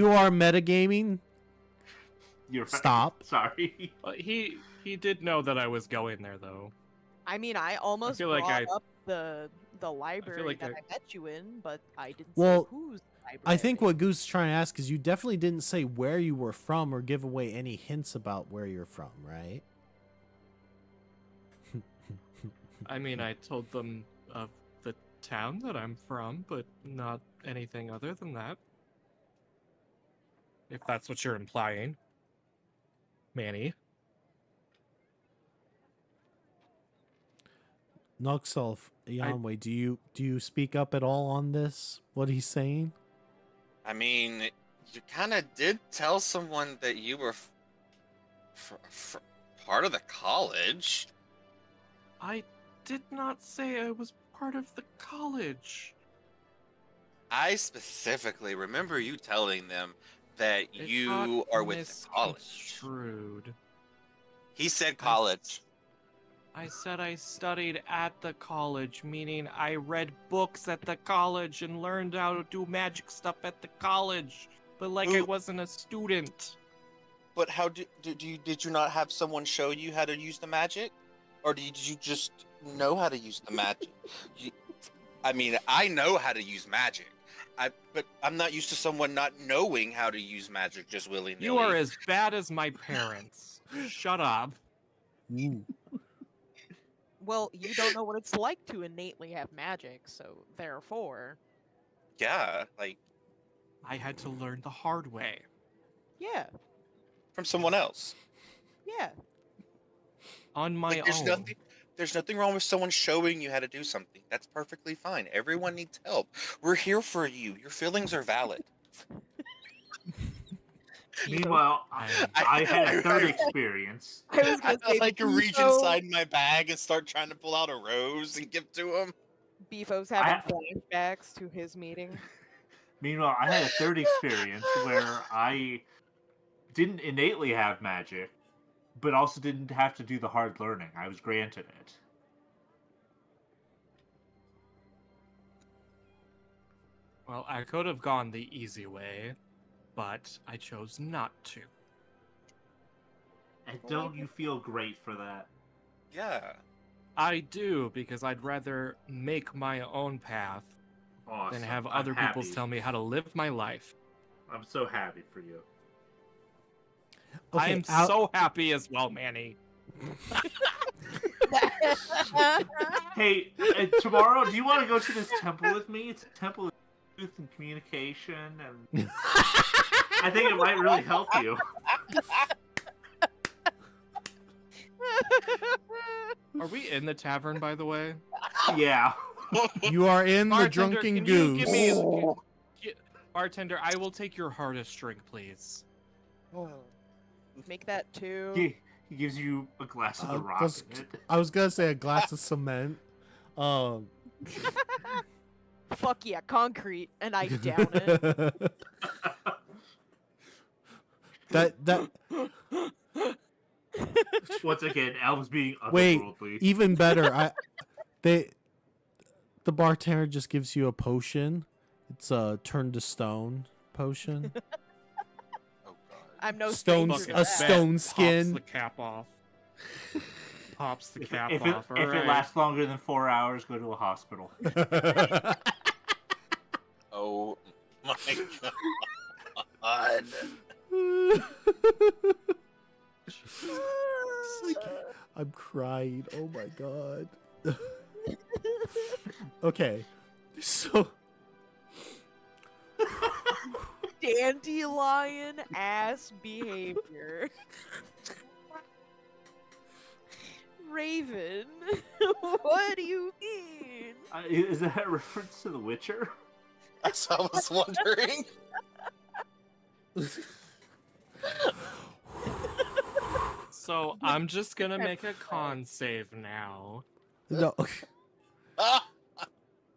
the are town? metagaming. You're right. Stop. Sorry. He did know that I was going there though. I mean, I almost feel like brought up the library like that I- I met you in, but I didn't Well, say whose library. I think what Goose is trying to ask is you definitely didn't say where you were from or give away any hints about where you're from, right? I mean, I told them of the town that I'm from, but not anything other than that. If that's what you're implying. Manny. Noxelf, Yanwei, do you speak up at all on this? What he's saying? I mean, you kind of did tell someone that you were part of the college. I did not say I was part of the college. I specifically remember you telling them that It you got are with the college. misconstrued. He said college. I said I studied at the college, meaning I read books at the college and learned how to do magic stuff at the college, but like I Ooh. wasn't a student. But how did you not have someone show you how to use the magic, or did you just know how to use the magic? I mean, I know how to use magic. But I'm not used to someone not knowing how to use magic just willy nilly. You are as bad as my parents. Shut up. Ooh. Well, you don't know what it's like to innately have magic, so therefore, Yeah, like I had to learn the hard way. yeah, from someone else. yeah. On my Like, own. there's nothing wrong with someone showing you how to do something. That's perfectly fine. Everyone needs help. We're here for you. Your feelings are valid. Meanwhile, I had a third experience. I was I gonna say, like reach Beefo- inside my bag and start trying to pull out a rose and give to him. Beefo's having flashbacks to his meeting. Meanwhile, I had a third experience where I didn't innately have magic, but also didn't have to do the hard learning. I was granted it. Well, I could have gone the easy way, but I chose not to. And don't you feel great for that? Yeah. I do, because I'd rather make my own path Awesome. than have I'm other people happy. tell me how to live my life. I'm so happy for you. I am Al- so happy as well, Manny. Hey, tomorrow, do you want to go to this temple with me? It's a temple of truth and communication, and I think it might really help you. Are we in the tavern, by the way? Yeah. You are in the Bartender, drunken can you give me- goose. Bartender, I will take your hardest drink, please. Make that two. He gives you a glass of the rock that's- in it. I was gonna say a glass of cement. Fuck yeah, concrete, and I down it. that Once again, Al's being Wait, otherworldly. even better. The bartender just gives you a potion. It's a turn to stone potion. Oh god. I'm no Stone- stranger to a that. stone Pops skin. the cap off. Pops the cap If off. it alright. lasts longer than 4 hours, go to a hospital. Oh my god. I'm crying. Oh my god. Okay. So Dandelion ass behavior. Raven, what do you mean? Is that a reference to The Witcher? That's what I was wondering. So I'm just gonna make a con save now. no.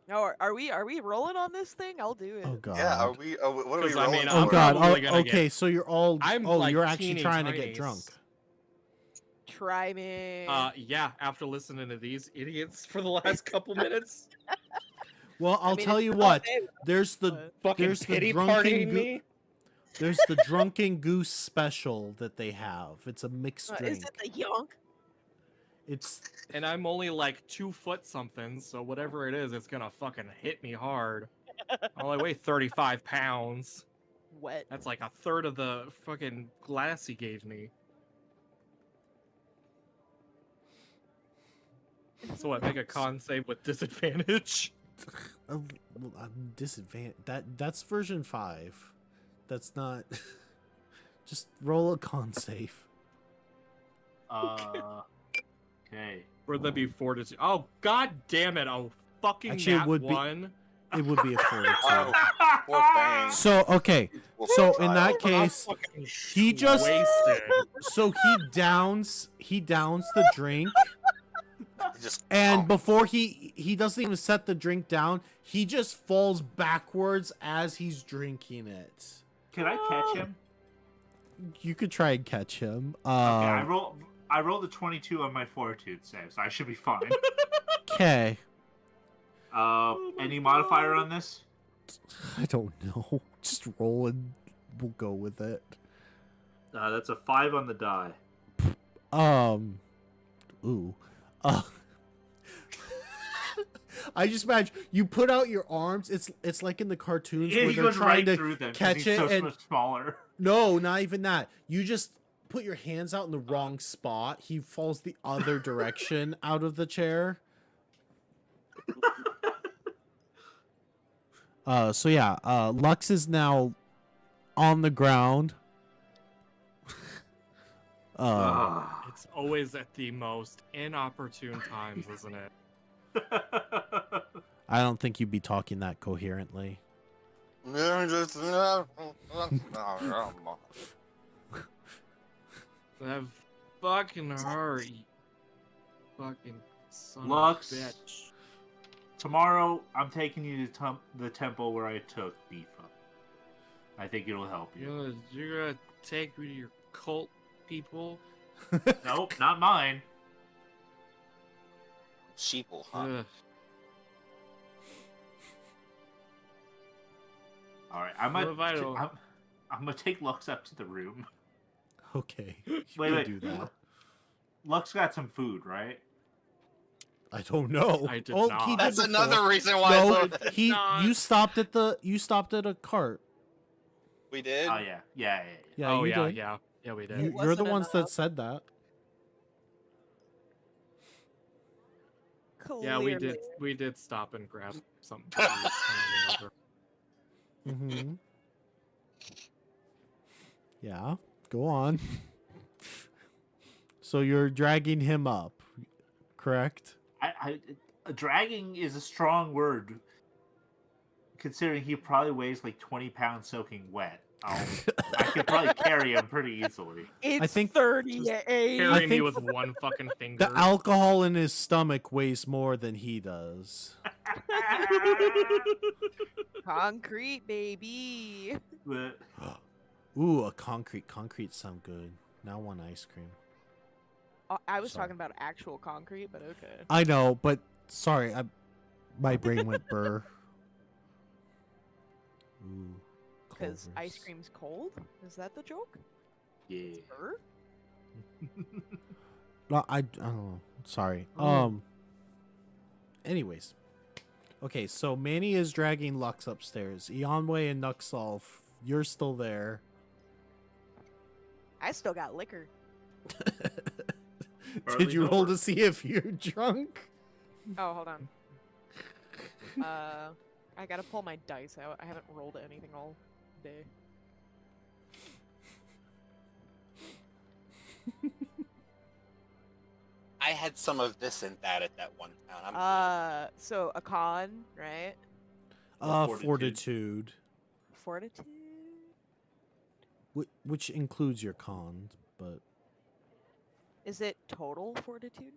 No, are we rolling on this thing? I'll do it. Oh god. Yeah, are we? Oh, what are we 'Cause I rolling mean, Oh I'm for? god. probably gonna get- Okay, so you're all. I'm, oh, like, you're actually teeny trying to tiny. get drunk. Try me. Yeah, after listening to these idiots for the last couple minutes, Well, I I'll mean, tell it's you all what. day, There's the but- fucking There's the pity drunken partying goo- me. there's the drunken goose special that they have. It's a mixed drink. Is it the yonk? It's And I'm only like 2 foot something, so whatever it is, it's gonna fucking hit me hard. I only weigh 35 pounds. Wet. That's like a third of the fucking glass he gave me. So what? Make a con save with disadvantage. disadvantage. That's version 5. That's not. Just roll a con save. Okay. Or that'd be fortitude. Oh god damn it! Oh fucking Actually, it nat would be- one. It would be a 42. Oh, poor thing. So okay. Poor So in child. that I'm case, fucking he just- wasted. so he downs the drink, Just and before he doesn't even set the drink down, he just falls backwards as he's drinking it. Can I catch him? You could try and catch him. Okay, I rolled a 22 on my fortitude save, so I should be fine. Okay. Any modifier on this? I don't know. Just roll and we'll go with it. That's a 5 on the die. Ooh. I just imagine you put out your arms. It's like in the cartoons Yeah, where he they're goes trying right to through them 'cause catch he's it so and much smaller. no, not even that. You just put your hands out in the wrong spot. He falls the other direction out of the chair. So yeah, Lux is now on the ground. Ah. It's always at the most inopportune times, isn't it? I don't think you'd be talking that coherently. That fucking hurry. Fucking son Lux. of a bitch. Tomorrow, I'm taking you to the temple where I took Bifa. I think it'll help you. You're gonna take me to your cult people? Nope, not mine. Sheeple, huh? Ugh. All right, I'm What if I don't- gonna take Lux up to the room. Okay, you Wait, can wait. do that. Lux got some food, right? I don't know. I did He not. did That's before. another reason why No, it's a- he. not. You stopped at a cart. we did. Oh yeah, yeah. Yeah, Oh you yeah, did. yeah, yeah. We did. You're the wasn't ones that enough. said that. Yeah, we did. Clearly. We did stop and grab something. to eat, I don't remember. Mm-hmm. Yeah, go on. So you're dragging him up, correct? Dragging is a strong word, considering he probably weighs like 20 pounds soaking wet. I could probably carry him pretty easily. It's think- 38. Carry me think- with one fucking finger. The alcohol in his stomach weighs more than he does. Concrete, baby. But Ooh, a concrete. Concrete sound good. Now I want ice cream. I was Sorry. talking about actual concrete, but okay. I know, but sorry, my brain went burr. Ooh, Because ice Culver's. cream's cold? Is that the joke? yeah. Er? No, I don't know. Sorry. Oh. Anyways. Okay, so Manny is dragging Lux upstairs. Eonway and Nuxolf, you're still there. I still got liquor. Did you roll over. to see if you're drunk? Oh, hold on. I gotta pull my dice out. I haven't rolled anything all day. I had some of this and that at that one town. I'm So a con, right? Fortitude. Fortitude. Which includes your cons, but Is it total fortitude?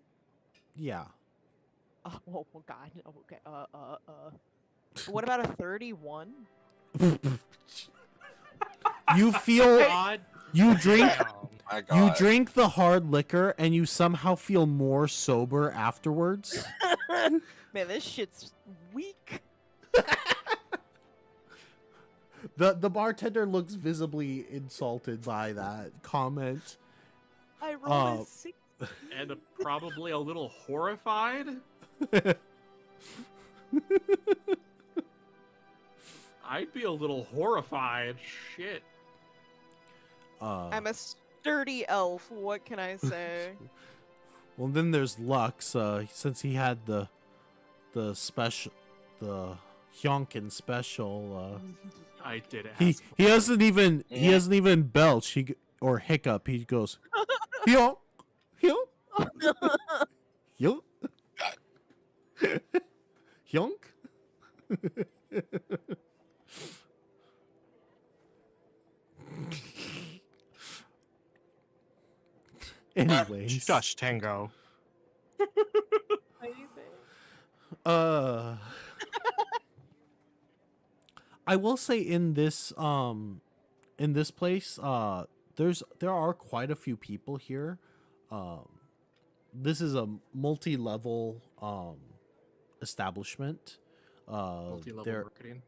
yeah. Oh god. Okay. What about a 31? You feel God you drink damn. my you God. drink the hard liquor and you somehow feel more sober afterwards. Man, this shit's weak. The bartender looks visibly insulted by that comment. I rolled Uh, a 6. And probably a little horrified. I'd be a little horrified. Shit. I'm a sturdy elf. What can I say? Well, then there's Lux. Since he had the special, the Hyonkin special. I did He ask. he hasn't even he Yeah. hasn't even belch. Or hiccup. He goes, Hyonk, Hyonk, Hyonk, Hyonk. Anyways, Shush, Tango. I will say in this place, there are quite a few people here. This is a multi-level establishment. Multi-level there marketing.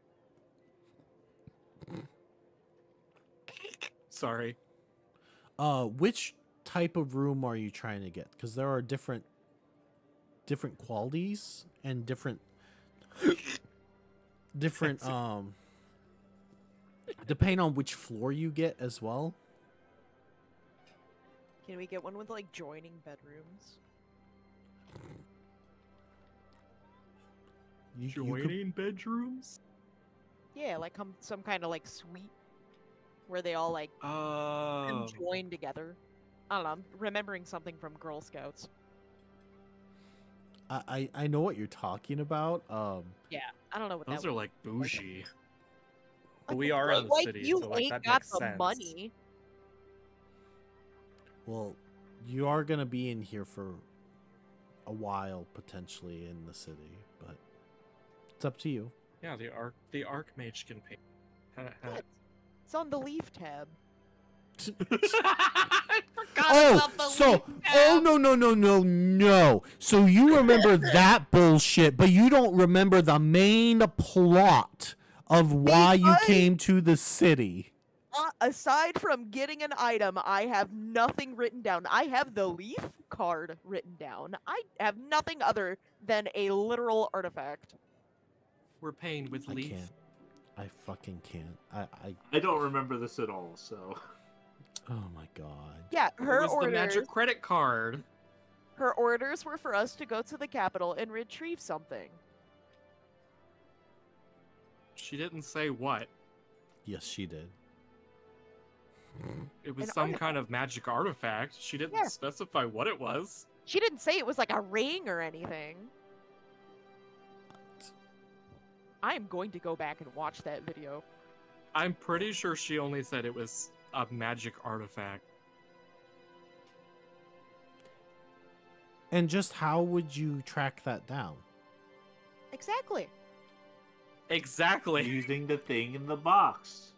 Sorry. which type of room are you trying to get? Because there are different qualities and different depending on which floor you get as well. Can we get one with like joining bedrooms? You could- Joining bedrooms? Yeah, like some kind of like suite where they all like Oh. join together. I don't know. I'm remembering something from Girl Scouts. I know what you're talking about. Yeah, I don't know what Those that are was. like bougie. But Like, we are in the like, city, you so like ain't that got makes the sense. money. Well, you are gonna be in here for a while potentially in the city, but it's up to you. Yeah, the Archmage can pay. What? It's on the Leaf tab. I forgot Oh, about the so leaf oh tab. no. So you remember that bullshit, but you don't remember the main plot of why you Because- came to the city. Aside from getting an item, I have nothing written down. I have the Leaf card written down. I have nothing other than a literal artifact. We're paying with I leaf. can't. I fucking can't. I don't remember this at all, so. Oh my god. Yeah, It her was the orders. magic credit card. Her orders were for us to go to the capital and retrieve something. She didn't say what. Yes, she did. It was An some kind of magic artifact. She didn't Yeah. specify what it was. She didn't say it was like a ring or anything. I am going to go back and watch that video. I'm pretty sure she only said it was a magic artifact. And just how would you track that down? Exactly. Exactly. Using the thing in the box.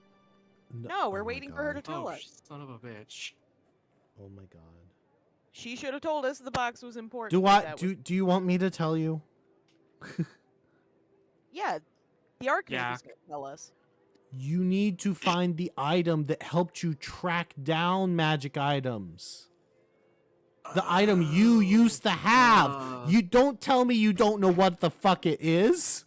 No, we're oh my waiting for her to God. tell Oh, us. son of a bitch. Oh my god. She should have told us the box was important. Do but I that do was- do you want me to tell you? Yeah, the Archmage Yeah. is gonna tell us. You need to find the item that helped you track down magic items. The item you used to have. You don't tell me you don't know what the fuck it is.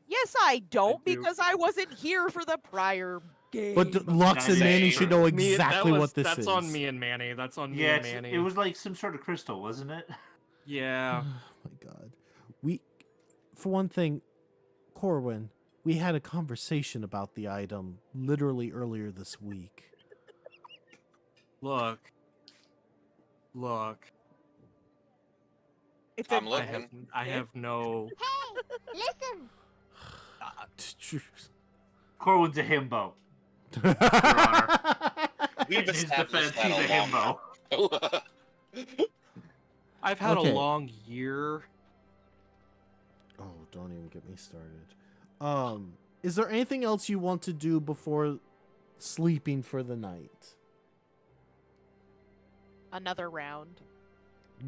Yes, I don't do. because I wasn't here for the prior game. But Lux and Same. Manny should know Me- that exactly was- what this that's is. on me and Manny. That's on me Yeah, and Manny. it was like some sort of crystal, wasn't it? Yeah. Oh my god. For one thing, Corwin, we had a conversation about the item literally earlier this week. Look. It's I'm a looking. I have no. Listen. Corwin's a himbo. We've In his established defense, he's a that a long himbo. time. I've had Okay. a long year. Oh, don't even get me started. Is there anything else you want to do before sleeping for the night? another round.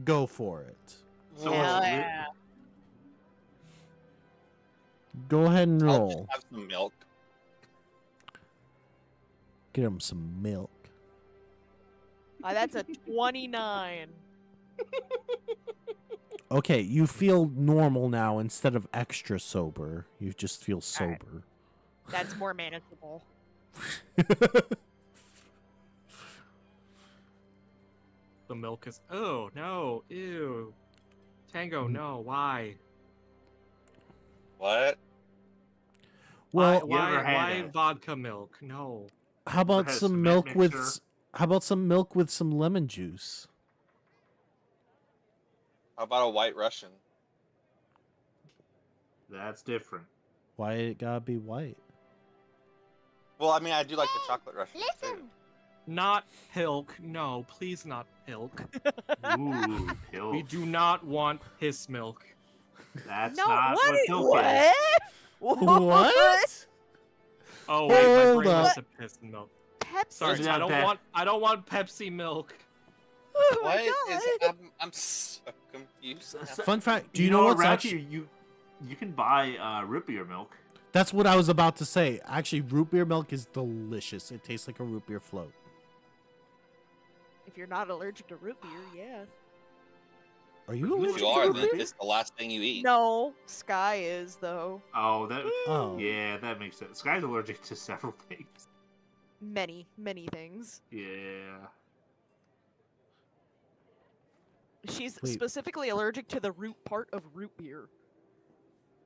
Go for it. So Hell what's yeah. Go ahead and I'll roll. just have some milk. Get him some milk. That's a 29. Okay, you feel normal now instead of extra sober. You just feel Alright. sober. That's more manageable. The milk is. Oh no! Ew. Tango, no. Why? What? Well, You why? ever had Why a- vodka milk? No. how about has some cement milk with mixture? how about some milk with some lemon juice? How about a white Russian? That's different. Why it gotta be white? Well, I mean, I do like the chocolate Russian too. Listen. Not pilk. No, please not pilk. Ooh, pills. We do not want piss milk. That's No, not what? what i- pilk is. What? Oh wait, my Hold brain up. went to piss milk. Pepsi. Sorry, Isn't I that don't bad? want. I don't want Pepsi milk. Oh my What is? God. I'm so confused. now. Fun fact, do you know what's around actually here, you can buy root beer milk. That's what I was about to say. Actually, root beer milk is delicious. It tastes like a root beer float. If you're not allergic to root beer, yeah. Are you If allergic If to you are, root then beer? it's the last thing you eat. No, Sky is though. Oh, that. Oh. Yeah, that makes sense. This guy's allergic to several things. Many, many things. Yeah. She's Wait. specifically allergic to the root part of root beer.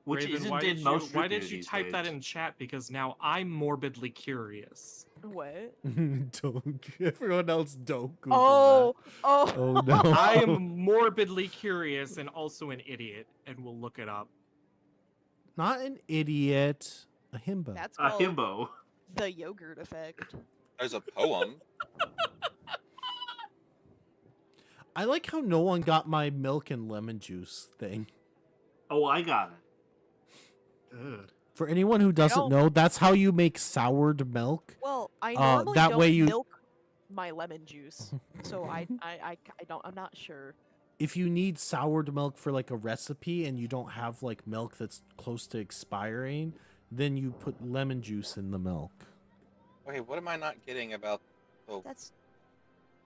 Which Raven, isn't why in did you, most why root beer did you these type that days. in chat? Because now I'm morbidly curious. What? Don't. Everyone else don't Google Oh, oh, that. Oh no. I am morbidly curious and also an idiot, and will look it up. Not an idiot. A himbo. That's A called himbo. the yogurt effect. There's a poem. I like how no one got my milk and lemon juice thing. Oh, I got it. Ugh. For anyone who doesn't don't- know, that's how you make soured milk. Well, I Uh, normally that don't way you- milk my lemon juice, so I don't. I'm not sure. If you need soured milk for like a recipe and you don't have like milk that's close to expiring, then you put lemon juice in the milk. Wait, what am I not getting about the That's.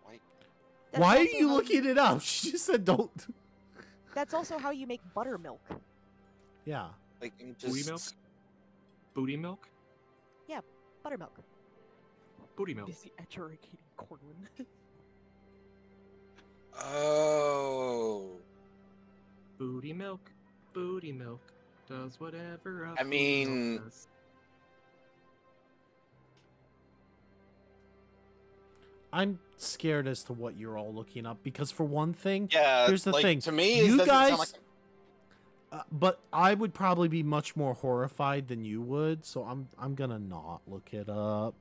white? that's Why are also you how looking it up? She just said don't. That's also how you make buttermilk. Yeah. Like I'm Booty just milk? Booty milk? Buttermilk. Booty milk. Busy educating Corwin. Oh. Booty milk. Booty milk. Does whatever. a I booty mean- milk does. I'm scared as to what you're all looking up because for one thing, Yeah. Here's the like, thing, To me, it you doesn't sound guys- like but I would probably be much more horrified than you would, so I'm gonna not look it up.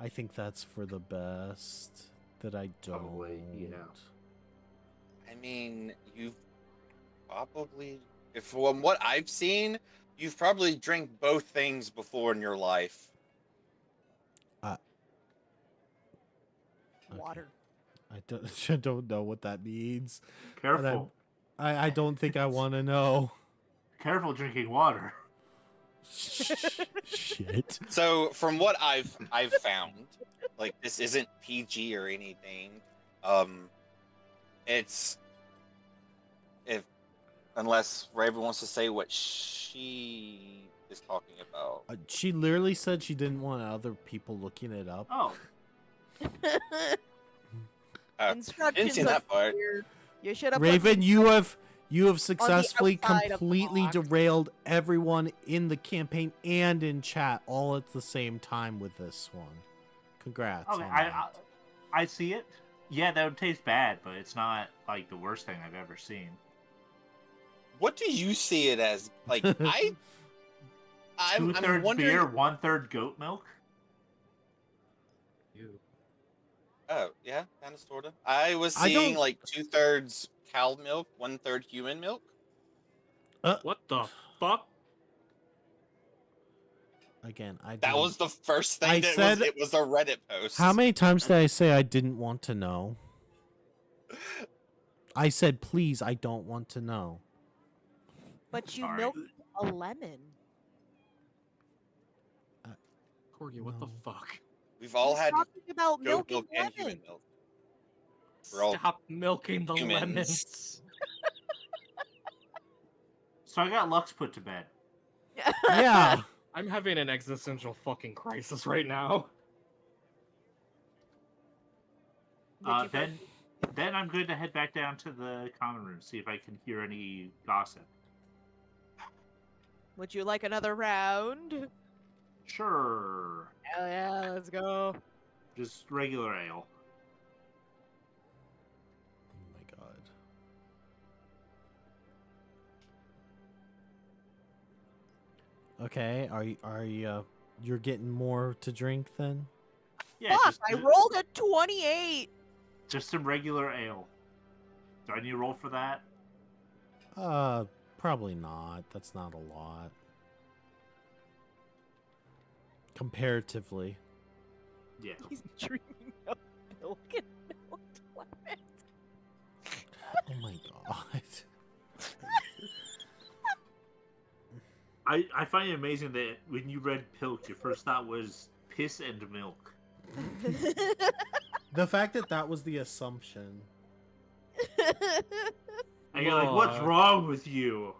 I think that's for the best that I don't. Probably, yeah. I mean, you've probably, if from what I've seen, you've probably drank both things before in your life. Okay. Water. I don't, I don't know what that means. Careful. I don't think I want to know. Careful drinking water. Shit. So, from what I've found, like this isn't PG or anything. It's if unless Raven wants to say what she is talking about. She literally said she didn't want other people looking it up. Oh, Instructions see are that part. clear. You should have. Raven, you have successfully outside of the completely box. derailed everyone in the campaign and in chat all at the same time with this one. Congrats. okay. on I that. I see it. Yeah, that would taste bad, but it's not like the worst thing I've ever seen. What do you see it as? Like I'm 2/3 wondering. beer, 1/3 goat milk. Ew. Oh yeah, kind of sorta. I was I seeing don't- like 2/3 cow milk, 1/3 human milk. What the fuck? Again, I That didn't- was the first thing I that said- was. It was a Reddit post. How many times did I say I didn't want to know? I said, please, I don't want to know. But you Sorry. milk a lemon. Corgi, what the No. fuck? We've all He's had talking about goat milk milk and and human lemon. milk. We're all Stop milking the humans. lemons. So I got Lux put to bed. Yeah. I'm having an existential fucking crisis right now. Did you Then I'm going to head back down to the common room, see if I can hear any gossip. Would you like another round? Sure. Hell yeah, let's go. Just regular ale. Oh my god. Okay, are you you're getting more to drink then? Yeah, Fuck, I rolled a 28. just some regular ale. Do I need to roll for that? Probably not. That's not a lot. Comparatively. Yeah. He's dreaming of milk and milked lemons. Oh my god. I find it amazing that when you read Pilk, your first thought was piss and milk. The fact that that was the assumption. And you're like, what's Look. wrong with you?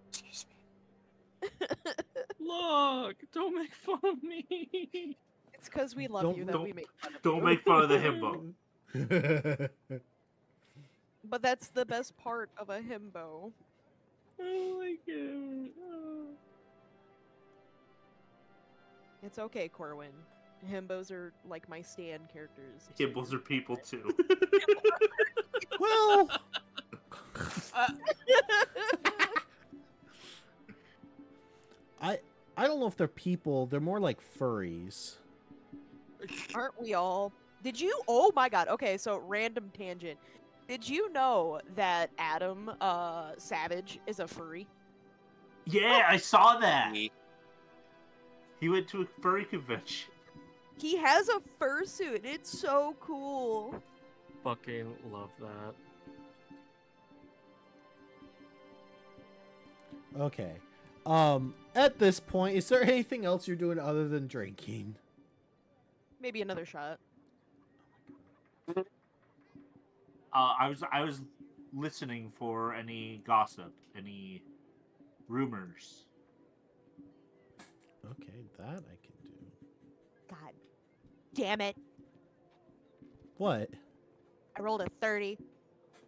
Excuse me. Look, don't make fun of me. It's because we love Don't- you that we make fun of Don't you. make fun of the himbo. But that's the best part of a himbo. Oh my god. It's okay, Corwin. Himbos are like my stan characters. Himbos are people too. Well, I don't know if they're people. They're more like furries. Aren't we all? Did you? Oh my god. Okay, so random tangent. Did you know that Adam Savage is a furry? Yeah, I saw that. Me. He went to a furry convention. He has a fursuit. It's so cool. Fucking love that. Okay. At this point, is there anything else you're doing other than drinking? Maybe another shot. I was listening for any gossip, any rumors. Okay, that I can do. God damn it. What? I rolled a 30.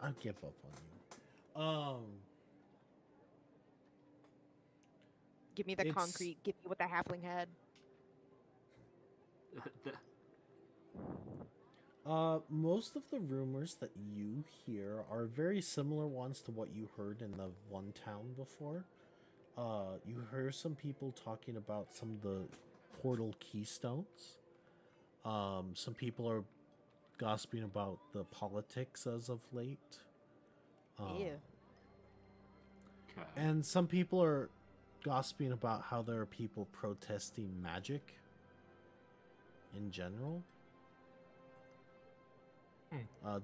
I'll give up on you. Give me the It's- concrete. Give me what the halfling had. Most of the rumors that you hear are very similar ones to what you heard in the one town before. You heard some people talking about some of the portal keystones. Some people are gossiping about the politics as of late. Ew. Okay. And some people are gossiping about how there are people protesting magic in general.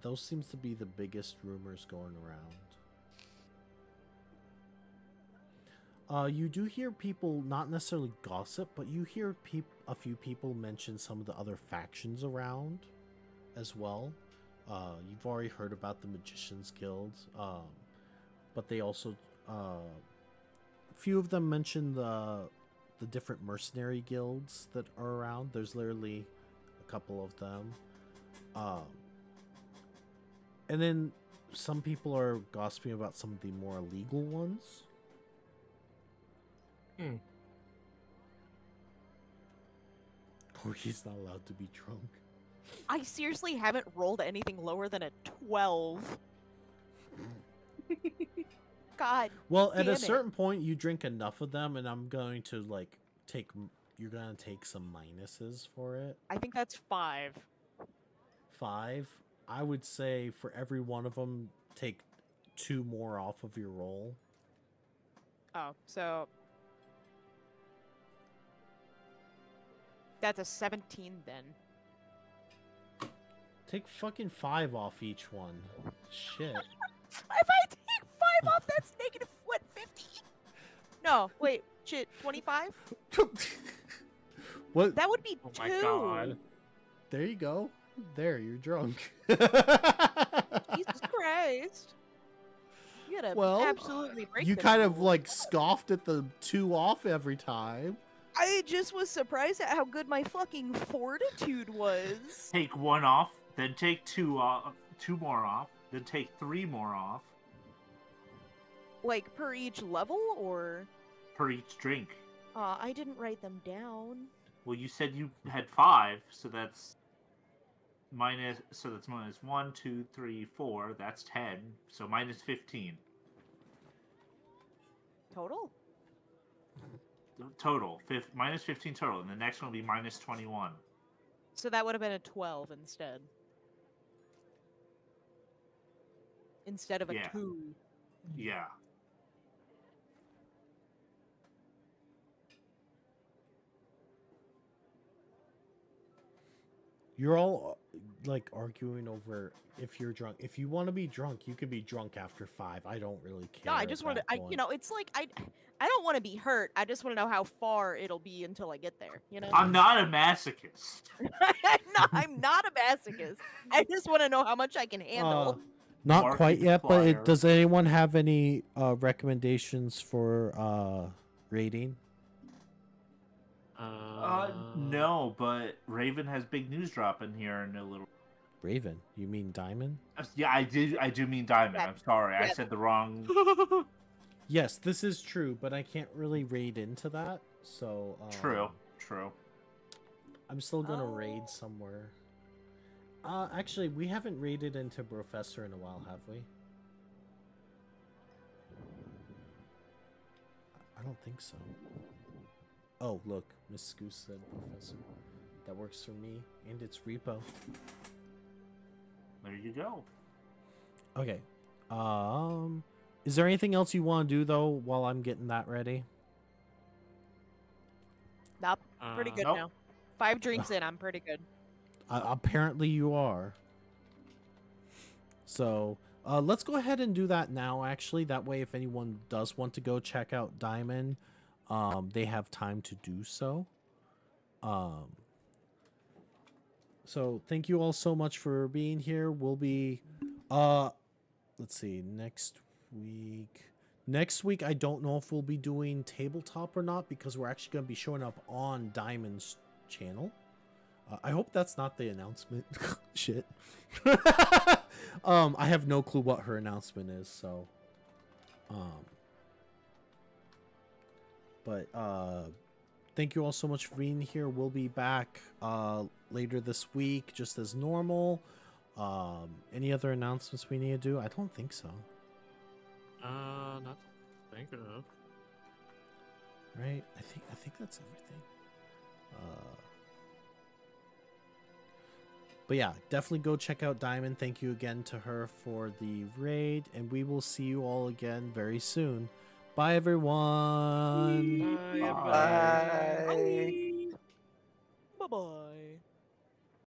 Those seems to be the biggest rumors going around. You do hear people not necessarily gossip, but you hear a few people mention some of the other factions around as well. You've already heard about the Magicians Guild, but they also a few of them mention the different mercenary guilds that are around. There's literally a couple of them. And then some people are gossiping about some of the more illegal ones. Or he's not allowed to be drunk. I seriously haven't rolled anything lower than a 12. God. Well, at Damn a it. certain point, you drink enough of them, and I'm going to you're gonna take some minuses for it. I think that's 5. 5. I would say for every one of them, take 2 more off of your roll. Oh, so that's a 17 then. Take fucking 5 off each one. Shit. If I take 5 off, that's negative what, 50? No, wait, shit, 25? What? That would be Oh 2. my god. There you go. There, you're drunk. Jesus Christ. You gotta Well, absolutely break You them kind of rules. like scoffed at the 2 off every time. I just was surprised at how good my fucking fortitude was. Take 1 off, then take 2 off, 2 more off, then take 3 more off Like per each level, or per each drink. I didn't write them down. Well, you said you had 5, so that's minus 1, 2, 3, 4. That's 10. So minus 15 Total? total. Minus 15 total, and the next one will be minus 21. So that would have been a 12 instead. Instead of a Yeah. 2. Yeah. You're all like arguing over if you're drunk. If you want to be drunk, you can be drunk after 5. I don't really care. No, I at just want to. that I point. it's like I don't want to be hurt. I just want to know how far it'll be until I get there. You know. I'm not a masochist. I'm not a masochist. I just want to know how much I can handle. Not Market quite yet, but flyer. does anyone have any recommendations for rating? No, but Raven has big news dropping here in a little. Raven. You mean Diamond? Yeah, I do mean Diamond. Yeah. I'm sorry. I Yeah. said the wrong. Yes, this is true, but I can't really raid into that. So True. True. I'm still gonna Oh. raid somewhere. Actually, we haven't raided into Professor in a while, have we? I don't think so. Oh, look, Miss Goose said Professor. That works for me, and it's repo. There you go. Okay. Is there anything else you want to do though while I'm getting that ready? Nope. Pretty good Nope. now. 5 drinks in, I'm pretty good. Apparently you are. So, let's go ahead and do that now, actually. That way, if anyone does want to go check out Diamond, they have time to do so. So, thank you all so much for being here. We'll be, let's see, next week. Next week, I don't know if we'll be doing tabletop or not because we're actually going to be showing up on Diamond's channel. I hope that's not the announcement. Shit. I have no clue what her announcement is, so. But thank you all so much for being here. We'll be back later this week, just as normal. Any other announcements we need to do? I don't think so. Not to think of. Right? I think that's everything. But yeah, definitely go check out Diamond. Thank you again to her for the raid, and we will see you all again very soon. Bye, everyone. Bye, everybody. Bye. Bye-bye.